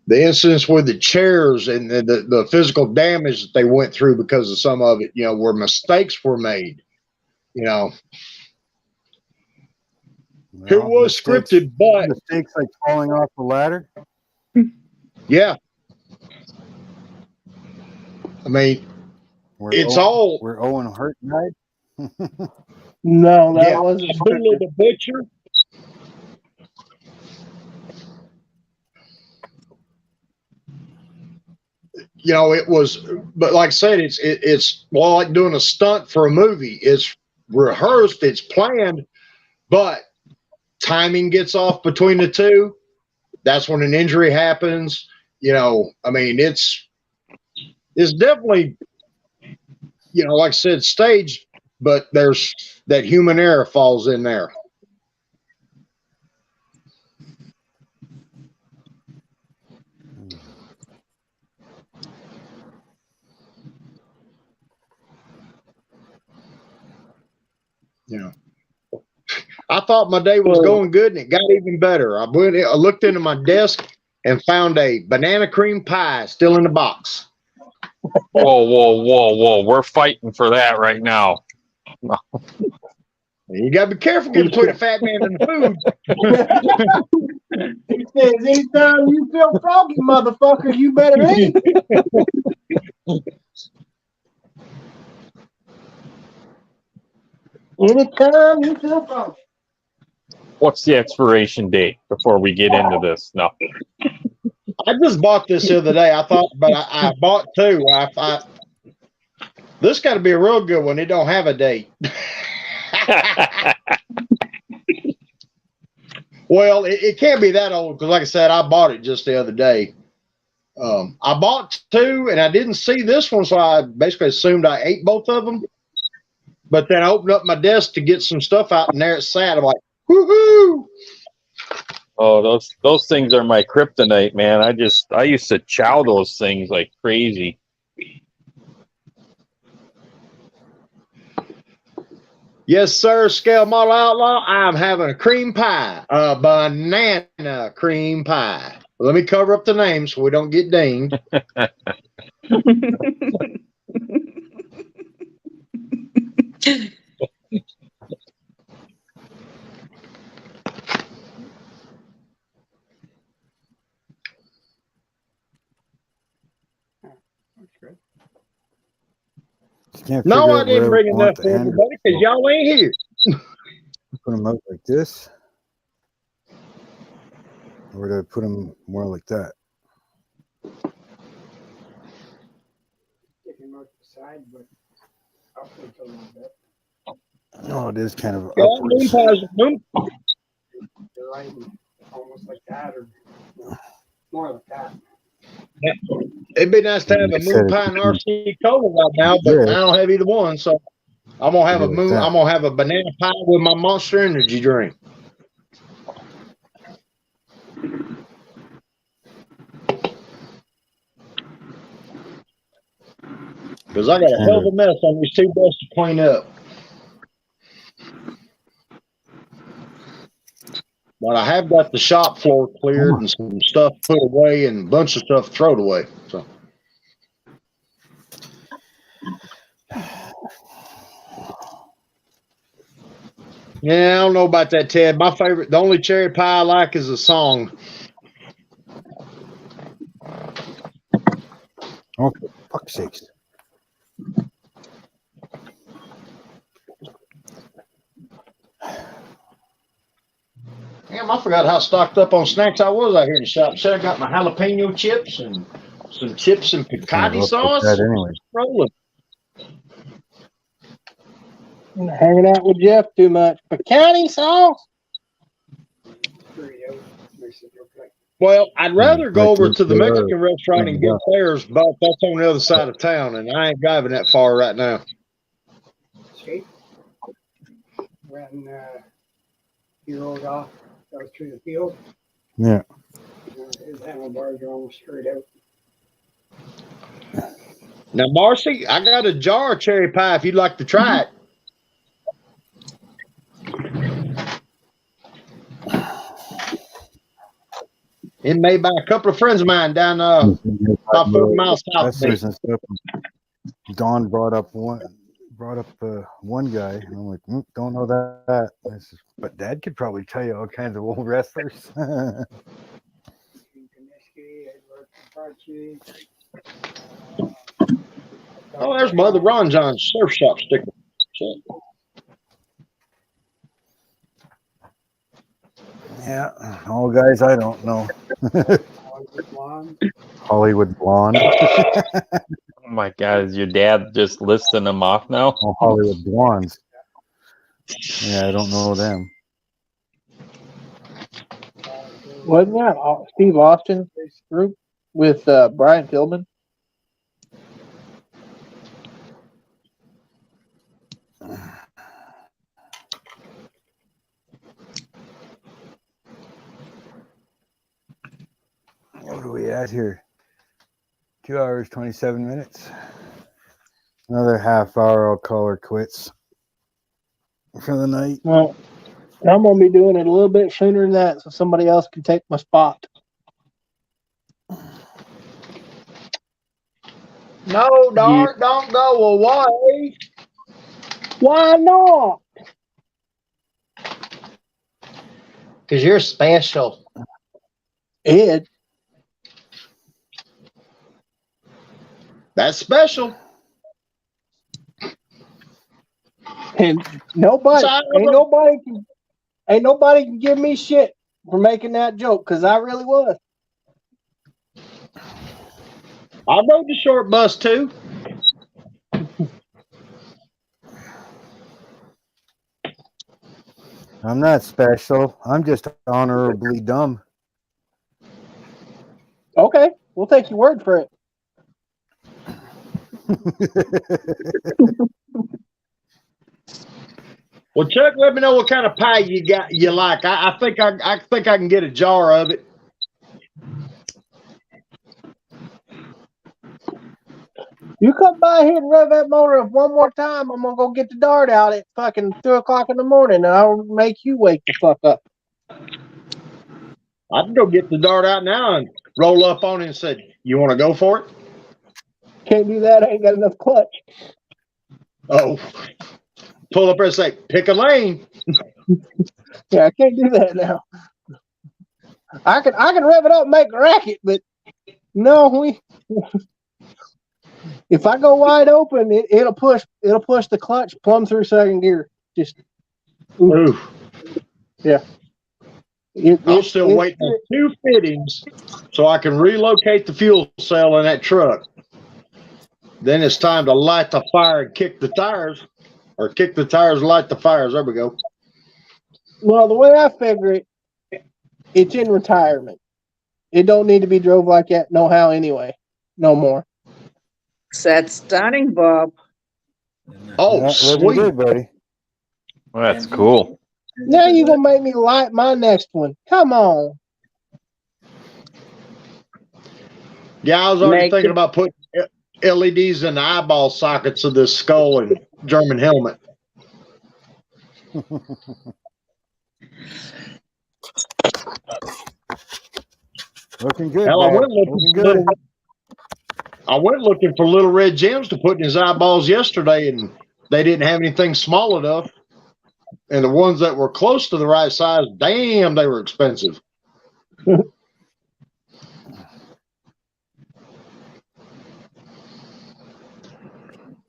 [SPEAKER 7] The incidents with the chairs and the physical damage that they went through because of some of it, where mistakes were made. Well, it was scripted, but
[SPEAKER 1] mistakes like falling off the ladder.
[SPEAKER 7] Yeah, I mean, where
[SPEAKER 1] Owen Hart died.
[SPEAKER 4] No, that wasn't
[SPEAKER 7] Abdullah the Butcher. It was, but like I said, it's well like doing a stunt for a movie. It's rehearsed, it's planned, but timing gets off between the two. That's when an injury happens. I mean, it's definitely, like I said, staged, but there's that human error falls in there. I thought my day was going good, and it got even better. I looked into my desk and found a banana cream pie still in the box.
[SPEAKER 5] Whoa. We're fighting for that right now.
[SPEAKER 7] You got to be careful getting between a fat man and the food.
[SPEAKER 4] He says, anytime you feel froggy, motherfucker, you better eat. Anytime you feel froggy.
[SPEAKER 5] What's the expiration date before we get into this? No.
[SPEAKER 7] I just bought this the other day. I thought, but I bought two. This got to be a real good one. It don't have a date. Well, it can't be that old because, like I said, I bought it just the other day. I bought two, and I didn't see this one, so I basically assumed I ate both of them. But then I opened up my desk to get some stuff out, and there it sat. I'm like, woohoo!
[SPEAKER 5] Oh, those things are my kryptonite, man. I used to chow those things like crazy.
[SPEAKER 7] Yes, sir, Scale Model Outlaw. I'm having a cream pie, a banana cream pie. Let me cover up the name so we don't get dinged. No, I didn't bring enough for everybody because y'all ain't here.
[SPEAKER 1] Put them out like this. Or do I put them more like that? Oh, it is kind of upwards.
[SPEAKER 3] Almost like that, or more like that.
[SPEAKER 7] It'd be nice to have a moon pie and RC cola right now, but I don't have either one, so I'm gonna have I'm gonna have a banana pie with my Monster Energy drink. Because I got a hell of a mess on these two busts to clean up. But I have got the shop floor cleared and some stuff put away and a bunch of stuff thrown away. So Yeah, I don't know about that, Ted. My favorite, the only cherry pie I like is a song.
[SPEAKER 1] Okay, fuck's sakes.
[SPEAKER 7] Damn, I forgot how stocked up on snacks I was out here in the shop. Should I got my jalapeno chips and some chips and piccati
[SPEAKER 1] Look
[SPEAKER 7] sauce.
[SPEAKER 1] like that anyway.
[SPEAKER 7] Rolling.
[SPEAKER 4] Hanging out with Jeff too much. Piccati sauce.
[SPEAKER 7] Well, I'd rather go over to the
[SPEAKER 1] Like
[SPEAKER 7] Mexican restaurant and get theirs, but that's on the other side of town, and I ain't driving that far right now.
[SPEAKER 3] See? When he rolled off, goes through the field,
[SPEAKER 1] Yeah.
[SPEAKER 3] his handlebars are almost straight out.
[SPEAKER 7] Now, Marcy, I got a jar of cherry pie if you'd like to try it. It made by a couple of friends of mine down about 40 miles south of me.
[SPEAKER 1] And stuff. Don brought up one guy, and I'm like, don't know that. I said, but Dad could probably tell you all kinds of old wrestlers.
[SPEAKER 7] Oh, there's Mother Ron John's surf shop sticker. Shit.
[SPEAKER 1] Yeah, all guys I don't know. Hollywood Blonde.
[SPEAKER 5] Oh my God, is your dad just listing them off now?
[SPEAKER 1] Oh, Hollywood Blondes. Yeah, I don't know them.
[SPEAKER 4] Wasn't that Steve Austin's group with Brian Pillman?
[SPEAKER 1] What are we at here? 2 hours, 27 minutes. Another half hour, I'll call her quits for the night.
[SPEAKER 4] Well, I'm going to be doing it a little bit sooner than that so somebody else can take my spot.
[SPEAKER 7] No, Dart, don't go away.
[SPEAKER 4] Why not?
[SPEAKER 7] Because you're special.
[SPEAKER 4] Ed.
[SPEAKER 7] That's special.
[SPEAKER 4] And nobody can give me shit for making that joke because I really was.
[SPEAKER 7] I rode the short bus too.
[SPEAKER 1] I'm not special. I'm just honorably dumb.
[SPEAKER 4] Okay, we'll take your word for it.
[SPEAKER 7] Well, Chuck, let me know what kind of pie you like. I think I can get a jar of it.
[SPEAKER 4] You come by here and rev that motor up one more time, I'm gonna go get the dart out at fucking 2 o'clock in the morning, and I'll make you wake the fuck up.
[SPEAKER 7] I can go get the dart out now and roll up on it and say, "You want to go for it?"
[SPEAKER 4] Can't do that. I ain't got enough clutch.
[SPEAKER 7] Oh, pull up there and say, "Pick a lane."
[SPEAKER 4] Yeah, I can't do that now. I can rev it up and make a racket, but no, if I go wide open, it'll push the clutch plumb through second gear. Just
[SPEAKER 7] ooh.
[SPEAKER 4] Yeah.
[SPEAKER 7] I'm still waiting on 2 fittings so I can relocate the fuel cell in that truck. Then it's time to light the fire and kick the tires, or kick the tires, light the fires. There we go.
[SPEAKER 4] Well, the way I figure it, it's in retirement. It don't need to be drove like that no how anyway. No more.
[SPEAKER 8] That's stunning, Bob.
[SPEAKER 7] Oh,
[SPEAKER 1] Yeah,
[SPEAKER 7] sweet.
[SPEAKER 1] good, buddy.
[SPEAKER 5] Well, that's cool.
[SPEAKER 4] Now you're going to make me light my next one. Come on.
[SPEAKER 7] Yeah, I was already thinking about putting LEDs in the eyeball sockets of this skull and German helmet.
[SPEAKER 1] Looking good.
[SPEAKER 7] Hell, I went looking for little red gems to put in his eyeballs yesterday, and they didn't have anything small enough. And the ones that were close to the right size, damn, they were expensive.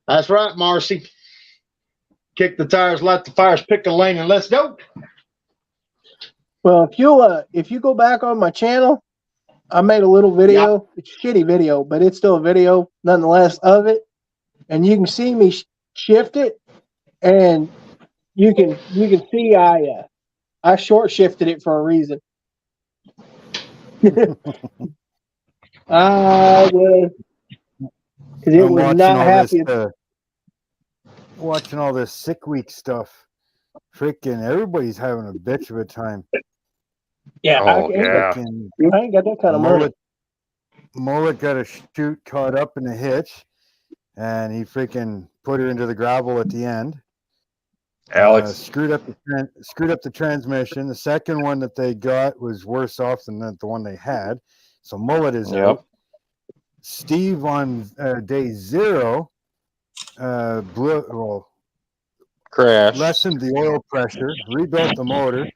[SPEAKER 7] That's right, Marcy. Kick the tires, let the fires pick a lane, and let's go.
[SPEAKER 4] Well, if you go back on my channel, I made a little video. It's a shitty video, but it's still a video nonetheless of it, and you can see me shift it, and you can see I short shifted it for a reason. I was because it
[SPEAKER 1] I'm
[SPEAKER 4] was
[SPEAKER 1] watching
[SPEAKER 4] not
[SPEAKER 1] all
[SPEAKER 4] happy.
[SPEAKER 1] this, watching all this sick week stuff. Freaking everybody's having a bitch of a time.
[SPEAKER 4] Yeah,
[SPEAKER 5] Oh, yeah.
[SPEAKER 1] Freaking
[SPEAKER 4] I ain't got that kind of money.
[SPEAKER 1] Mullet got a chute caught up in a hitch, and he freaking put her into the gravel at the end.
[SPEAKER 5] Alex.
[SPEAKER 1] Screwed up the transmission. The second one that they got was worse off than the one they had. So Mullet is out. Steve on day 0
[SPEAKER 5] Crash.
[SPEAKER 1] lessened the oil pressure, rebuilt the motor,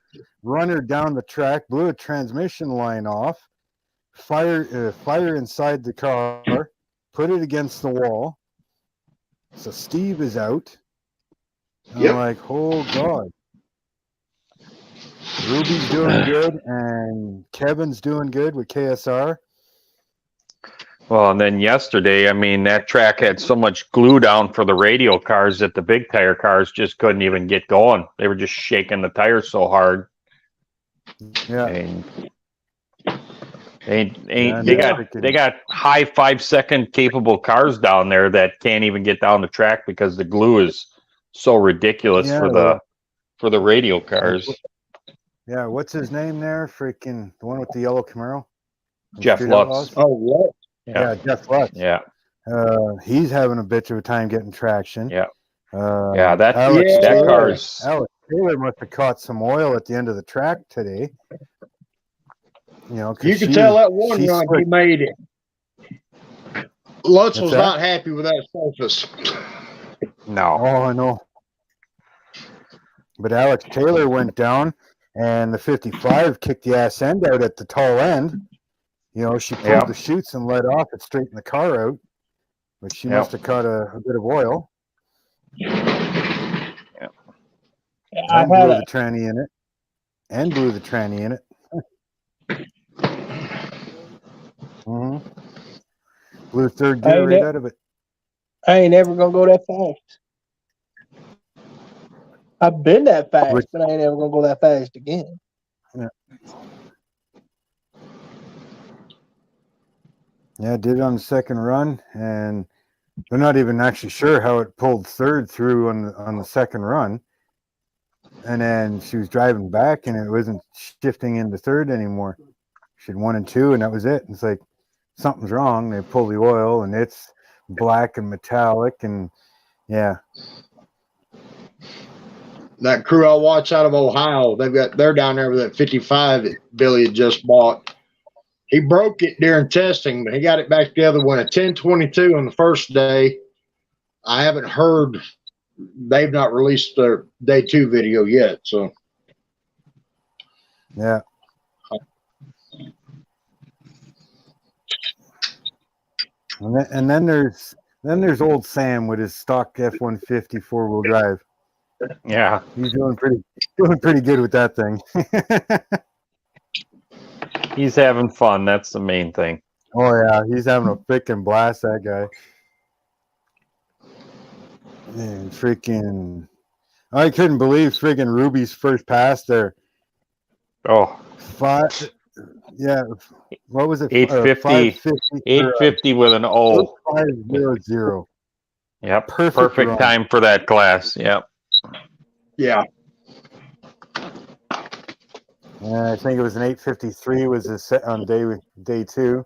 [SPEAKER 1] run her down the track, blew a transmission line off, fire inside the car, put it against the wall. So Steve is out. I'm like, oh God. Ruby's doing good, and Kevin's doing good with KSR.
[SPEAKER 5] Well, and then yesterday, I mean, that track had so much glue down for the radial cars that the big tire cars just couldn't even get going. They were just shaking the tires so hard.
[SPEAKER 1] Yeah.
[SPEAKER 5] And they got high 5-second capable cars down there that can't even get down the track because the glue is so ridiculous for the radial cars.
[SPEAKER 1] Yeah, what's his name there? Freaking the one with the yellow Camaro?
[SPEAKER 5] Jeff Lutz.
[SPEAKER 7] Oh, what?
[SPEAKER 1] Yeah, Jeff Lutz.
[SPEAKER 5] Yeah.
[SPEAKER 1] He's having a bitch of a time getting traction.
[SPEAKER 5] Yeah.
[SPEAKER 1] That
[SPEAKER 5] car's.
[SPEAKER 1] Alex Taylor must have caught some oil at the end of the track today. You know,
[SPEAKER 7] you can tell that one run he made it. Lutz was not happy with that surface.
[SPEAKER 5] No.
[SPEAKER 1] Oh, I know. But Alex Taylor went down, and the 55 kicked the ass end out at the tall end. You know, she pulled the chutes and let off. It straightened the car out, but she must have caught a bit of oil.
[SPEAKER 4] Yeah,
[SPEAKER 1] And blew the tranny in it. Mm-hmm. Blew third gear right out of it.
[SPEAKER 4] I ain't ever gonna go that fast. I've been that fast, but I ain't ever gonna go that fast again.
[SPEAKER 1] Yeah, did it on the second run, and they're not even actually sure how it pulled third through on the second run. And then she was driving back, and it wasn't shifting into third anymore. She had 1 and 2, and that was it. It's like something's wrong. They pull the oil, and it's black and metallic, and yeah.
[SPEAKER 7] That crew I watch out of Ohio, they're down there with that 55 that Billy had just bought. He broke it during testing, but he got it back together when a 1022 on the first day. I haven't heard. They've not released their day 2 video yet, so
[SPEAKER 1] yeah. And then there's old Sam with his stock F-150 4-wheel drive.
[SPEAKER 5] Yeah,
[SPEAKER 1] he's doing pretty good with that thing.
[SPEAKER 5] He's having fun. That's the main thing.
[SPEAKER 1] Oh yeah, he's having a freaking blast. That guy. And freaking, I couldn't believe freaking Ruby's first pass there.
[SPEAKER 5] Oh,
[SPEAKER 1] 5. Yeah, what was it?
[SPEAKER 5] 850. 850 with an O.
[SPEAKER 1] 500.
[SPEAKER 5] Yep, perfect time for that class. Yep.
[SPEAKER 7] Yeah.
[SPEAKER 1] I think it was an 853 was his set on day 2.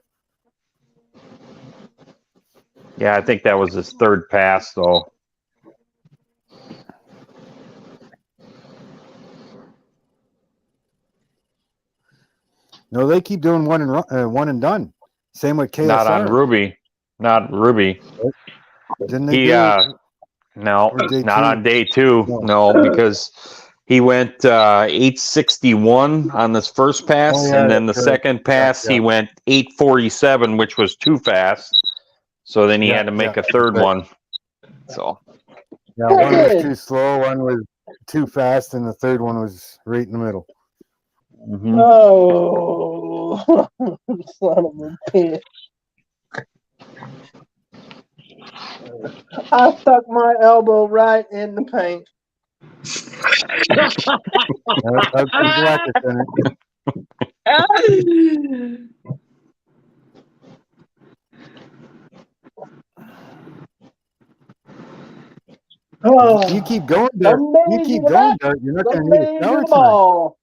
[SPEAKER 5] Yeah, I think that was his third pass though.
[SPEAKER 1] No, they keep doing one and done. Same with KSR.
[SPEAKER 5] Not on Ruby. Not Ruby.
[SPEAKER 1] Didn't they?
[SPEAKER 5] No, not on day 2. No, because He went 861 on this first pass,
[SPEAKER 1] Oh, yeah,
[SPEAKER 5] and then the
[SPEAKER 1] that's right.
[SPEAKER 5] second pass
[SPEAKER 1] Yeah.
[SPEAKER 5] he went 847, which was too fast. So then he had to make a third
[SPEAKER 1] right.
[SPEAKER 5] one. So
[SPEAKER 1] Yeah, one was too slow, one was too fast, and the third one was right in the middle.
[SPEAKER 5] mhm.
[SPEAKER 4] Oh, son of a bitch. I stuck my elbow right in the paint.
[SPEAKER 1] That's black in it.
[SPEAKER 4] Oh,
[SPEAKER 1] You keep going, Dart. You keep going, Dart. You're not going to need a shower tonight.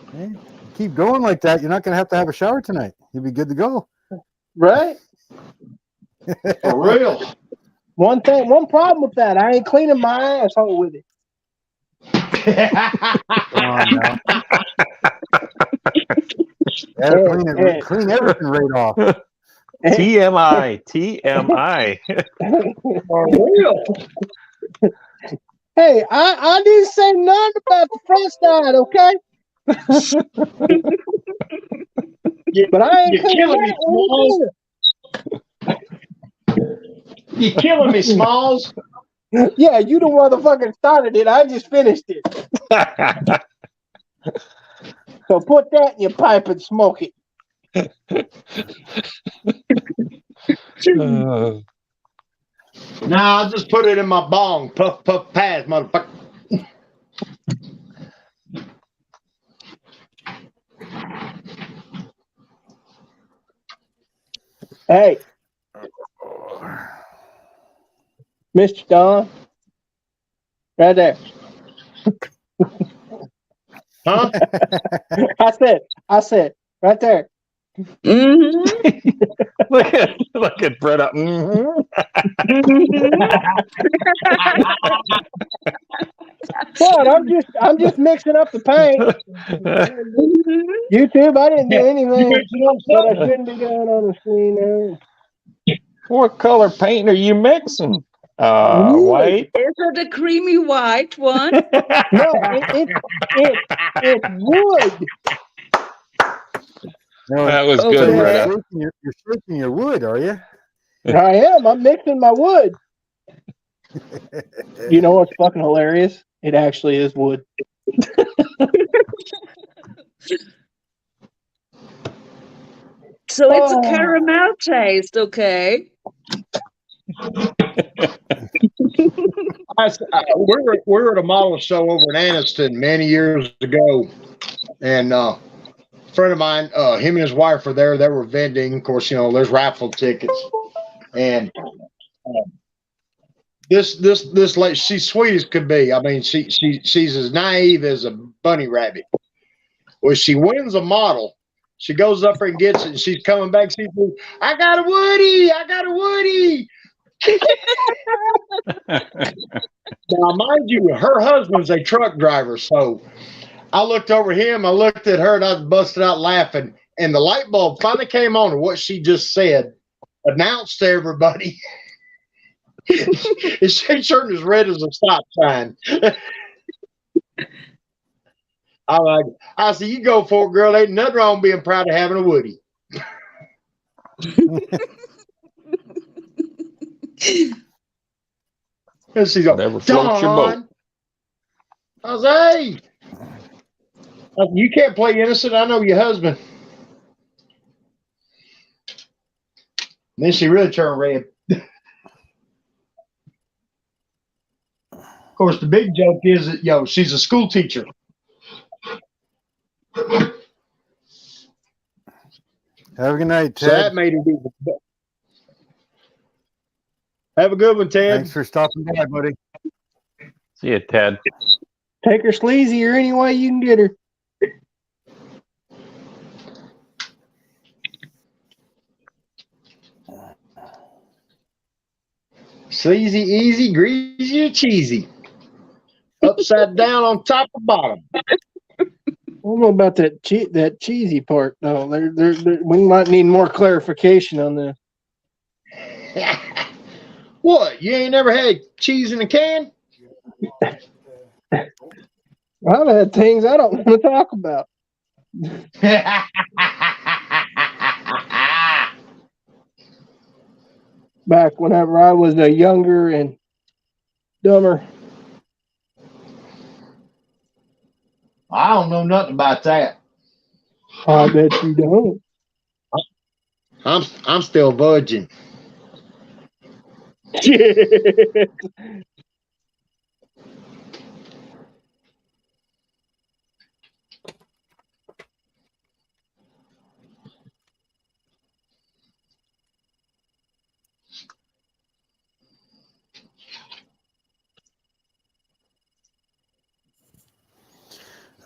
[SPEAKER 1] Okay? You keep going like that, you're not going to have a shower tonight. You'll be good to go.
[SPEAKER 4] Right?
[SPEAKER 7] For real.
[SPEAKER 4] One problem with that, I ain't cleaning my asshole with it.
[SPEAKER 1] Come on now. Yeah, clean everything right off.
[SPEAKER 5] TMI, TMI.
[SPEAKER 7] For real.
[SPEAKER 4] Hey, I didn't say nothing about the front side, okay? But I ain't
[SPEAKER 7] You're killing me, Smalls. You're killing me, Smalls.
[SPEAKER 4] Yeah, you the motherfucker started it. I just finished it. So put that in your pipe and smoke it.
[SPEAKER 7] Nah, I'll just put it in my bong. Puff, puff, pass, motherfucker.
[SPEAKER 4] Hey, Mr. Don, right there.
[SPEAKER 7] Huh?
[SPEAKER 4] I said, right there.
[SPEAKER 8] Mm-hmm.
[SPEAKER 5] look at Brett up. Mhm.
[SPEAKER 4] What? I'm just mixing up the paint. YouTube, I didn't do anything that I shouldn't be doing on the screen there.
[SPEAKER 5] What color paint are you mixing? White.
[SPEAKER 8] Is it a creamy white one?
[SPEAKER 4] No, it's wood.
[SPEAKER 1] No,
[SPEAKER 5] That was
[SPEAKER 8] Okay.
[SPEAKER 5] good,
[SPEAKER 1] you're
[SPEAKER 5] Bretta.
[SPEAKER 1] shaking your wood, are you?
[SPEAKER 4] I am. I'm mixing my wood. You know what's fucking hilarious? It actually is wood.
[SPEAKER 8] So it's a caramel taste, okay?
[SPEAKER 7] We were at a model show over in Anniston many years ago, and a friend of mine, him and his wife were there. They were vending. Of course, you know, there's raffle tickets, and this lady, she's sweet as could be. I mean, she's as naive as a bunny rabbit. Well, she wins a model. She goes up there and gets it, and she's coming back. She says, "I got a Woody! I got a Woody!" Now, mind you, her husband's a truck driver, so I looked over him, I looked at her, and I was busted out laughing. And the light bulb finally came on, and what she just said announced to everybody. His shirt is red as a stop sign. I said, "You go for it, girl. Ain't nothing wrong being proud of having a Woody." And she's like,
[SPEAKER 5] Whatever floats your boat.
[SPEAKER 7] "Don." I was, "Hey." I said, "You can't play innocent. I know your husband." And then she really turned red. Of course, the big joke is that, she's a school teacher.
[SPEAKER 1] Have a good night,
[SPEAKER 7] So
[SPEAKER 1] Ted.
[SPEAKER 7] that made it even better. Have a good one, Ted.
[SPEAKER 1] Thanks for stopping by, buddy.
[SPEAKER 5] See you, Ted.
[SPEAKER 4] Take her sleazier any way you can get her.
[SPEAKER 7] Sleazy, easy, greasy, or cheesy. Upside down on top or bottom.
[SPEAKER 4] I don't know about that cheesy part though. We might need more clarification on this.
[SPEAKER 7] What? You ain't never had cheese in a can?
[SPEAKER 4] I've had things I don't want to talk about. Back whenever I was younger and dumber.
[SPEAKER 7] I don't know nothing about that.
[SPEAKER 4] I bet you don't.
[SPEAKER 7] I'm still virgin.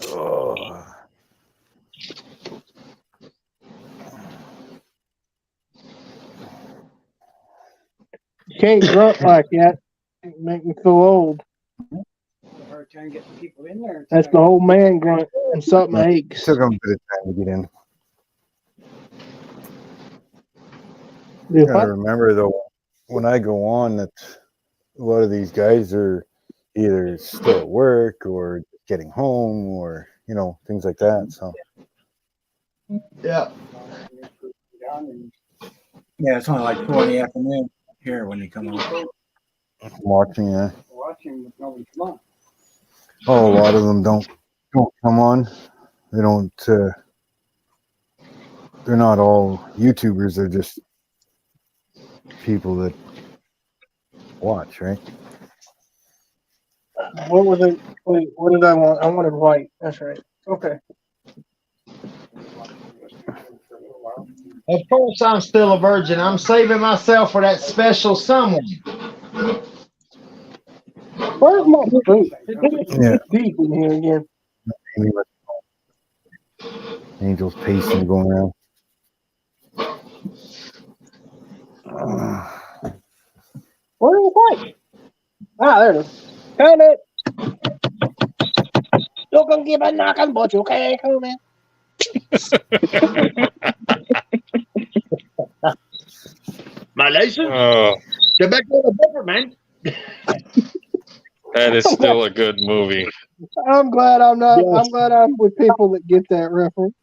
[SPEAKER 1] Oh.
[SPEAKER 4] You can't grunt like that. It make me feel old.
[SPEAKER 9] Hard time getting people in there.
[SPEAKER 4] That's the old man grunt and something aches.
[SPEAKER 1] Took them a bit of time to get in.
[SPEAKER 4] If
[SPEAKER 1] Gotta
[SPEAKER 4] I-
[SPEAKER 1] remember though, when I go on, that a lot of these guys are either still at work or getting home, or things like that. So
[SPEAKER 7] Yeah.
[SPEAKER 9] Yeah, it's only like 4 in the afternoon here when you come on.
[SPEAKER 1] I'm watching.
[SPEAKER 9] Watching with nobody come on.
[SPEAKER 1] A lot of them don't come on. They don't. They're not all YouTubers. They're just people that watch, right?
[SPEAKER 4] What was it? Wait, what did I want? I wanted white. That's right. Okay.
[SPEAKER 7] Of course, I'm still a virgin. I'm saving myself for that special someone.
[SPEAKER 4] Where's my fruit?
[SPEAKER 1] Yeah.
[SPEAKER 4] It's deep in here again.
[SPEAKER 1] Angels pacing, going around.
[SPEAKER 4] Where's the white? Ah, there it is. Found it. You can give a knocking, but you can't come in.
[SPEAKER 7] My license?
[SPEAKER 5] Oh,
[SPEAKER 7] Get back to the paper, man.
[SPEAKER 5] that is still a good movie.
[SPEAKER 4] I'm glad I'm not.
[SPEAKER 7] Yes.
[SPEAKER 4] I'm glad I'm with people that get that reference.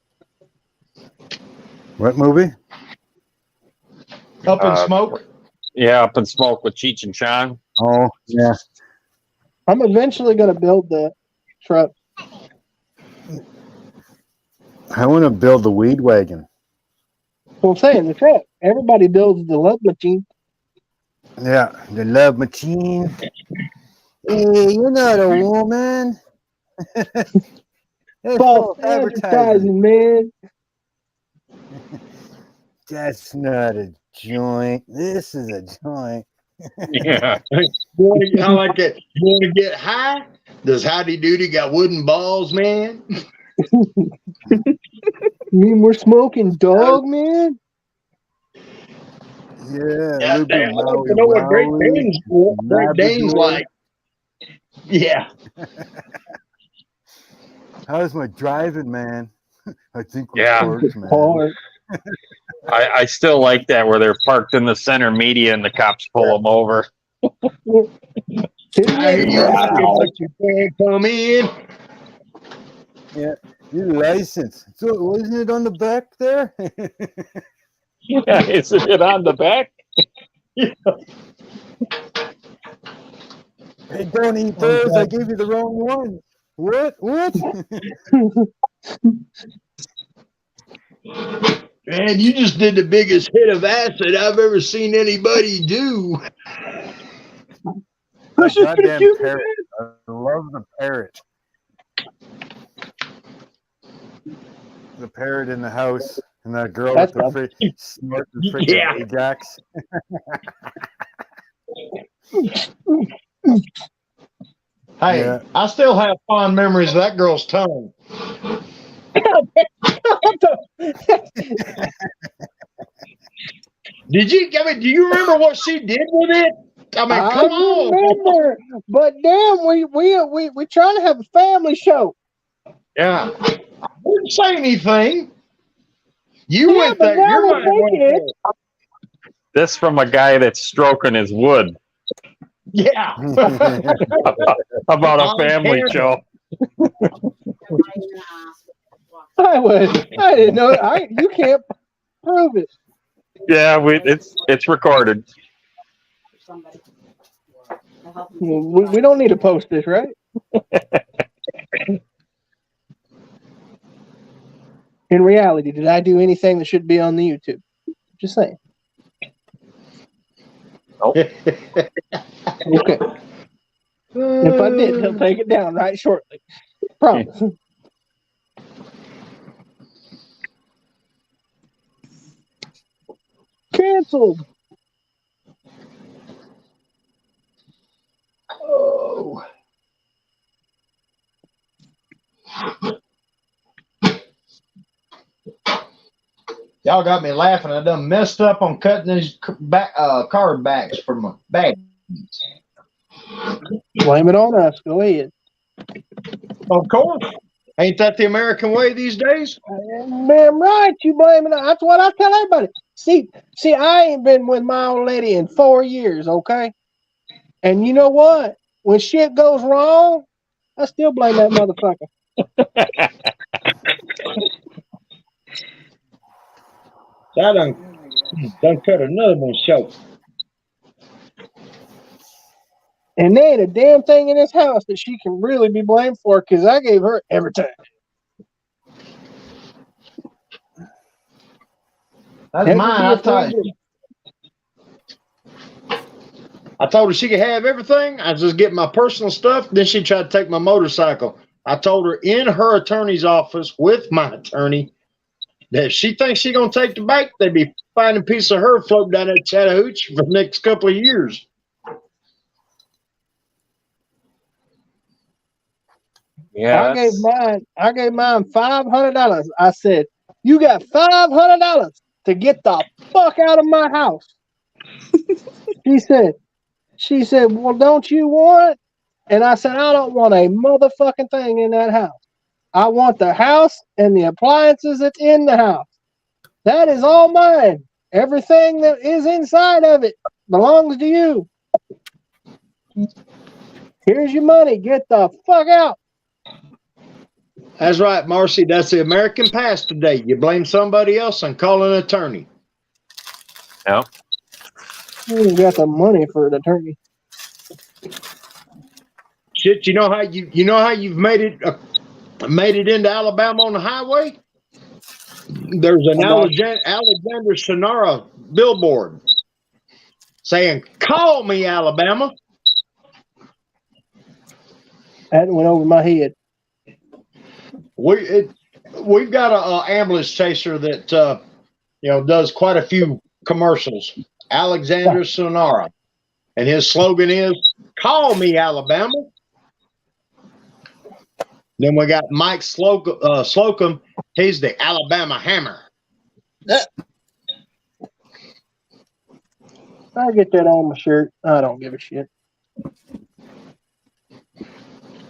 [SPEAKER 1] What movie?
[SPEAKER 7] Up in smoke.
[SPEAKER 5] Yeah, Up in Smoke with Cheech and Chong.
[SPEAKER 1] Oh, yeah.
[SPEAKER 4] I'm eventually going to build that truck.
[SPEAKER 1] I want to build the weed wagon.
[SPEAKER 4] Well, I'm saying the truck. Everybody builds the love machine.
[SPEAKER 1] Yeah, the love machine. Hey, you're not a woman. That's
[SPEAKER 4] False advertising, man.
[SPEAKER 1] That's not a joint. This is a joint.
[SPEAKER 5] Yeah.
[SPEAKER 7] I like it. You want to get high? Does Howdy Doody got wooden balls, man?
[SPEAKER 4] You mean we're smoking dog, man?
[SPEAKER 1] Yeah,
[SPEAKER 7] Yeah,
[SPEAKER 1] Luke
[SPEAKER 7] damn, I like
[SPEAKER 1] Maui,
[SPEAKER 7] to know what Great
[SPEAKER 1] Maui,
[SPEAKER 7] Dane's
[SPEAKER 1] Labrador.
[SPEAKER 7] like. Yeah.
[SPEAKER 1] How's my driving, man? I think we're
[SPEAKER 5] Yeah.
[SPEAKER 1] parked, man.
[SPEAKER 4] Hard.
[SPEAKER 5] I still like that where they're parked in the center media and the cops pull them over.
[SPEAKER 7] I hear you knocking, but you can't come in.
[SPEAKER 1] Yeah, your license. So wasn't it on the back there?
[SPEAKER 5] Yeah, isn't it on the back?
[SPEAKER 1] Hey, don't eat those. I gave you the wrong one. What? What?
[SPEAKER 7] Man, you just did the biggest hit of acid I've ever seen anybody do.
[SPEAKER 1] That goddamn parrot. I love the parrot. The parrot in the house, and that girl
[SPEAKER 4] That's
[SPEAKER 1] with the snort the freaking
[SPEAKER 7] Yeah.
[SPEAKER 1] Ajax.
[SPEAKER 7] Hey,
[SPEAKER 1] Yeah.
[SPEAKER 7] I still have fond memories of that girl's tongue. Do you remember what she did with it? I mean,
[SPEAKER 4] I
[SPEAKER 7] come on.
[SPEAKER 4] remember, but damn, we trying to have a family show.
[SPEAKER 7] Yeah. I didn't say anything. You
[SPEAKER 4] Yeah,
[SPEAKER 7] went
[SPEAKER 4] but
[SPEAKER 7] there.
[SPEAKER 4] now
[SPEAKER 7] Your
[SPEAKER 4] they're
[SPEAKER 7] mind went
[SPEAKER 4] thinking it.
[SPEAKER 7] there.
[SPEAKER 5] This from a guy that's stroking his wood
[SPEAKER 7] Yeah.
[SPEAKER 5] about a
[SPEAKER 7] Oh,
[SPEAKER 5] family
[SPEAKER 7] Karen.
[SPEAKER 5] show.
[SPEAKER 4] I didn't know. You can't prove it.
[SPEAKER 5] Yeah, it's recorded.
[SPEAKER 4] We don't need to post this, right? In reality, did I do anything that should be on the YouTube? Just saying. Okay. If I did, he'll take it down right shortly. Promise. Canceled. Oh.
[SPEAKER 7] Y'all got me laughing. I done messed up on cutting these card backs for my bag.
[SPEAKER 4] Blame it on us. Go ahead.
[SPEAKER 7] Of course. Ain't that the American way these days?
[SPEAKER 4] Damn right, you blame it on. That's what I tell everybody. See, I ain't been with my old lady in 4 years, okay? And you know what? When shit goes wrong, I still blame that motherfucker.
[SPEAKER 7] I done cut another one short.
[SPEAKER 4] And there ain't a damn thing in this house that she can really be blamed for because I gave her every time.
[SPEAKER 7] That's mine. I told her she could have everything. I just get my personal stuff. Then she tried to take my motorcycle. I told her in her attorney's office with my attorney that if she thinks she's going to take the bike, they'd be finding a piece of her floating down that Chattahoochee for the next couple of years.
[SPEAKER 5] Yeah,
[SPEAKER 4] I gave mine $500. I said, "You got $500 to get the fuck out of my house." She said, "Well, don't you want it?" And I said, "I don't want a motherfucking thing in that house. I want the house and the appliances that's in the house. That is all mine. Everything that is inside of it belongs to you. Here's your money. Get the fuck out."
[SPEAKER 7] That's right, Marcy. That's the American past today. You blame somebody else and call an attorney.
[SPEAKER 5] no.
[SPEAKER 4] You got the money for an attorney.
[SPEAKER 7] Shit, you know how you've made it into Alabama on the highway? There's an Alexander Sonora billboard saying, "Call me, Alabama."
[SPEAKER 4] That went over my head.
[SPEAKER 7] We've got an ambulance chaser that does quite a few commercials. Alexander Sonora, and his slogan is "Call me, Alabama." Then we got Mike Slocum. He's the Alabama Hammer.
[SPEAKER 4] I get that on my shirt. I don't give a shit.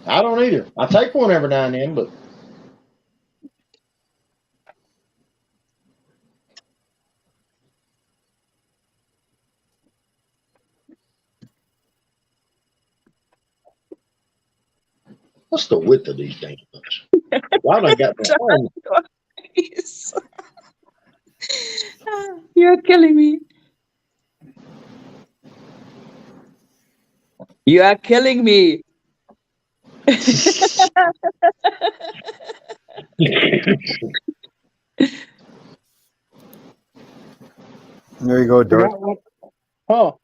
[SPEAKER 7] I don't either. I take one every now and then, but what's the width of these damn books? Why don't I got my arm?
[SPEAKER 8] You're killing me. You are killing me.
[SPEAKER 1] There you go, Dart.
[SPEAKER 4] Oh.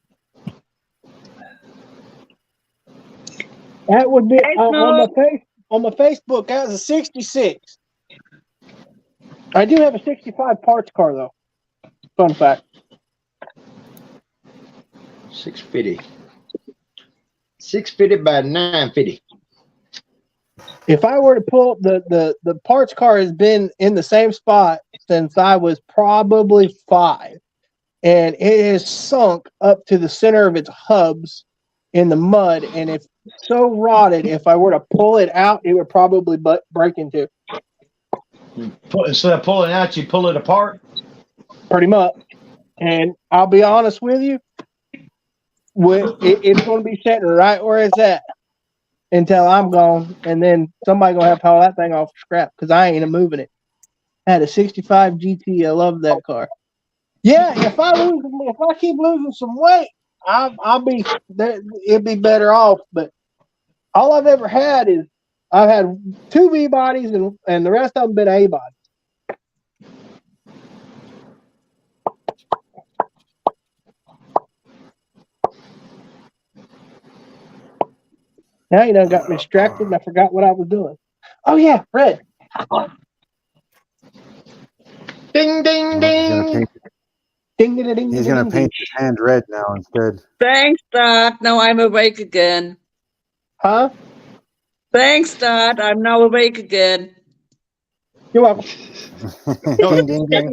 [SPEAKER 4] That would be on my Facebook. That was a 66. I do have a 65 parts car though. Fun fact.
[SPEAKER 7] 650. 650 by 950.
[SPEAKER 4] If I were to pull the parts car has been in the same spot since I was probably 5, and it has sunk up to the center of its hubs in the mud, and it's so rotted. If I were to pull it out, it would probably break into.
[SPEAKER 7] Instead of pulling out, you pull it apart.
[SPEAKER 4] Pretty much. And I'll be honest with you, it's going to be sitting right where it's at. until I'm gone, and then somebody gonna have to haul that thing off for scrap because I ain't moving it. I had a '65 GT. I love that car. Yeah, if I keep losing some weight, I'll be there. It'd be better off. But all I've ever had is I've had 2 V bodies, and the rest of them been A bodies. Now you done got me distracted, and I forgot what I was doing. Oh yeah, red.
[SPEAKER 7] Ding, ding, ding.
[SPEAKER 4] Ding, ding, ding,
[SPEAKER 1] He's
[SPEAKER 4] ding,
[SPEAKER 1] gonna
[SPEAKER 4] ding,
[SPEAKER 1] paint his hand red now instead.
[SPEAKER 8] Thanks, Dad. Now I'm awake again.
[SPEAKER 4] Huh?
[SPEAKER 8] Thanks, Dad. I'm now awake again.
[SPEAKER 4] You're welcome.
[SPEAKER 1] Ding, ding, ding.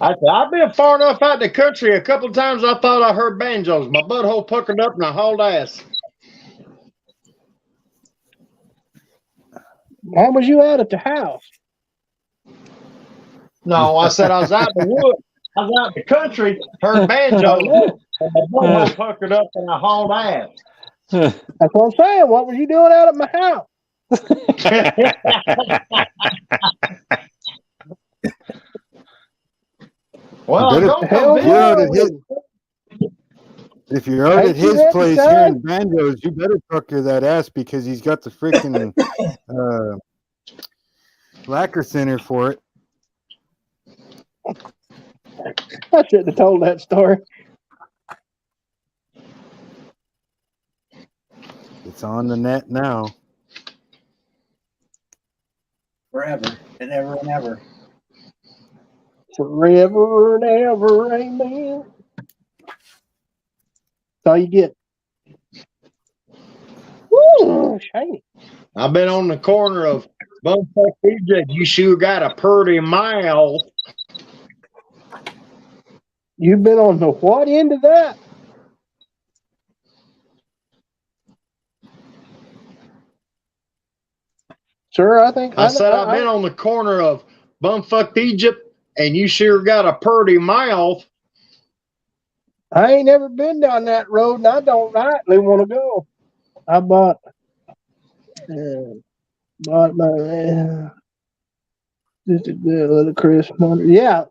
[SPEAKER 7] I've been far enough out the country. A couple of times I thought I heard banjos. My butthole puckered up and I hauled ass.
[SPEAKER 4] Why was you out at the house?
[SPEAKER 7] No, I said I was out in the woods. I was out in the country, heard banjos, and my butthole puckered up and I hauled ass.
[SPEAKER 4] That's what I'm saying. What was you doing out at my house?
[SPEAKER 7] Well,
[SPEAKER 1] You
[SPEAKER 7] don't
[SPEAKER 4] hell
[SPEAKER 7] come
[SPEAKER 4] yeah.
[SPEAKER 7] visit.
[SPEAKER 1] If you're out
[SPEAKER 4] Ain't
[SPEAKER 1] at
[SPEAKER 4] you
[SPEAKER 1] his
[SPEAKER 4] ready,
[SPEAKER 1] place
[SPEAKER 4] son?
[SPEAKER 1] hearing banjos, you better pucker that ass because he's got the freaking lacquer center for it.
[SPEAKER 4] I shouldn't have told that story.
[SPEAKER 1] It's on the net now.
[SPEAKER 9] Forever and ever and ever.
[SPEAKER 4] Forever and ever, amen. That's all you get. Woo, shiny.
[SPEAKER 7] I've been on the corner of Bumfuck Egypt. You sure got a pretty mile.
[SPEAKER 4] You've been on the what end of that? Sir, I think
[SPEAKER 7] I said I've been on the corner of Bumfuck Egypt, and you sure got a pretty mouth.
[SPEAKER 4] I ain't never been down that road, and I don't rightly want to go. I bought my just a good little Christmas. Yeah,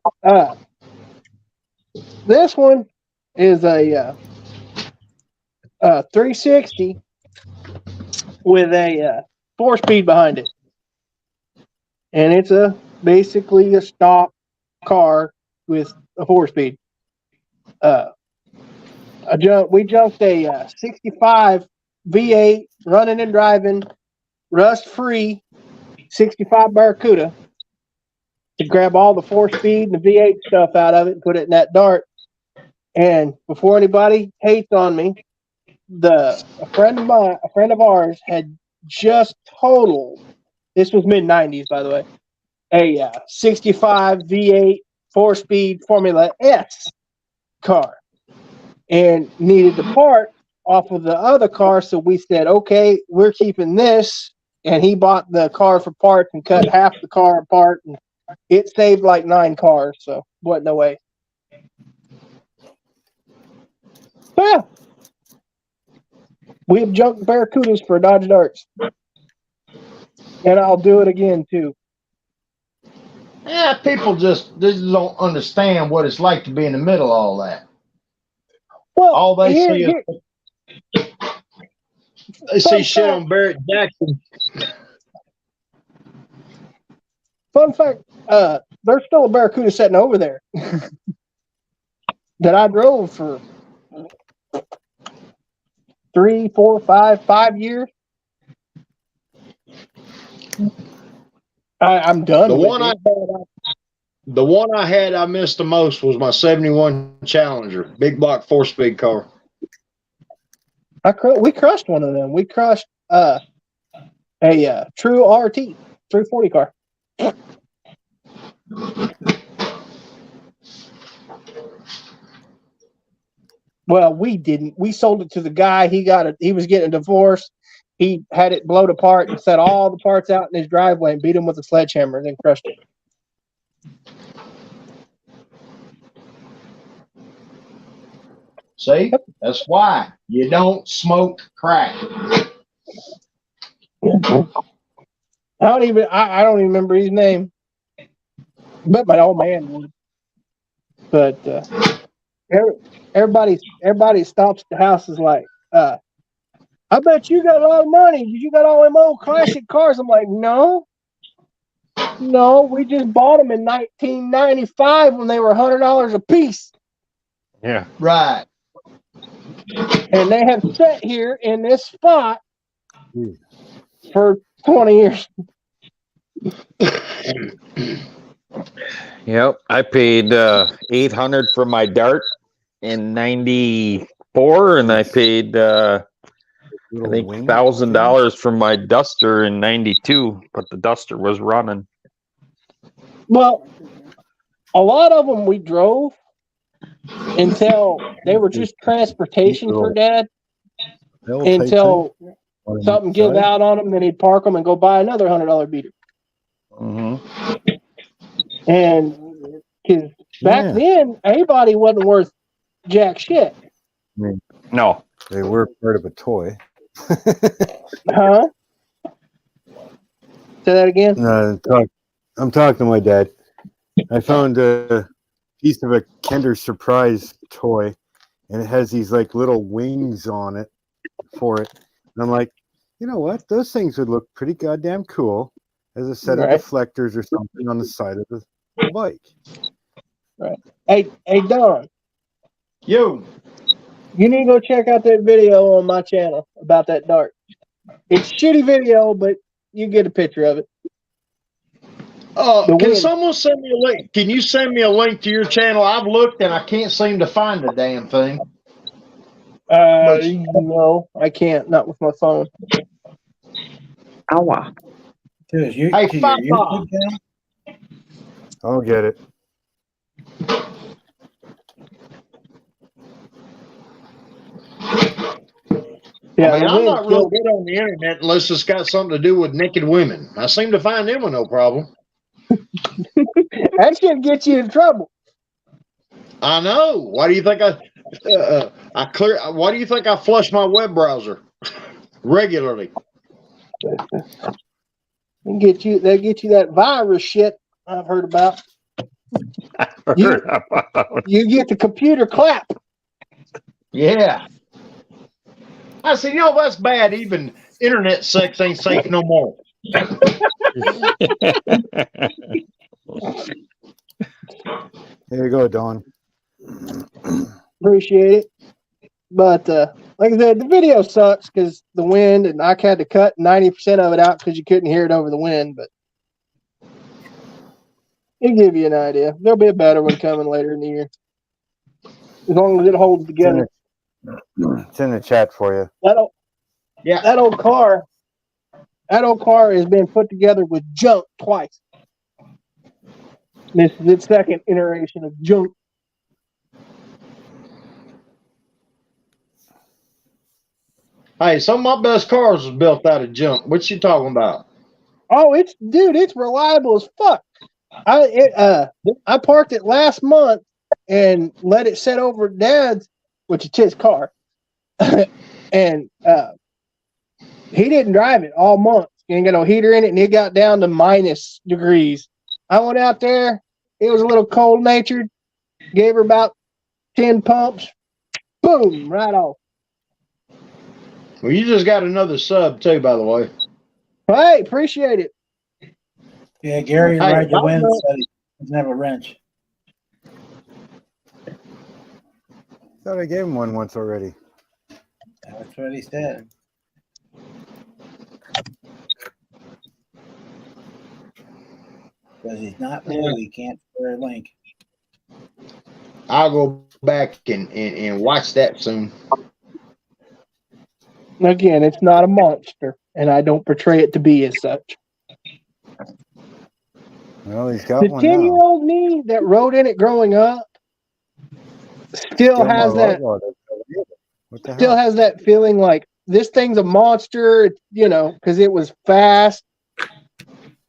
[SPEAKER 4] this one is a 360 with a 4-speed behind it, and it's basically a stock car with a 4-speed. We jumped a 65 V8 running and driving, rust-free 65 Barracuda to grab all the 4-speed and the V8 stuff out of it and put it in that Dart. And before anybody hates on me, a friend of ours had just totaled. This was mid-90s, by the way. A 65 V8 4-speed Formula S car, and needed the part off of the other car. So we said, okay, we're keeping this. And he bought the car for parts and cut half the car apart, and it saved like 9 cars. So wasn't no way. Yeah. We have junked Barracudas for Dodge Darts. And I'll do it again, too.
[SPEAKER 7] Yeah, people just don't understand what it's like to be in the middle of all that.
[SPEAKER 4] Well,
[SPEAKER 7] All they see is shit on Barrett Jackson.
[SPEAKER 4] Fun fact, there's still a Barracuda sitting over there that I drove for 3, 4, 5 years. I'm done.
[SPEAKER 7] The one I had I missed the most was my 71 Challenger, big block 4-speed car.
[SPEAKER 4] We crushed one of them. We crushed a true RT 340 car. Well, we didn't. We sold it to the guy. He was getting a divorce. He had it blowed apart and set all the parts out in his driveway and beat him with a sledgehammer and then crushed it.
[SPEAKER 7] See, that's why you don't smoke crack.
[SPEAKER 4] I don't even remember his name, but my old man would. But everybody stops at the house is like, I bet you got a lot of money. You got all them old classic cars. I'm like, no, we just bought them in 1995 when they were $100 a piece.
[SPEAKER 5] Yeah.
[SPEAKER 7] Right.
[SPEAKER 4] And they have sat here in this spot for 20 years.
[SPEAKER 5] Yep. I paid $800 for my Dart in '94, and I paid I think $1,000 for my Duster in '92, but the Duster was running.
[SPEAKER 4] Well, a lot of them we drove until they were just transportation for Dad. Until something give out on them, then he'd park them and go buy another $100 beater.
[SPEAKER 5] Mm-hmm.
[SPEAKER 4] And because back then, everybody wasn't worth jack shit.
[SPEAKER 5] No.
[SPEAKER 1] They were part of a toy.
[SPEAKER 4] Huh? Say that again?
[SPEAKER 1] I'm talking to my dad. I found a piece of a Kinder Surprise toy, and it has these like little wings on it for it. And I'm like, you know what? Those things would look pretty goddamn cool as a set of deflectors or something on the side of the bike.
[SPEAKER 4] Right. Hey, Don.
[SPEAKER 7] You
[SPEAKER 4] need to go check out that video on my channel about that Dart. It's shitty video, but you get a picture of it.
[SPEAKER 7] Can someone send me a link? Can you send me a link to your channel? I've looked and I can't seem to find the damn thing.
[SPEAKER 4] No, I can't. Not with my phone.
[SPEAKER 8] Ow.
[SPEAKER 7] Hey, Papa.
[SPEAKER 1] I'll get it.
[SPEAKER 7] Yeah, I'm not real good on the internet unless it's got something to do with naked women. I seem to find them with no problem.
[SPEAKER 4] That shit gets you in trouble.
[SPEAKER 7] I know. Why do you think why do you think I flush my web browser regularly?
[SPEAKER 4] They get you that virus shit I've heard about. You get the computer clap.
[SPEAKER 7] Yeah. I said, that's bad. Even internet sex ain't safe no more.
[SPEAKER 1] There you go, Don.
[SPEAKER 4] Appreciate it. But like I said, the video sucks because the wind, and I had to cut 90% of it out because you couldn't hear it over the wind. But it'll give you an idea. There'll be a better one coming later in the year. As long as it holds together.
[SPEAKER 1] It's in the chat for you.
[SPEAKER 4] That old car has been put together with junk twice. This is its second iteration of junk.
[SPEAKER 7] Hey, some of my best cars was built out of junk. What you talking about?
[SPEAKER 4] Oh, it's reliable as fuck. I parked it last month and let it sit over at Dad's, which is his car, and he didn't drive it all month. He ain't got no heater in it, and it got down to minus degrees. I went out there. It was a little cold natured. Gave her about 10 pumps. Boom, right off.
[SPEAKER 7] Well, you just got another sub too, by the way.
[SPEAKER 4] Hey, appreciate it.
[SPEAKER 9] Yeah, Gary Ride the Wind said he doesn't have a wrench.
[SPEAKER 1] Thought I gave him one once already.
[SPEAKER 9] That's what he said. Because he's not blue, he can't share a link.
[SPEAKER 7] I'll go back and watch that soon.
[SPEAKER 4] Again, it's not a monster, and I don't portray it to be as such.
[SPEAKER 1] Well, he's got
[SPEAKER 4] The
[SPEAKER 1] one
[SPEAKER 4] 10-year-old me that rode in it growing up still has that. Still has that feeling like this thing's a monster, because it was fast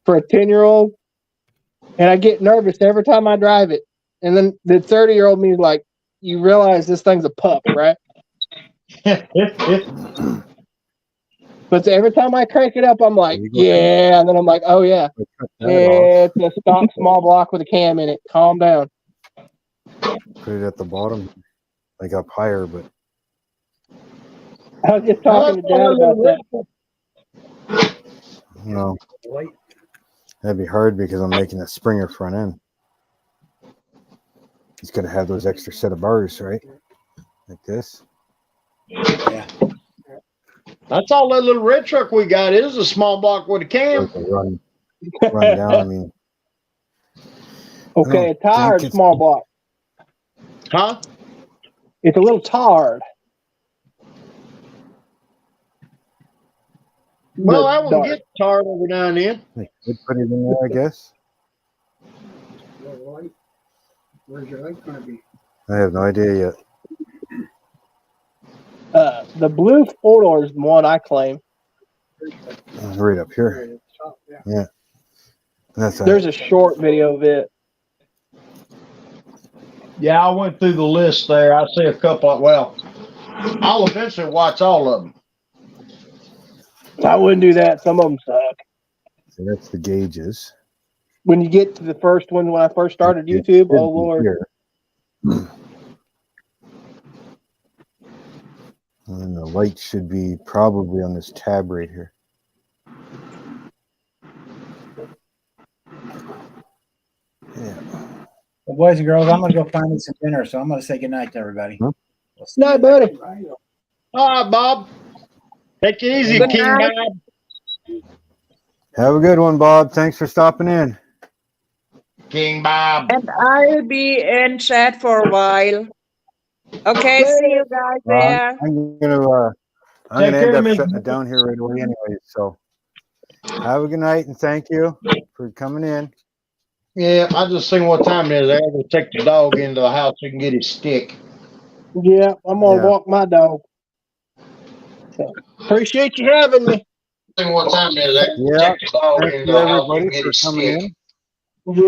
[SPEAKER 4] for a 10-year-old, and I get nervous every time I drive it. And then the 30-year-old me is like, you realize this thing's a pup, right? But every time I crank it up, I'm like, yeah, and then I'm like, oh yeah, it's a stock small block with a cam in it. Calm down.
[SPEAKER 1] Put it at the bottom, like up higher, but
[SPEAKER 4] I was just talking to Dad about that.
[SPEAKER 1] you know, that'd be hard because I'm making a Springer front end. He's gonna have those extra set of bars, right? Like this.
[SPEAKER 9] Yeah.
[SPEAKER 7] That's all that little red truck we got is a small block with a cam.
[SPEAKER 1] Run down. I mean,
[SPEAKER 4] Okay, a tired small block.
[SPEAKER 7] Huh?
[SPEAKER 4] It's a little tired.
[SPEAKER 7] Well, I will get tired every now and then.
[SPEAKER 1] Could put it in there, I guess.
[SPEAKER 3] Where's your light going to be?
[SPEAKER 1] I have no idea yet.
[SPEAKER 4] The blue 4-door is the one I claim.
[SPEAKER 1] Right up here. Yeah.
[SPEAKER 4] There's a short video of it.
[SPEAKER 7] Yeah, I went through the list there. I see a couple of, well, I'll eventually watch all of them.
[SPEAKER 4] I wouldn't do that. Some of them suck.
[SPEAKER 1] So that's the gauges.
[SPEAKER 4] When you get to the first one, when I first started YouTube, oh Lord.
[SPEAKER 1] Here. And the light should be probably on this tab right here. Yeah.
[SPEAKER 9] Well, boys and girls, I'm going to go find me some dinner, so I'm going to say goodnight to everybody.
[SPEAKER 1] Huh?
[SPEAKER 4] Night, buddy.
[SPEAKER 7] All right, Bob. Take it easy,
[SPEAKER 8] Good
[SPEAKER 7] King
[SPEAKER 8] night.
[SPEAKER 7] Bob.
[SPEAKER 1] Have a good one, Bob. Thanks for stopping in.
[SPEAKER 7] King Bob.
[SPEAKER 8] And I'll be in chat for a while. Okay, see you guys there.
[SPEAKER 1] I'm gonna
[SPEAKER 7] Take care,
[SPEAKER 1] end up
[SPEAKER 7] Miss
[SPEAKER 1] shutting it down here right away anyway. So have a good night and thank you for coming in.
[SPEAKER 7] Yeah, I just seen what time it is. I had to take the dog into the house so he can get his stick.
[SPEAKER 4] Yeah, I'm going to
[SPEAKER 1] Yeah.
[SPEAKER 4] walk my dog. So, appreciate you having me.
[SPEAKER 7] Seen what time it is. I had to
[SPEAKER 1] Yeah.
[SPEAKER 7] take the dog
[SPEAKER 1] Thank
[SPEAKER 7] into
[SPEAKER 1] you
[SPEAKER 7] the house so he
[SPEAKER 1] everybody
[SPEAKER 7] can get
[SPEAKER 1] for
[SPEAKER 7] his
[SPEAKER 1] coming
[SPEAKER 7] stick.
[SPEAKER 1] in.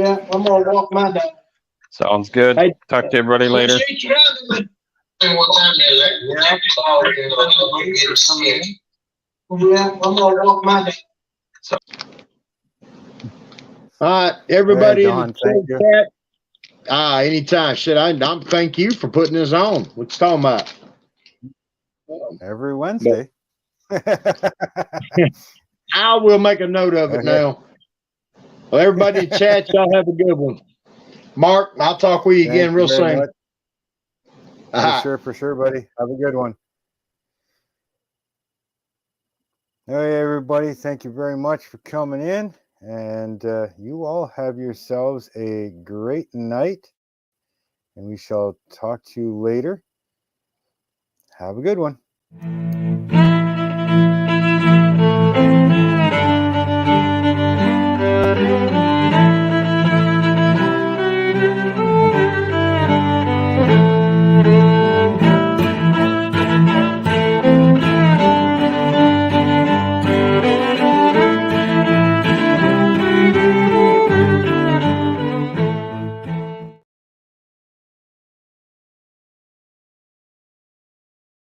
[SPEAKER 4] Yeah, I'm going to walk my dog.
[SPEAKER 5] Sounds good.
[SPEAKER 4] Hey.
[SPEAKER 5] Talk to everybody later.
[SPEAKER 7] Appreciate you having me. Seen what time it is. I had to take the dog into the house so he can get his stick.
[SPEAKER 4] Yeah, I'm going to walk my dog.
[SPEAKER 7] All right, everybody
[SPEAKER 1] Hey,
[SPEAKER 7] in
[SPEAKER 1] Don,
[SPEAKER 7] the
[SPEAKER 1] thank you.
[SPEAKER 7] chat. Anytime. Shit, I'm thank you for putting this on. What you talking about?
[SPEAKER 1] Every Wednesday.
[SPEAKER 7] I will make a note of it
[SPEAKER 1] Okay.
[SPEAKER 7] now. Well, everybody in chat, y'all have a good one. Mark, I'll talk with you
[SPEAKER 1] Thank
[SPEAKER 7] again
[SPEAKER 1] you
[SPEAKER 7] real
[SPEAKER 1] very
[SPEAKER 7] soon.
[SPEAKER 1] much. For sure, buddy. Have a good one. Hey, everybody. Thank you very much for coming in. And you all have yourselves a great night. And we shall talk to you later. Have a good one.